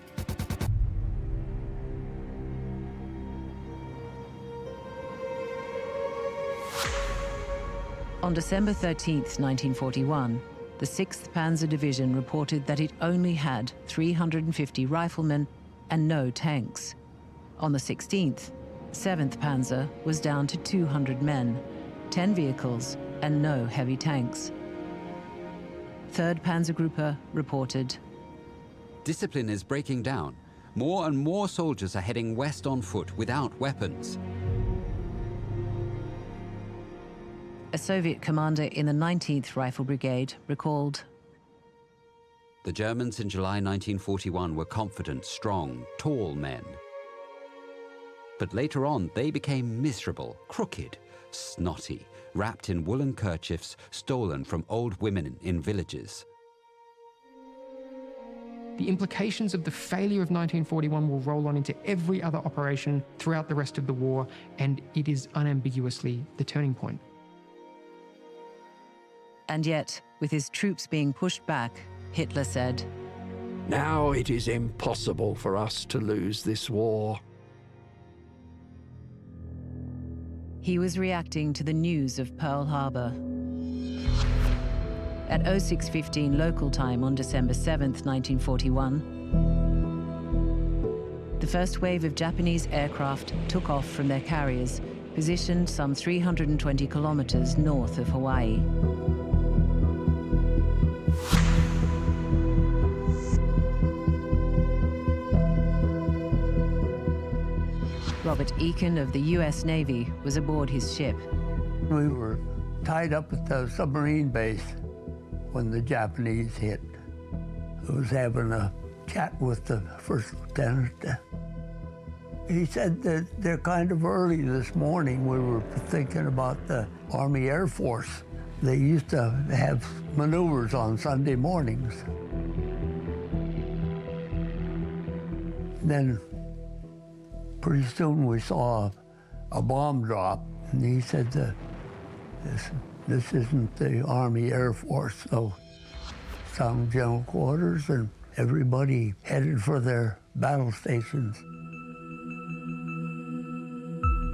On December 13th, 1941, the 6th Panzer Division reported that it only had 350 riflemen and no tanks. On the 16th, 7th Panzer was down to 200 men, 10 vehicles, and no heavy tanks. 3rd Panzergruppe reported, Discipline is breaking down. More and more soldiers are heading west on foot without weapons. A Soviet commander in the 19th Rifle Brigade recalled, The Germans in July 1941 were confident, strong, tall men. But later on, they became miserable, crooked, snotty, wrapped in woolen kerchiefs stolen from old women in villages. The implications of the failure of 1941 will roll on into every other operation throughout the rest of the war, and it is unambiguously the turning point. And yet, with his troops being pushed back, Hitler said, Now it is impossible for us to lose this war. He was reacting to the news of Pearl Harbor. At 06:15 local time on December 7th, 1941, the first wave of Japanese aircraft took off from their carriers, positioned some 320 kilometers north of Hawaii. Robert Eakin of the U.S. Navy was aboard his ship. We were tied up at the submarine base when the Japanese hit. I was having a chat with the first lieutenant. He said that they're kind of early this morning. We were thinking about the Army Air Force. They used to have maneuvers on Sunday mornings. Then pretty soon we saw a bomb drop, and he said this isn't the Army Air Force. So some general quarters and everybody headed for their battle stations.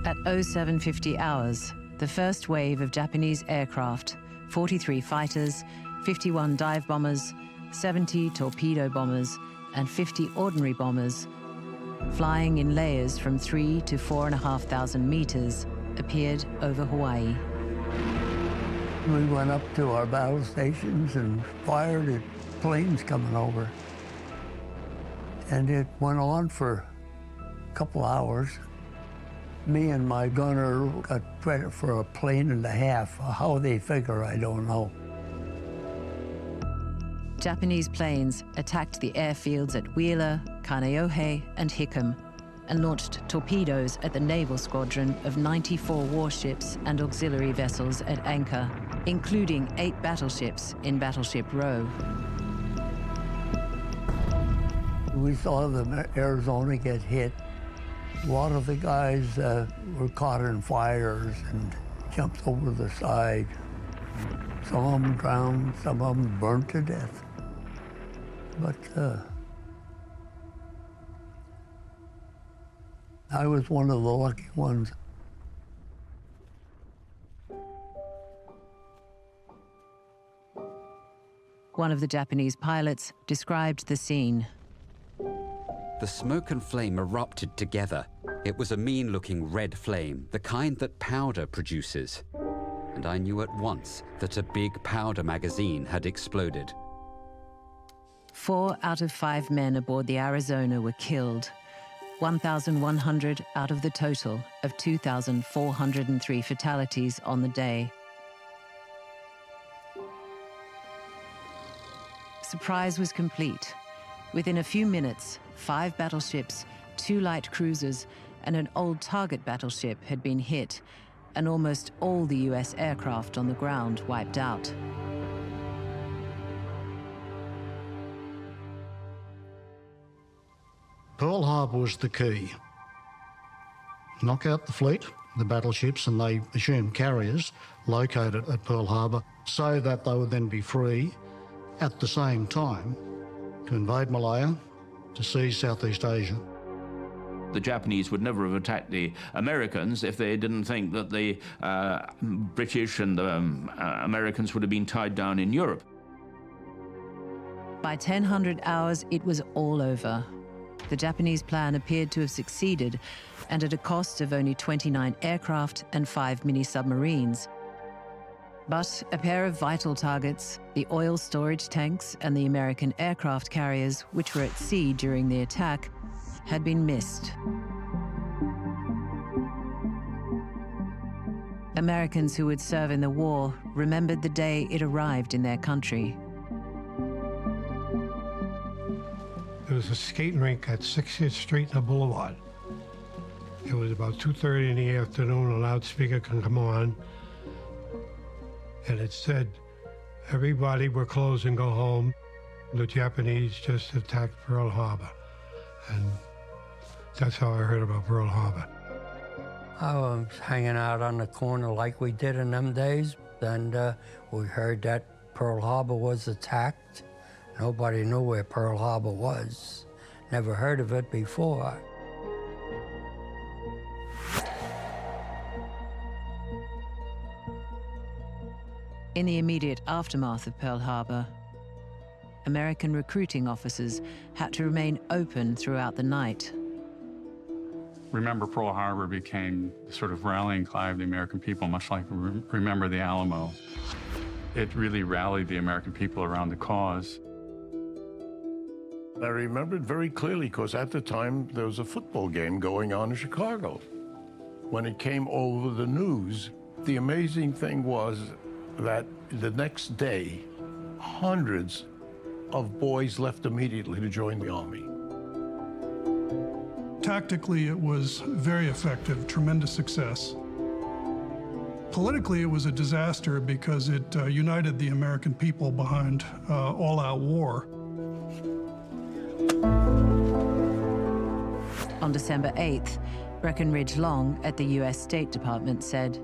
At 0750 hours, the first wave of Japanese aircraft, 43 fighters, 51 dive bombers, 70 torpedo bombers, and 50 ordinary bombers, flying in layers from 3,000 to 4,500 meters, appeared over Hawaii. We went up to our battle stations and fired at planes coming over. And it went on for a couple hours. Me and my gunner got credit for a plane and a half. How they figure, I don't know. Japanese planes attacked the airfields at Wheeler, Kaneohe, and Hickam, and launched torpedoes at the naval squadron of 94 warships and auxiliary vessels at anchor, including 8 battleships in Battleship Row. We saw the Arizona get hit. A lot of the guys were caught in fires and jumped over the side. Some of them drowned, some of them burned to death. But I was one of the lucky ones. One of the Japanese pilots described the scene. The smoke and flame erupted together. It was a mean-looking red flame, the kind that powder produces. And I knew at once that a big powder magazine had exploded. 4 out of 5 men aboard the Arizona were killed. 1,100 out of the total of 2,403 fatalities on the day. Surprise was complete. Within a few minutes, 5 battleships, 2 light cruisers, and an old target battleship had been hit, and almost all the US aircraft on the ground wiped out. Pearl Harbor was the key. Knock out the fleet, the battleships, and they assumed carriers located at Pearl Harbor, so that they would then be free at the same time to invade Malaya, to seize Southeast Asia. The Japanese would never have attacked the Americans if they didn't think that the British and the Americans would have been tied down in Europe. By 1000 hours, it was all over. The Japanese plan appeared to have succeeded, and at a cost of only 29 aircraft and 5 mini-submarines. But a pair of vital targets, the oil storage tanks and the American aircraft carriers, which were at sea during the attack, had been missed. Americans who would serve in the war remembered the day it arrived in their country. There was a skating rink at 60th Street and the Boulevard. It was about 2:30 in the afternoon, a loudspeaker can come on, and it said, everybody, we're closed and go home. The Japanese just attacked Pearl Harbor. And that's how I heard about Pearl Harbor. I was hanging out on the corner like we did in them days, and we heard that Pearl Harbor was attacked. Nobody knew where Pearl Harbor was. Never heard of it before. In the immediate aftermath of Pearl Harbor, American recruiting officers had to remain open throughout the night. Remember Pearl Harbor became the sort of rallying cry of the American people, much like Remember the Alamo. It really rallied the American people around the cause. I remember it very clearly because at the time there was a football game going on in Chicago. When it came over the news, the amazing thing was that the next day, hundreds of boys left immediately to join the Army. Tactically, it was very effective, tremendous success. Politically, it was a disaster because it united the American people behind all-out war. On December 8th, Breckinridge Long at the US State Department said,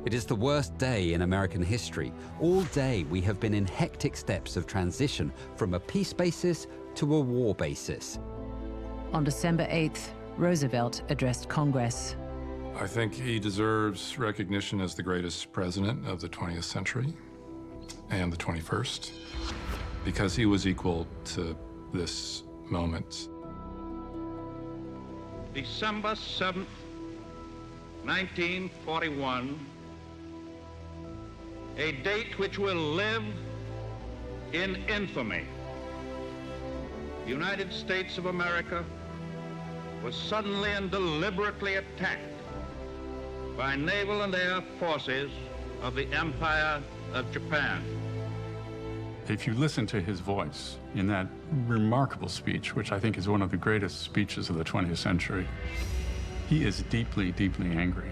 "It is the worst day in American history. All day we have been in hectic steps of transition from a peace basis to a war basis." On December 8th, Roosevelt addressed Congress. I think he deserves recognition as the greatest president of the 20th century and the 21st, because he was equal to this moment. December 7th, 1941, a date which will live in infamy. The United States of America was suddenly and deliberately attacked by naval and air forces of the Empire of Japan. If you listen to his voice in that remarkable speech, which I think is one of the greatest speeches of the 20th century, he is deeply, deeply angry.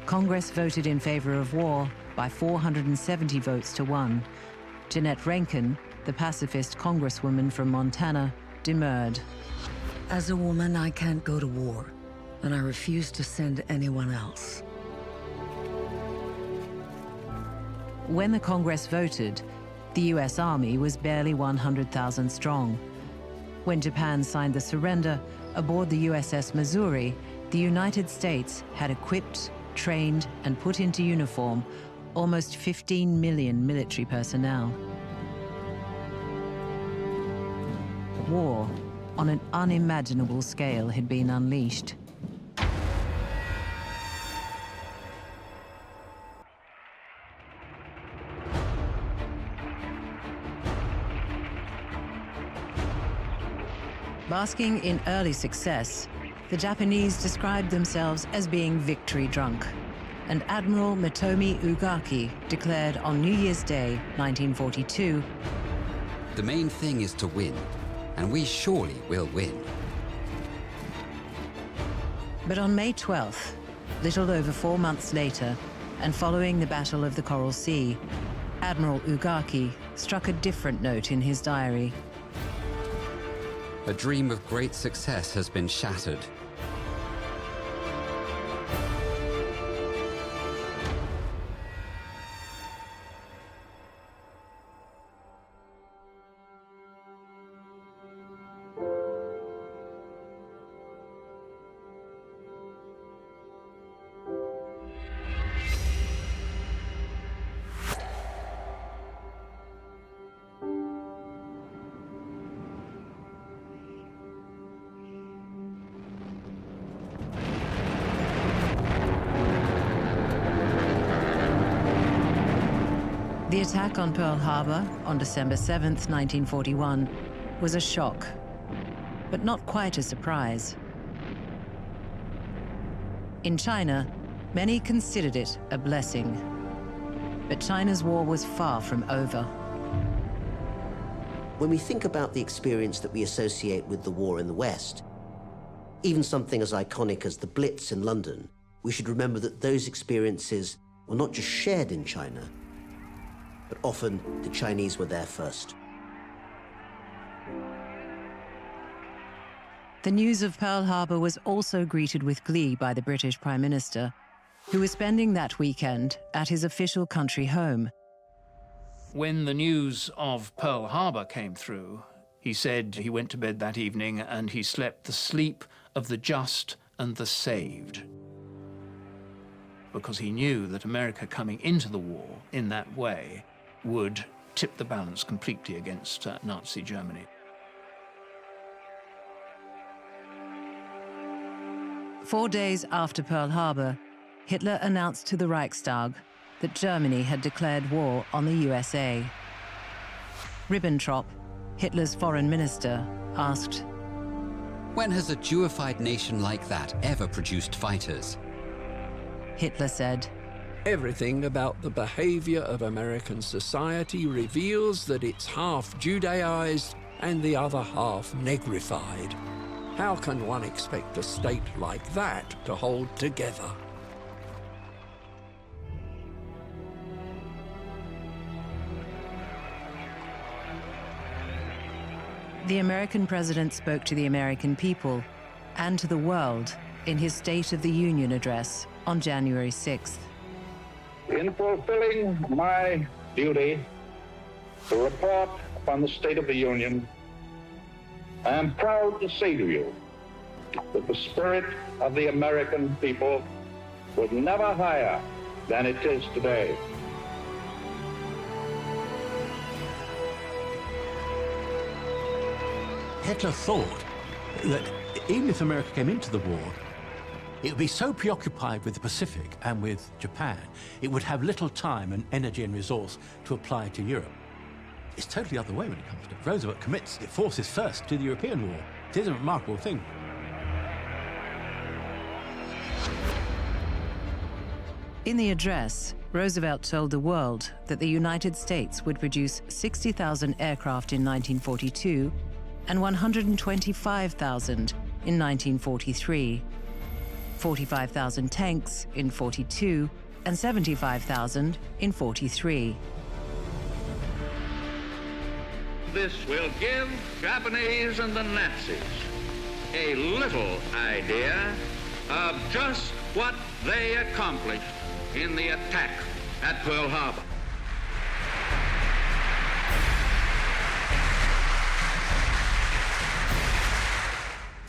Congress voted in favor of war by 470 votes to 1. Jeanette Rankin, the pacifist congresswoman from Montana, demurred. As a woman, I can't go to war, and I refuse to send anyone else. When the Congress voted, the US Army was barely 100,000 strong. When Japan signed the surrender, aboard the USS Missouri, the United States had equipped, trained, and put into uniform almost 15 million military personnel. War on an unimaginable scale had been unleashed. Basking in early success, the Japanese described themselves as being victory drunk, and Admiral Mitomi Ugaki declared on New Year's Day, 1942, "The main thing is to win. and we surely will win. But on May 12th, little over 4 months later, and following the Battle of the Coral Sea, Admiral Ugaki struck a different note in his diary. A dream of great success has been shattered. The attack on Pearl Harbor on December 7th, 1941, was a shock, but not quite a surprise. In China, many considered it a blessing, but China's war was far from over. When we think about the experience that we associate with the war in the West, even something as iconic as the Blitz in London, we should remember that those experiences were not just shared in China, but often the Chinese were there first. The news of Pearl Harbor was also greeted with glee by the British Prime Minister, who was spending that weekend at his official country home. When the news of Pearl Harbor came through, he said he went to bed that evening and he slept the sleep of the just and the saved, because he knew that America coming into the war in that way would tip the balance completely against Nazi Germany. Four days after Pearl Harbor, Hitler announced to the Reichstag that Germany had declared war on the USA. Ribbentrop, Hitler's foreign minister, asked, "When has a Jewified nation like that ever produced fighters?" Hitler said, "Everything about the behavior of American society reveals that it's half Judaized and the other half negrified. How can one expect a state like that to hold together?" The American president spoke to the American people and to the world in his State of the Union address on January 6th. In fulfilling my duty to report upon the State of the Union, I am proud to say to you that the spirit of the American people was never higher than it is today. Hitler thought that even if America came into the war, it would be so preoccupied with the Pacific and with Japan, it would have little time and energy and resource to apply to Europe. It's totally the other way when it comes to it. Roosevelt commits its forces first to the European war. It is a remarkable thing. In the address, Roosevelt told the world that the United States would produce 60,000 aircraft in 1942 and 125,000 in 1943, 45,000 tanks in 42, and 75,000 in 43. This will give Japanese and the Nazis a little idea of just what they accomplished in the attack at Pearl Harbor.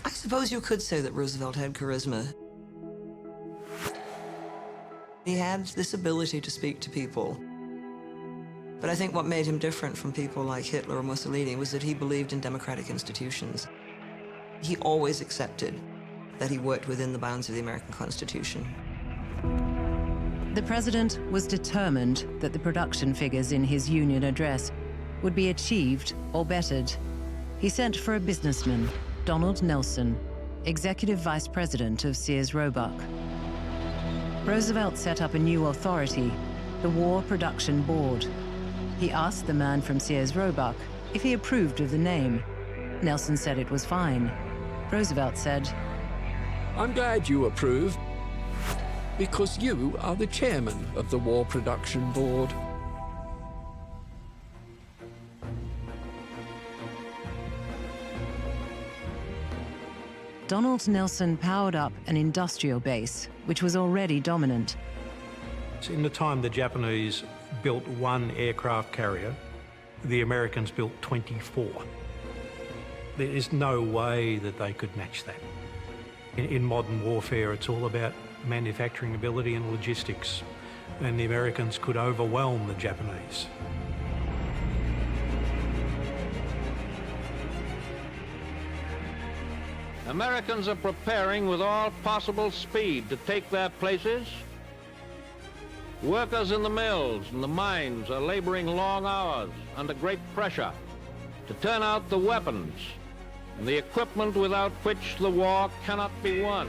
I suppose you could say that Roosevelt had charisma. He had this ability to speak to people. But I think what made him different from people like Hitler or Mussolini was that he believed in democratic institutions. He always accepted that he worked within the bounds of the American Constitution. The president was determined that the production figures in his Union address would be achieved or bettered. He sent for a businessman, Donald Nelson, executive vice president of Sears Roebuck. Roosevelt set up a new authority, the War Production Board. He asked the man from Sears Roebuck if he approved of the name. Nelson said it was fine. Roosevelt said, I'm glad you approve, because you are the chairman of the War Production Board. Donald Nelson powered up an industrial base, which was already dominant. In the time the Japanese built one aircraft carrier, the Americans built 24. There is no way that they could match that. In modern warfare, it's all about manufacturing ability and logistics, and the Americans could overwhelm the Japanese. Americans are preparing with all possible speed to take their places. Workers in the mills and the mines are laboring long hours under great pressure to turn out the weapons and the equipment without which the war cannot be won.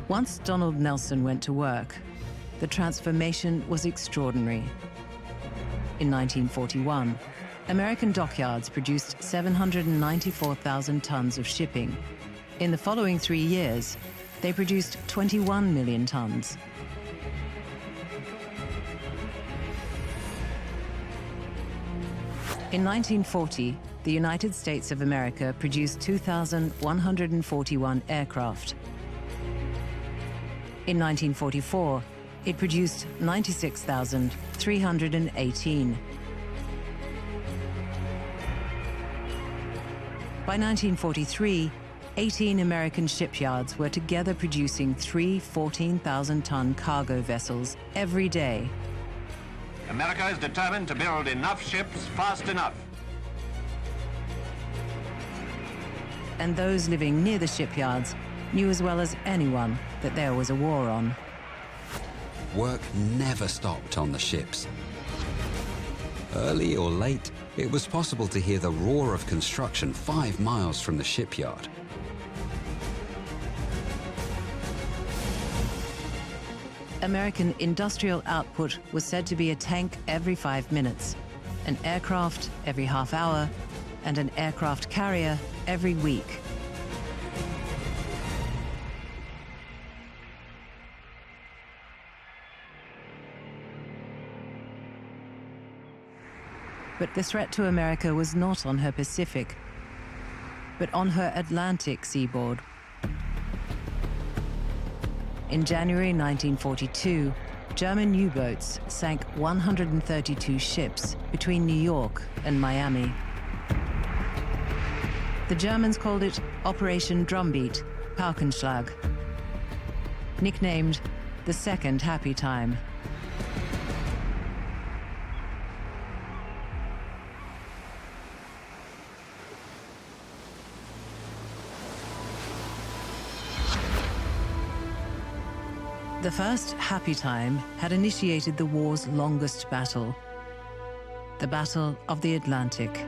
Once Donald Nelson went to work, the transformation was extraordinary. In 1941, American dockyards produced 794,000 tons of shipping. In the following 3 years, they produced 21 million tons. In 1940, the United States of America produced 2,141 aircraft. In 1944, it produced 96,318. By 1943, 18 American shipyards were together producing 3 14,000-ton cargo vessels every day. America is determined to build enough ships fast enough. And those living near the shipyards knew as well as anyone that there was a war on. Work never stopped on the ships. Early or late, it was possible to hear the roar of construction 5 miles from the shipyard. American industrial output was said to be a tank every 5 minutes, an aircraft every half hour, and an aircraft carrier every week. But the threat to America was not on her Pacific, but on her Atlantic seaboard. In January 1942, German U-boats sank 132 ships between New York and Miami. The Germans called it Operation Drumbeat, Paukenschlag, nicknamed the Second Happy Time. The first happy time had initiated the war's longest battle, the Battle of the Atlantic.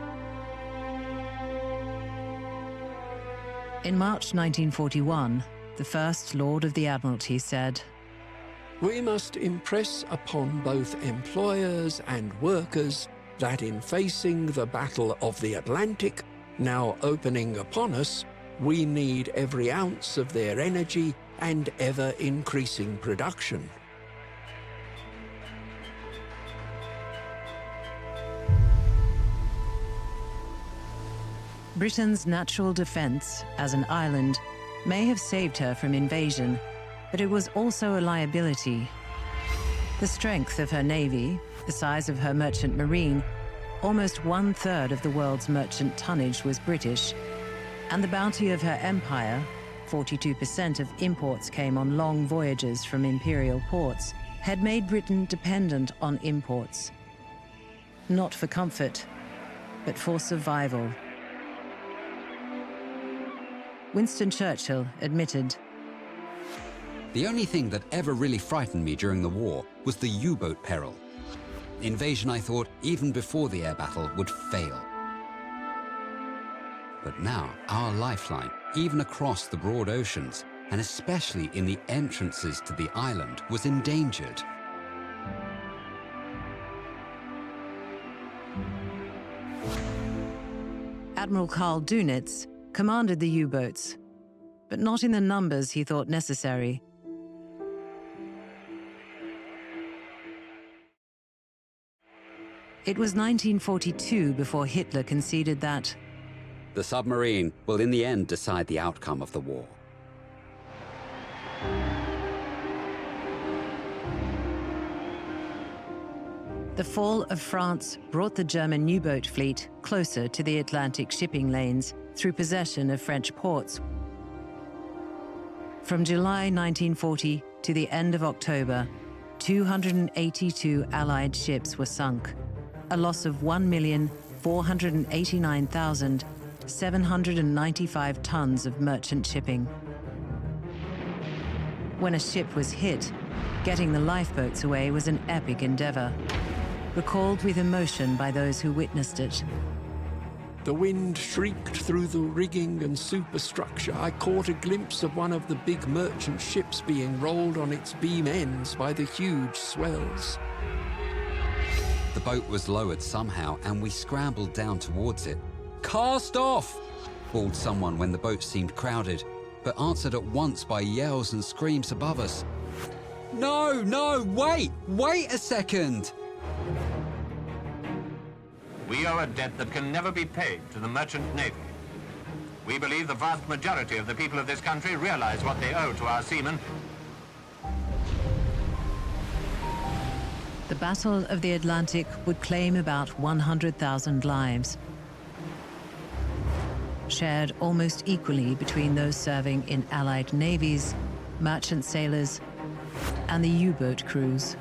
In March 1941, the First Lord of the Admiralty said, We must impress upon both employers and workers that in facing the Battle of the Atlantic, now opening upon us, we need every ounce of their energy and ever-increasing production. Britain's natural defense as an island may have saved her from invasion, but it was also a liability. The strength of her navy, the size of her merchant marine, almost 1/3 of the world's merchant tonnage was British, and the bounty of her empire, 42% of imports came on long voyages from imperial ports, had made Britain dependent on imports. Not for comfort, but for survival. Winston Churchill admitted, The only thing that ever really frightened me during the war was the U-boat peril. Invasion, I thought, even before the air battle, would fail. But now, our lifeline, even across the broad oceans, and especially in the entrances to the island, was endangered. Admiral Karl Dönitz commanded the U-boats, but not in the numbers he thought necessary. It was 1942 before Hitler conceded that the submarine will in the end decide the outcome of the war. The fall of France brought the German U-boat fleet closer to the Atlantic shipping lanes through possession of French ports. From July 1940 to the end of October, 282 Allied ships were sunk, a loss of 1,489,795 tons of merchant shipping. When a ship was hit, getting the lifeboats away was an epic endeavor, recalled with emotion by those who witnessed it. The wind shrieked through the rigging and superstructure. I caught a glimpse of one of the big merchant ships being rolled on its beam ends by the huge swells. The boat was lowered somehow, and we scrambled down towards it. "Cast off!" bawled someone when the boat seemed crowded, but answered at once by yells and screams above us. "No, no, wait a second!" We owe a debt that can never be paid to the merchant navy. We believe the vast majority of the people of this country realize what they owe to our seamen. The Battle of the Atlantic would claim about 100,000 lives, shared almost equally between those serving in Allied navies, merchant sailors, and the U-boat crews.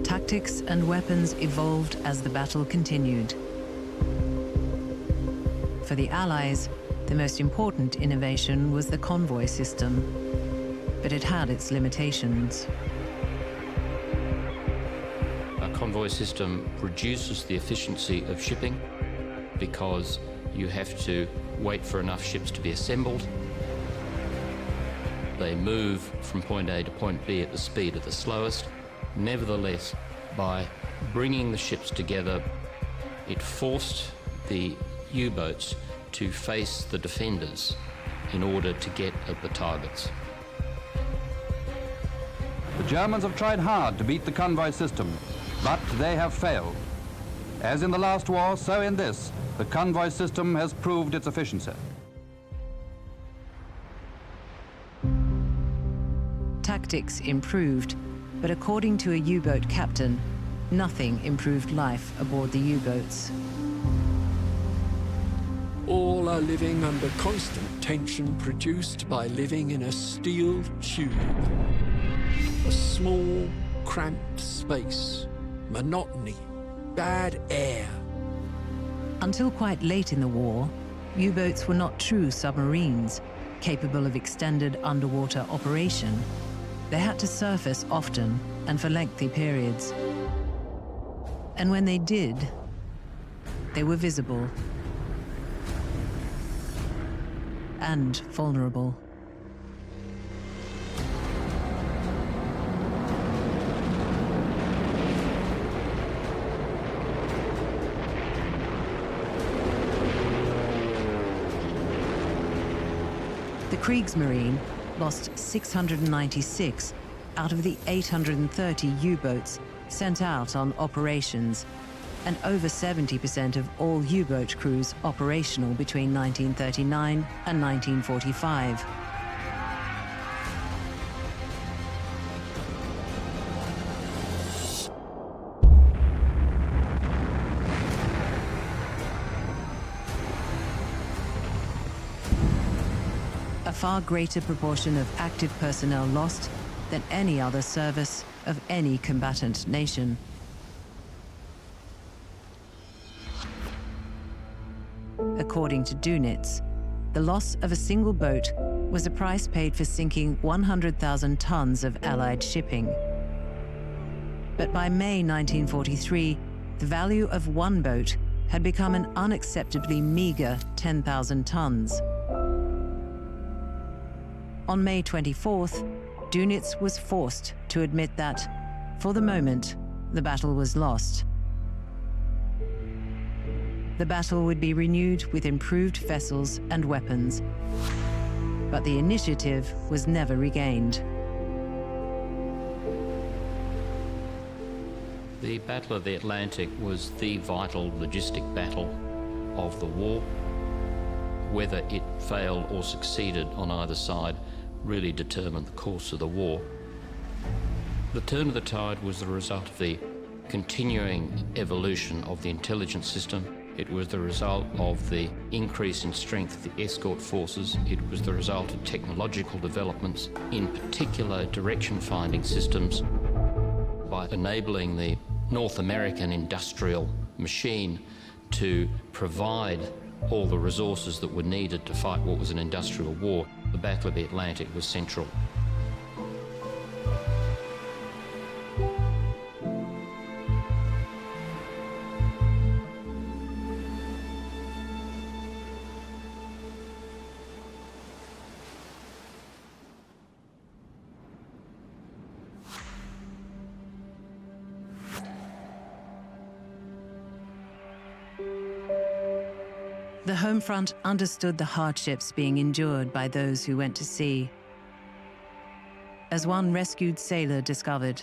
Tactics and weapons evolved as the battle continued. For the Allies, the most important innovation was the convoy system, but it had its limitations. A convoy system reduces the efficiency of shipping because you have to wait for enough ships to be assembled. They move from point A to point B at the speed of the slowest. Nevertheless, by bringing the ships together, it forced the U-boats to face the defenders in order to get at the targets. The Germans have tried hard to beat the convoy system, but they have failed. As in the last war, so in this, the convoy system has proved its efficiency. Tactics improved, but according to a U-boat captain, nothing improved life aboard the U-boats. All are living under constant tension produced by living in a steel tube. A small, cramped space, monotony, bad air. Until quite late in the war, U-boats were not true submarines, capable of extended underwater operation. They had to surface often and for lengthy periods. And when they did, they were visible and vulnerable. The Kriegsmarine lost 696 out of the 830 U-boats sent out on operations, and over 70% of all U-boat crews operational between 1939 and 1945. A far greater proportion of active personnel lost than any other service of any combatant nation. According to Dönitz, the loss of a single boat was a price paid for sinking 100,000 tons of Allied shipping. But by May 1943, the value of one boat had become an unacceptably meager 10,000 tons. On May 24th, Dönitz was forced to admit that, for the moment, the battle was lost. The battle would be renewed with improved vessels and weapons, but the initiative was never regained. The Battle of the Atlantic was the vital logistic battle of the war. Whether it failed or succeeded on either side really determined the course of the war. The turn of the tide was the result of the continuing evolution of the intelligence system. It was the result of the increase in strength of the escort forces. It was the result of technological developments, in particular direction-finding systems, by enabling the North American industrial machine to provide all the resources that were needed to fight what was an industrial war. The Battle of the Atlantic was central. The home front understood the hardships being endured by those who went to sea. As one rescued sailor discovered,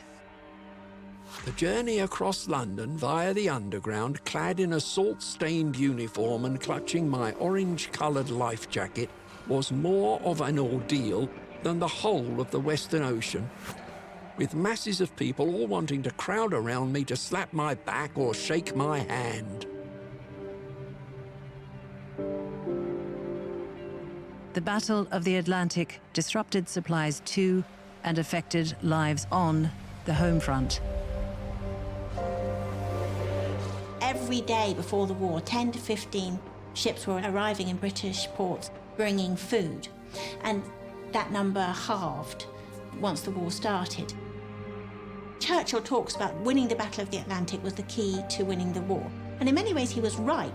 the journey across London via the underground, clad in a salt-stained uniform and clutching my orange-coloured life jacket, was more of an ordeal than the whole of the Western Ocean, with masses of people all wanting to crowd around me to slap my back or shake my hand. the Battle of the Atlantic disrupted supplies to and affected lives on the home front. Every day before the war, 10 to 15 ships were arriving in British ports bringing food, and that number halved once the war started. Churchill talks about winning the Battle of the Atlantic was the key to winning the war, and in many ways he was right.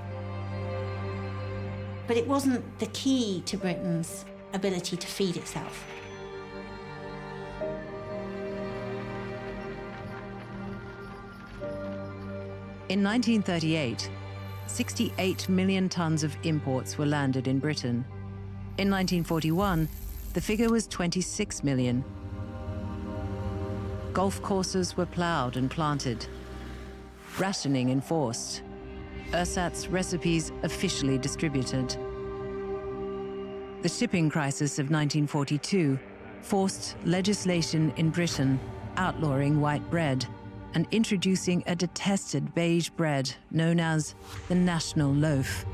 But it wasn't the key to Britain's ability to feed itself. In 1938, 68 million tons of imports were landed in Britain. In 1941, the figure was 26 million. Golf courses were ploughed and planted. Rationing enforced. Ersatz recipes officially distributed. The shipping crisis of 1942 forced legislation in Britain outlawing white bread and introducing a detested beige bread known as the national loaf.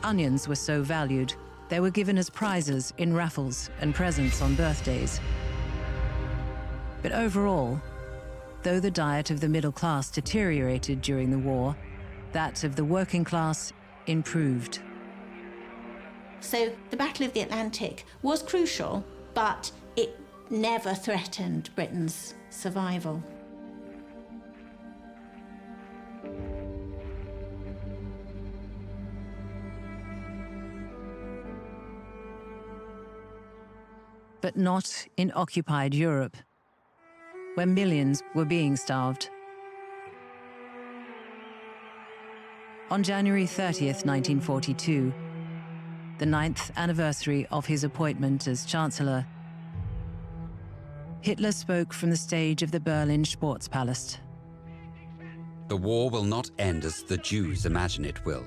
Onions were so valued, they were given as prizes in raffles and presents on birthdays. But overall, though the diet of the middle class deteriorated during the war, that of the working class improved. So the Battle of the Atlantic was crucial, but it never threatened Britain's survival. But not in occupied Europe, where millions were being starved. On January 30th, 1942, the 9th anniversary of his appointment as Chancellor, Hitler spoke from the stage of the Berlin Sportspalast. The war will not end as the Jews imagine it will,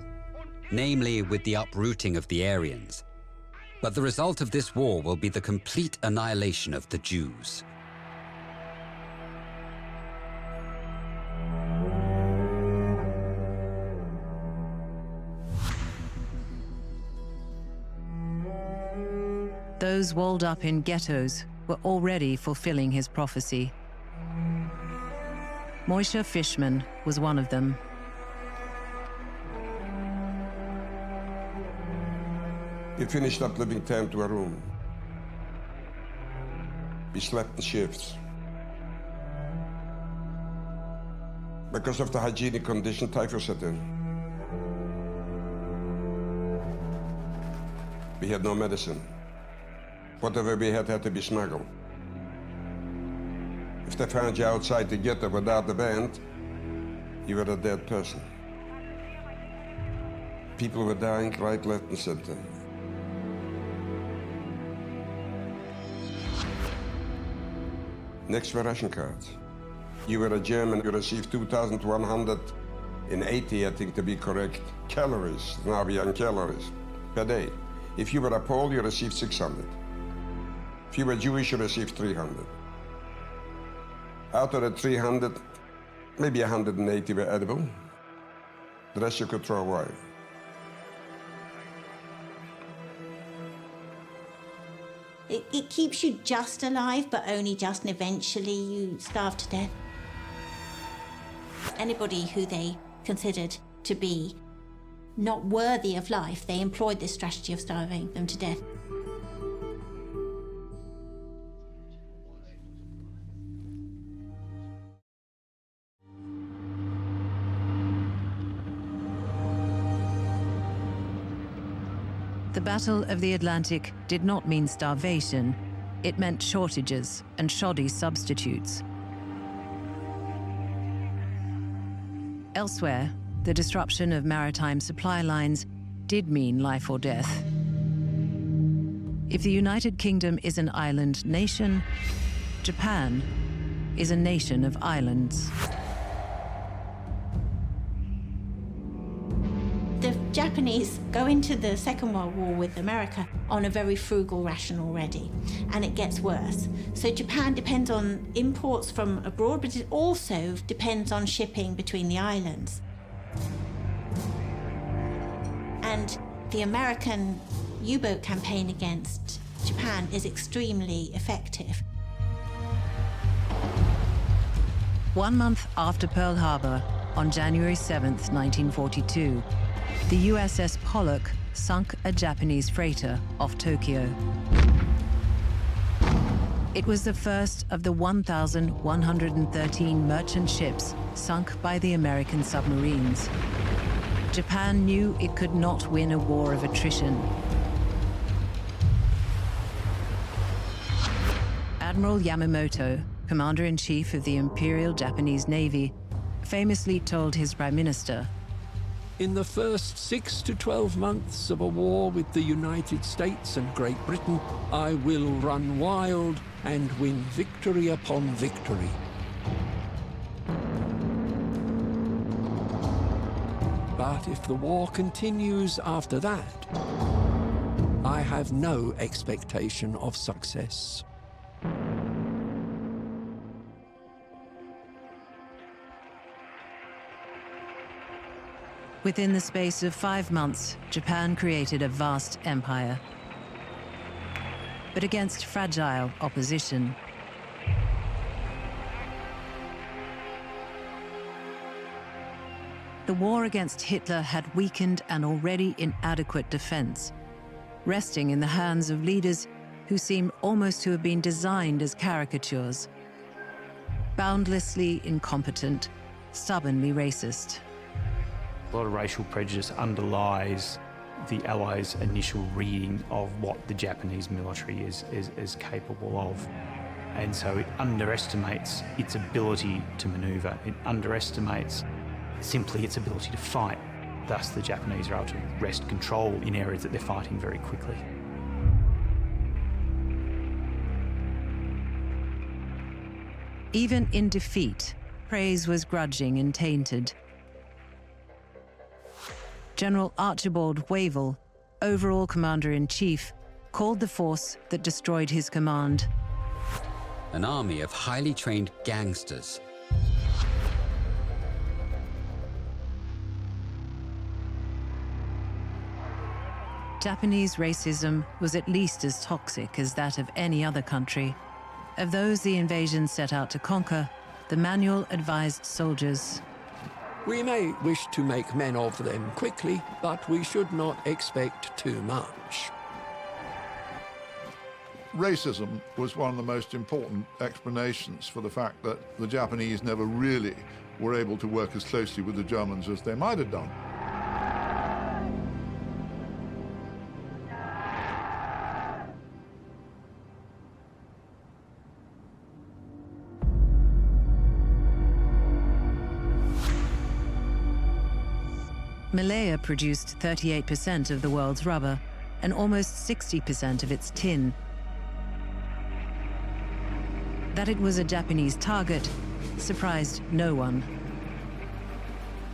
namely with the uprooting of the Aryans. But the result of this war will be the complete annihilation of the Jews. Those walled up in ghettos were already fulfilling his prophecy. Moishe Fishman was one of them. We finished up living 10 to a room. We slept in shifts. Because of the hygienic condition, typhus set in. We had no medicine. Whatever we had to be smuggled. If they found you outside the ghetto without the band, you were a dead person. People were dying right, left, and center. Next were ration cards. You were a German, you received 2,180, I think to be correct, calories, Navian calories, per day. If you were a Pole, you received 600. If you were Jewish, you received 300. Out of the 300, maybe 180 were edible. The rest you could throw away. It keeps you just alive, but only just, and eventually you starve to death. Anybody who they considered to be not worthy of life, they employed this strategy of starving them to death. The Battle of the Atlantic did not mean starvation. It meant shortages and shoddy substitutes. Elsewhere, the disruption of maritime supply lines did mean life or death. If the United Kingdom is an island nation, Japan is a nation of islands. The Japanese go into the Second World War with America on a very frugal ration already, and it gets worse. So Japan depends on imports from abroad, but it also depends on shipping between the islands. And the American U-boat campaign against Japan is extremely effective. 1 month after Pearl Harbor, on January 7th, 1942, the USS Pollock sunk a Japanese freighter off Tokyo. It was the first of the 1,113 merchant ships sunk by the American submarines. Japan knew it could not win a war of attrition. Admiral Yamamoto, Commander-in-Chief of the Imperial Japanese Navy, famously told his Prime Minister, "In the first 6 to 12 months of a war with the United States and Great Britain, I will run wild and win victory upon victory." But if the war continues after that, I have no expectation of success. Within the space of 5 months, Japan created a vast empire. But against fragile opposition. The war against Hitler had weakened an already inadequate defense, resting in the hands of leaders who seem almost to have been designed as caricatures. Boundlessly incompetent, stubbornly racist. A lot of racial prejudice underlies the Allies' initial reading of what the Japanese military is capable of. And so it underestimates its ability to maneuver. It underestimates simply its ability to fight. Thus, the Japanese are able to wrest control in areas that they're fighting very quickly. Even in defeat, praise was grudging and tainted. General Archibald Wavell, overall commander-in-chief, called the force that destroyed his command an army of highly trained gangsters. Japanese racism was at least as toxic as that of any other country. Of those the invasion set out to conquer, the manual advised soldiers, "We may wish to make men of them quickly, but we should not expect too much." Racism was one of the most important explanations for the fact that the Japanese never really were able to work as closely with the Germans as they might have done. Malaya produced 38% of the world's rubber and almost 60% of its tin. That it was a Japanese target surprised no one.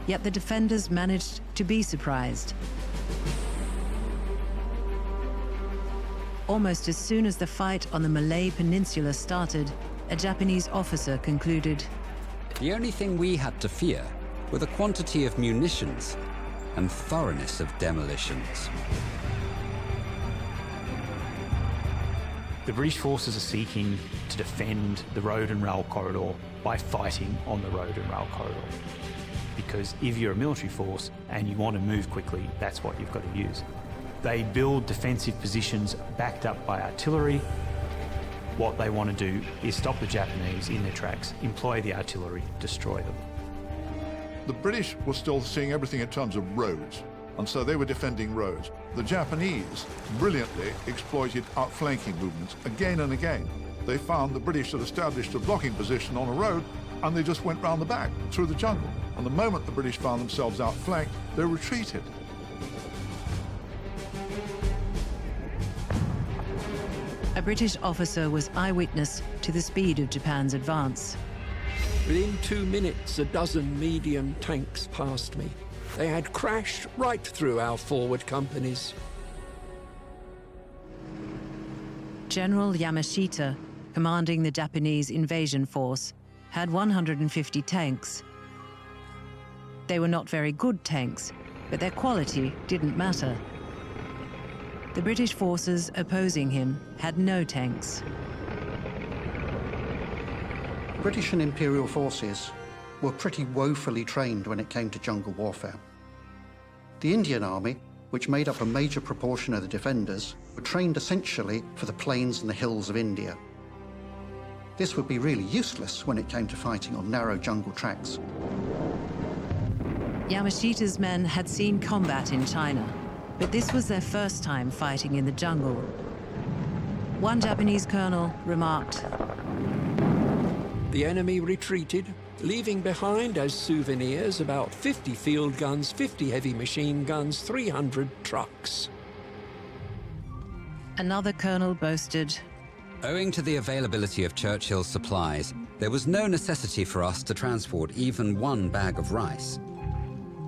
Yet the defenders managed to be surprised. Almost as soon as the fight on the Malay Peninsula started, a Japanese officer concluded, "The only thing we had to fear were the quantity of munitions and thoroughness of demolitions." The British forces are seeking to defend the road and rail corridor by fighting on the road and rail corridor. Because if you're a military force and you want to move quickly, that's what you've got to use. They build defensive positions backed up by artillery. What they want to do is stop the Japanese in their tracks, employ the artillery, destroy them. The British were still seeing everything in terms of roads, and so they were defending roads. The Japanese brilliantly exploited outflanking movements again and again. They found the British had established a blocking position on a road, and they just went round the back, through the jungle. And the moment the British found themselves outflanked, they retreated. A British officer was eyewitness to the speed of Japan's advance. Within 2 minutes, a dozen medium tanks passed me. They had crashed right through our forward companies. General Yamashita, commanding the Japanese invasion force, had 150 tanks. They were not very good tanks, but their quality didn't matter. The British forces opposing him had no tanks. British and Imperial forces were pretty woefully trained when it came to jungle warfare. The Indian Army, which made up a major proportion of the defenders, were trained essentially for the plains and the hills of India. This would be really useless when it came to fighting on narrow jungle tracks. Yamashita's men had seen combat in China, but this was their first time fighting in the jungle. One Japanese colonel remarked, "The enemy retreated, leaving behind as souvenirs about 50 field guns, 50 heavy machine guns, 300 trucks." Another colonel boasted, "Owing to the availability of Churchill's supplies, there was no necessity for us to transport even one bag of rice."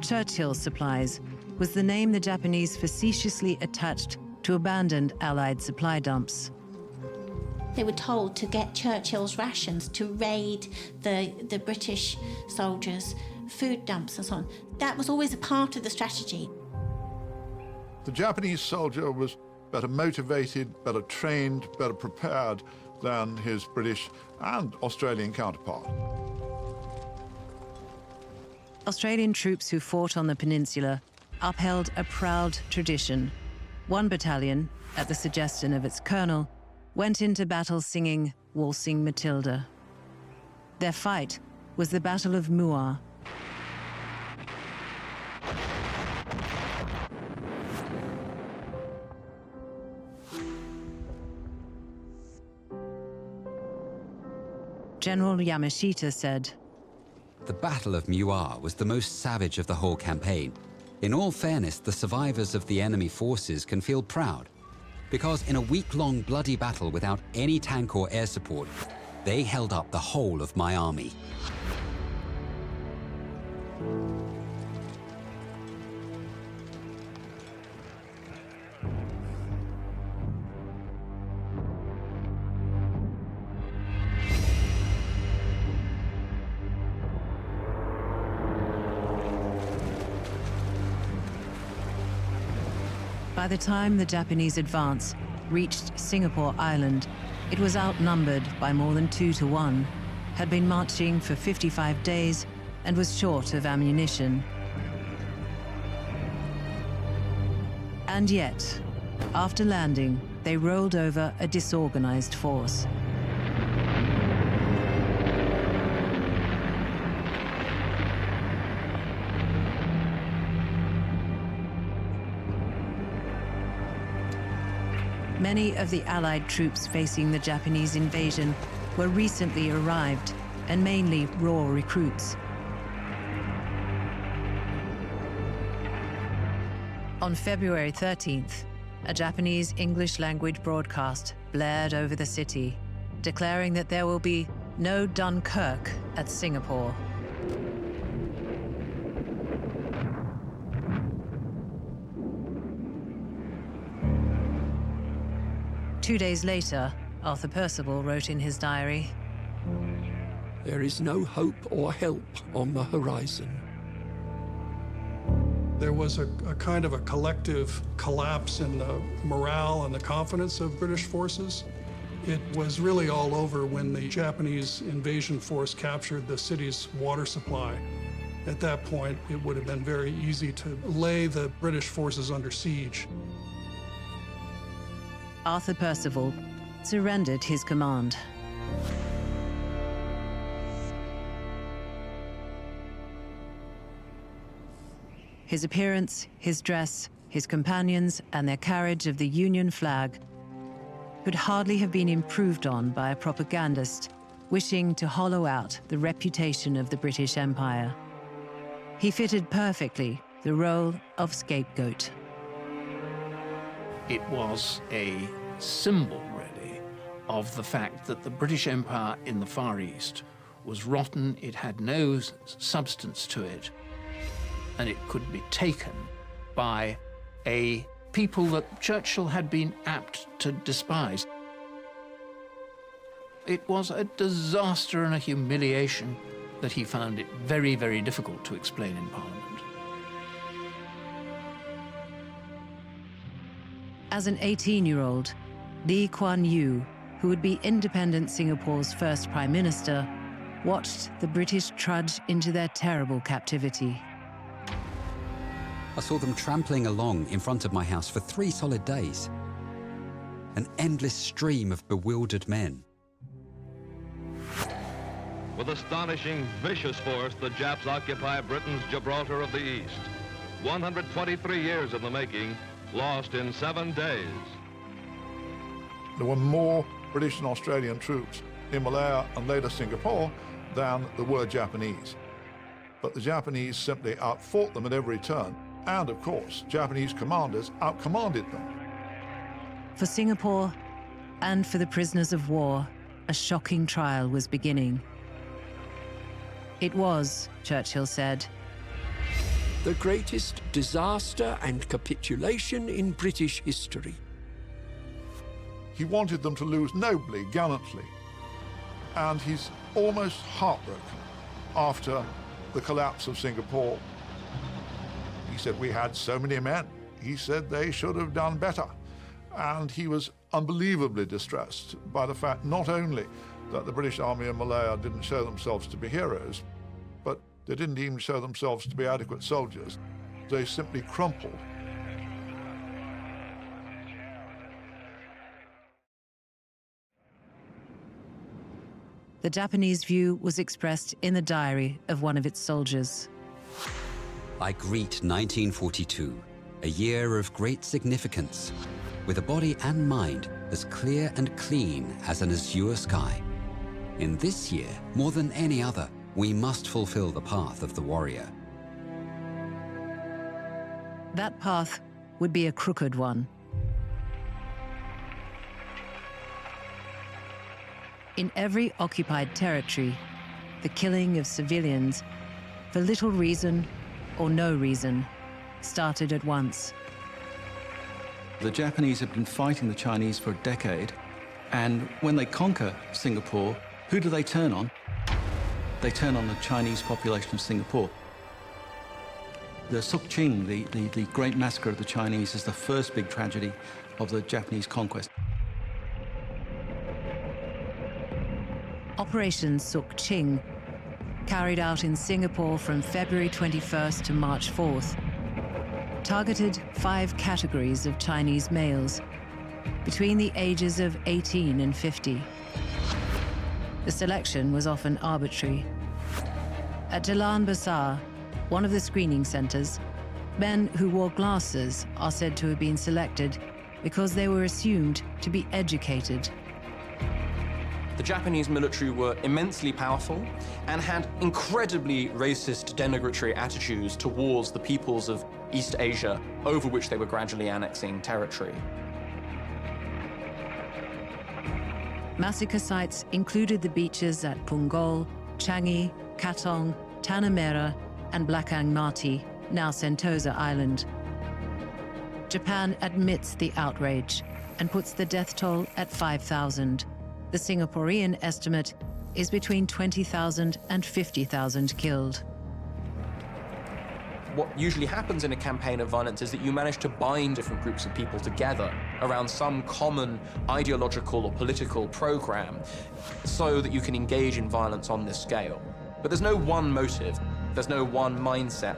Churchill's supplies was the name the Japanese facetiously attached to abandoned Allied supply dumps. They were told to get Churchill's rations to raid the British soldiers' food dumps and so on. That was always a part of the strategy. The Japanese soldier was better motivated, better trained, better prepared than his British and Australian counterpart. Australian troops who fought on the peninsula upheld a proud tradition. One battalion, at the suggestion of its colonel, went into battle singing Waltzing Matilda. Their fight was the Battle of Muar. General Yamashita said, "The Battle of Muar was the most savage of the whole campaign. In all fairness, the survivors of the enemy forces can feel proud, because in a week-long bloody battle without any tank or air support, they held up the whole of my army." By the time the Japanese advance reached Singapore Island, it was outnumbered by more than 2 to 1, had been marching for 55 days, and was short of ammunition. And yet, after landing, they rolled over a disorganized force. Many of the Allied troops facing the Japanese invasion were recently arrived and mainly raw recruits. On February 13th, a Japanese English-language broadcast blared over the city, declaring that there will be no Dunkirk at Singapore. Two days later, Arthur Percival wrote in his diary, "There is no hope or help on the horizon." There was a kind of a collective collapse in the morale and the confidence of British forces. It was really all over when the Japanese invasion force captured the city's water supply. At that point, it would have been very easy to lay the British forces under siege. Arthur Percival surrendered his command. His appearance, his dress, his companions, and their carriage of the Union flag could hardly have been improved on by a propagandist wishing to hollow out the reputation of the British Empire. He fitted perfectly the role of scapegoat. It was a symbol, really, of the fact that the British Empire in the Far East was rotten, it had no substance to it, and it could be taken by a people that Churchill had been apt to despise. It was a disaster and a humiliation that he found it very, very difficult to explain in Parliament. As an 18-year-old, Lee Kuan Yew, who would be independent Singapore's first Prime Minister, watched the British trudge into their terrible captivity. I saw them trampling along in front of my house for 3 solid days. An endless stream of bewildered men. With astonishing, vicious force, the Japs occupy Britain's Gibraltar of the East. 123 years in the making, lost in 7 days. There were more British and Australian troops in Malaya and later Singapore than there were Japanese. But the Japanese simply outfought them at every turn. And, of course, Japanese commanders outcommanded them. For Singapore and for the prisoners of war, a shocking trial was beginning. It was, Churchill said, "The greatest disaster and capitulation in British history." He wanted them to lose nobly, gallantly. And he's almost heartbroken after the collapse of Singapore. He said, "We had so many men." He said they should have done better. And he was unbelievably distressed by the fact not only that the British Army in Malaya didn't show themselves to be heroes, but they didn't even show themselves to be adequate soldiers. They simply crumpled. The Japanese view was expressed in the diary of one of its soldiers. I greet 1942, a year of great significance, with a body and mind as clear and clean as an azure sky. In this year, more than any other, we must fulfill the path of the warrior. That path would be a crooked one. In every occupied territory, the killing of civilians, for little reason or no reason, started at once. The Japanese have been fighting the Chinese for a decade, and when they conquer Singapore, who do they turn on? They turn on the Chinese population of Singapore. The Sukching, the great massacre of the Chinese, is the first big tragedy of the Japanese conquest. Operation Sukching, carried out in Singapore from February 21st to March 4th, targeted 5 categories of Chinese males between the ages of 18 and 50. The selection was often arbitrary. At Jalan Besar, one of the screening centers, men who wore glasses are said to have been selected because they were assumed to be educated. The Japanese military were immensely powerful and had incredibly racist, denigratory attitudes towards the peoples of East Asia, over which they were gradually annexing territory. Massacre sites included the beaches at Punggol, Changi, Katong, Tanah Merah, and Blakang Mati, now Sentosa Island. Japan admits the outrage and puts the death toll at 5,000. The Singaporean estimate is between 20,000 and 50,000 killed. What usually happens in a campaign of violence is that you manage to bind different groups of people together around some common ideological or political program so that you can engage in violence on this scale. But there's no one motive, there's no one mindset.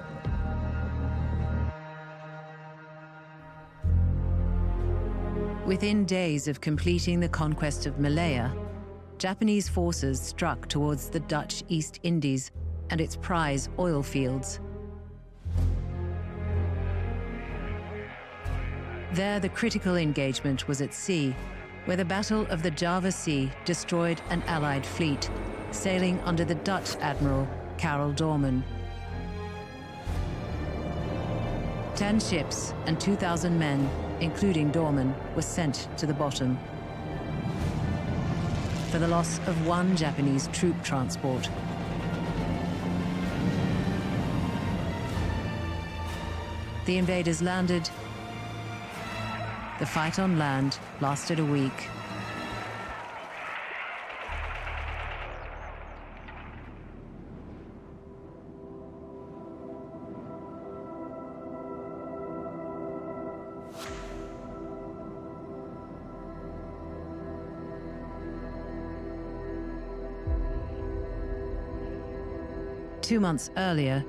Within days of completing the conquest of Malaya, Japanese forces struck towards the Dutch East Indies and its prize oil fields. There, the critical engagement was at sea, where the Battle of the Java Sea destroyed an Allied fleet, sailing under the Dutch Admiral Karel Doorman. 10 ships and 2,000 men, including Doorman, were sent to the bottom for the loss of one Japanese troop transport. The invaders landed. The fight on land lasted a week. Two months earlier,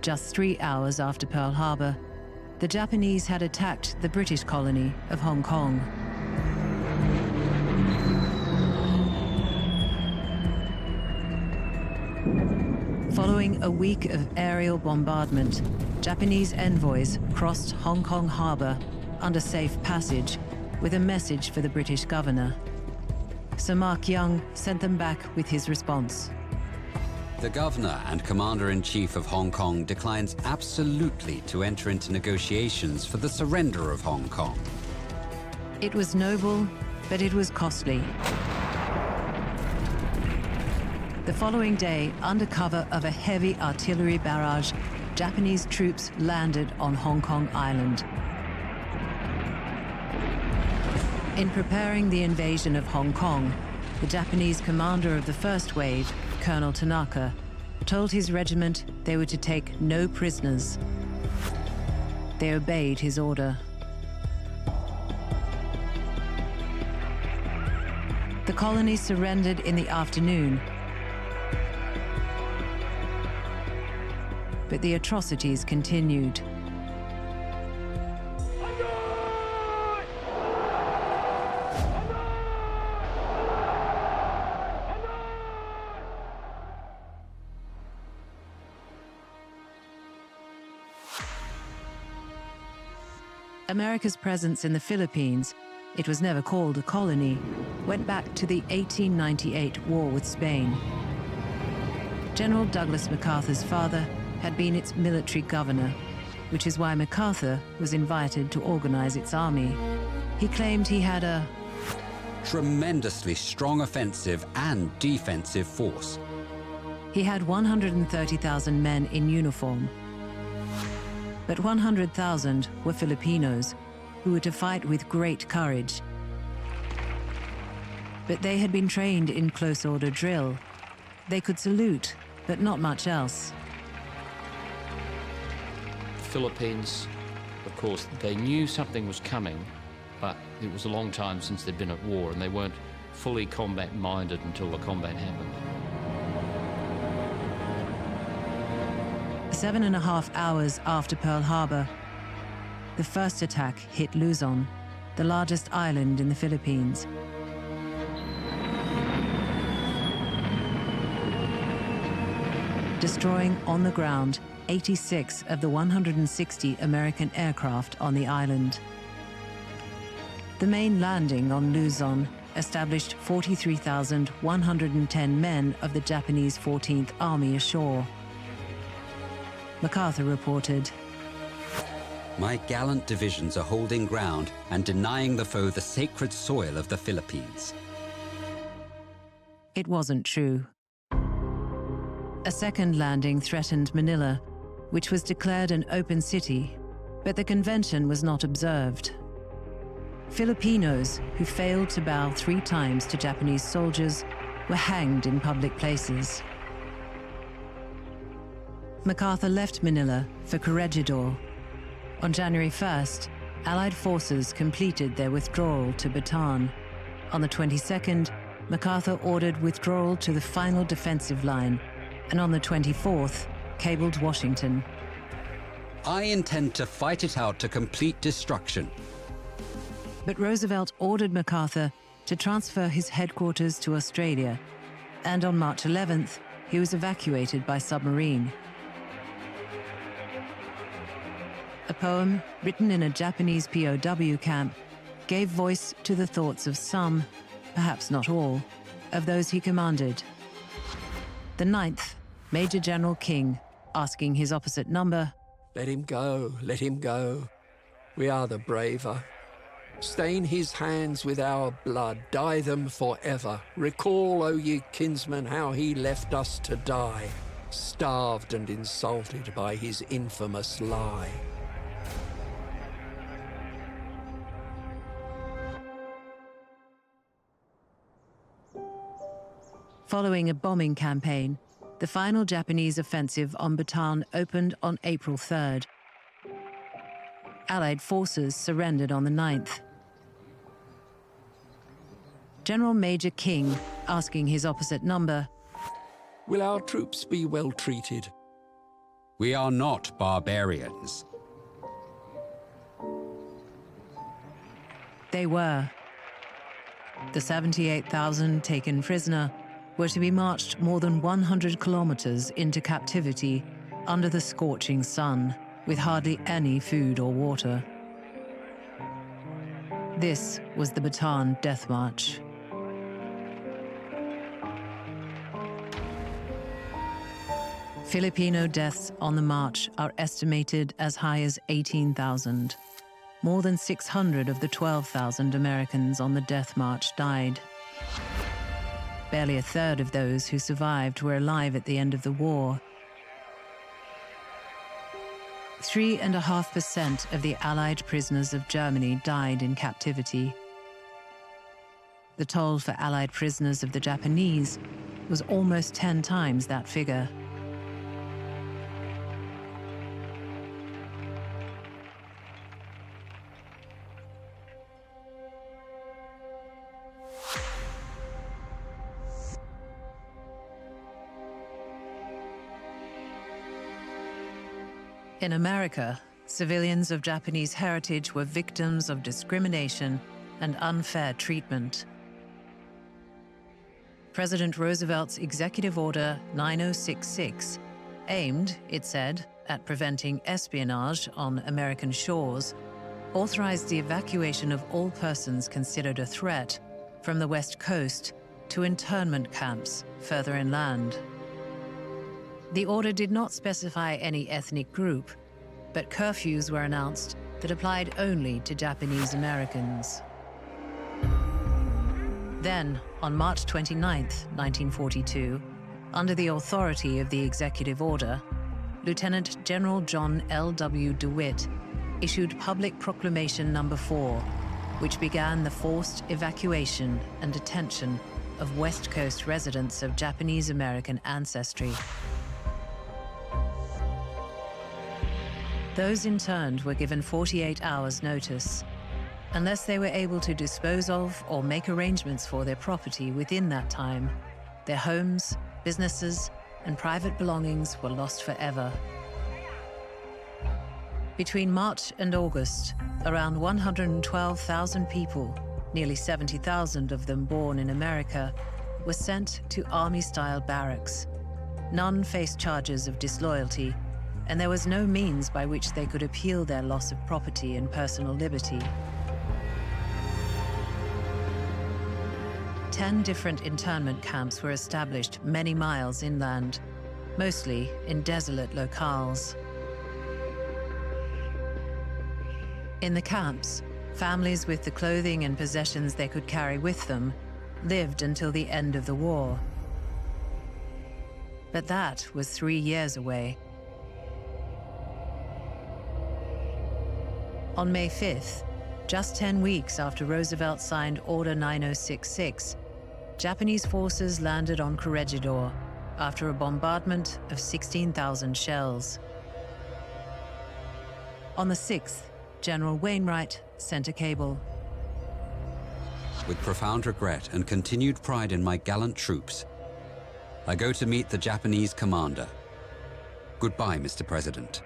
just 3 hours after Pearl Harbor, the Japanese had attacked the British colony of Hong Kong. Following a week of aerial bombardment, Japanese envoys crossed Hong Kong Harbor under safe passage with a message for the British governor. Sir Mark Young sent them back with his response. The governor and commander-in-chief of Hong Kong declines absolutely to enter into negotiations for the surrender of Hong Kong. It was noble, but it was costly. The following day, under cover of a heavy artillery barrage, Japanese troops landed on Hong Kong Island. In preparing the invasion of Hong Kong, the Japanese commander of the first wave, Colonel Tanaka, told his regiment they were to take no prisoners. They obeyed his order. The colony surrendered in the afternoon, but the atrocities continued. America's presence in the Philippines, it was never called a colony, went back to the 1898 war with Spain. General Douglas MacArthur's father had been its military governor, which is why MacArthur was invited to organize its army. He claimed he had a tremendously strong offensive and defensive force. He had 130,000 men in uniform. But 100,000 were Filipinos who were to fight with great courage. But they had been trained in close order drill. They could salute, but not much else. The Philippines, of course, they knew something was coming, but it was a long time since they'd been at war, and they weren't fully combat-minded until the combat happened. 7.5 hours after Pearl Harbor, the first attack hit Luzon, the largest island in the Philippines. Destroying on the ground 86 of the 160 American aircraft on the island. The main landing on Luzon established 43,110 men of the Japanese 14th Army ashore. MacArthur reported, "My gallant divisions are holding ground and denying the foe the sacred soil of the Philippines." It wasn't true. A second landing threatened Manila, which was declared an open city, but the convention was not observed. Filipinos who failed to bow 3 times to Japanese soldiers were hanged in public places. MacArthur left Manila for Corregidor. On January 1st, Allied forces completed their withdrawal to Bataan. On the 22nd, MacArthur ordered withdrawal to the final defensive line, and on the 24th, cabled Washington. "I intend to fight it out to complete destruction." But Roosevelt ordered MacArthur to transfer his headquarters to Australia, and on March 11th, he was evacuated by submarine. A poem written in a Japanese POW camp gave voice to the thoughts of some, perhaps not all, of those he commanded. The 9th, Major General King, asking his opposite number, Let him go, let him go. We are the braver. Stain his hands with our blood, dye them forever. Recall, O ye kinsmen, how he left us to die, starved and insulted by his infamous lie. Following a bombing campaign, the final Japanese offensive on Bataan opened on April 3rd. Allied forces surrendered on the 9th. General Major King, asking his opposite number, Will our troops be well treated? "We are not barbarians." They were. The 78,000 taken prisoner were to be marched more than 100 kilometers into captivity under the scorching sun, with hardly any food or water. This was the Bataan Death March. Filipino deaths on the march are estimated as high as 18,000. More than 600 of the 12,000 Americans on the death march died. Barely a third of those who survived were alive at the end of the war. 3.5% of the Allied prisoners of Germany died in captivity. The toll for Allied prisoners of the Japanese was almost 10 times that figure. In America, civilians of Japanese heritage were victims of discrimination and unfair treatment. President Roosevelt's Executive Order 9066 aimed, it said, at preventing espionage on American shores, authorized the evacuation of all persons considered a threat from the West Coast to internment camps further inland. The order did not specify any ethnic group, but curfews were announced that applied only to Japanese Americans. Then, on March 29, 1942, under the authority of the executive order, Lieutenant General John L.W. DeWitt issued Public Proclamation No. 4, which began the forced evacuation and detention of West Coast residents of Japanese American ancestry. Those interned were given 48 hours' notice. Unless they were able to dispose of or make arrangements for their property within that time, their homes, businesses, and private belongings were lost forever. Between March and August, around 112,000 people, nearly 70,000 of them born in America, were sent to army-style barracks. None faced charges of disloyalty, and there was no means by which they could appeal their loss of property and personal liberty. 10 different internment camps were established many miles inland, mostly in desolate locales. In the camps, families with the clothing and possessions they could carry with them lived until the end of the war. But that was 3 years away. On May 5th, just 10 weeks after Roosevelt signed Order 9066, Japanese forces landed on Corregidor after a bombardment of 16,000 shells. On the 6th, General Wainwright sent a cable. With profound regret and continued pride in my gallant troops, I go to meet the Japanese commander. Goodbye, Mr. President.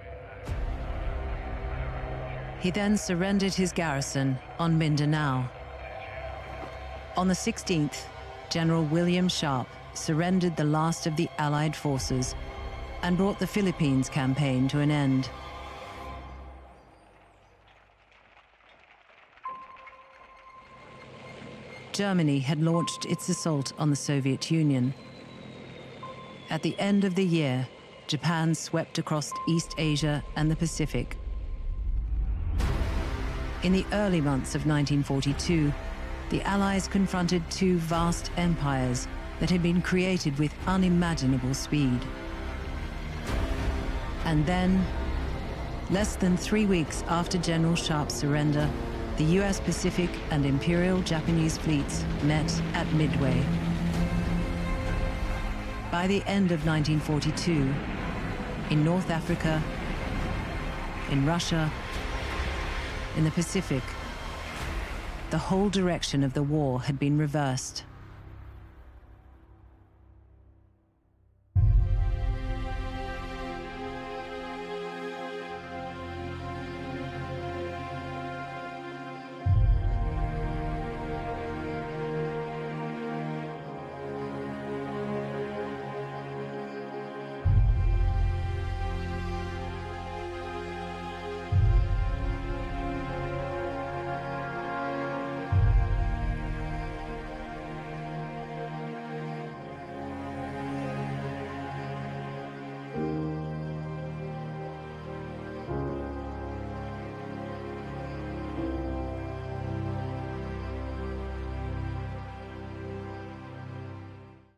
He then surrendered his garrison on Mindanao. On the 16th, General William Sharp surrendered the last of the Allied forces and brought the Philippines campaign to an end. Germany had launched its assault on the Soviet Union. At the end of the year, Japan swept across East Asia and the Pacific. In the early months of 1942, the Allies confronted two vast empires that had been created with unimaginable speed. And then, less than 3 weeks after General Sharp's surrender, the US Pacific and Imperial Japanese fleets met at Midway. By the end of 1942, in North Africa, in Russia, in the Pacific, the whole direction of the war had been reversed.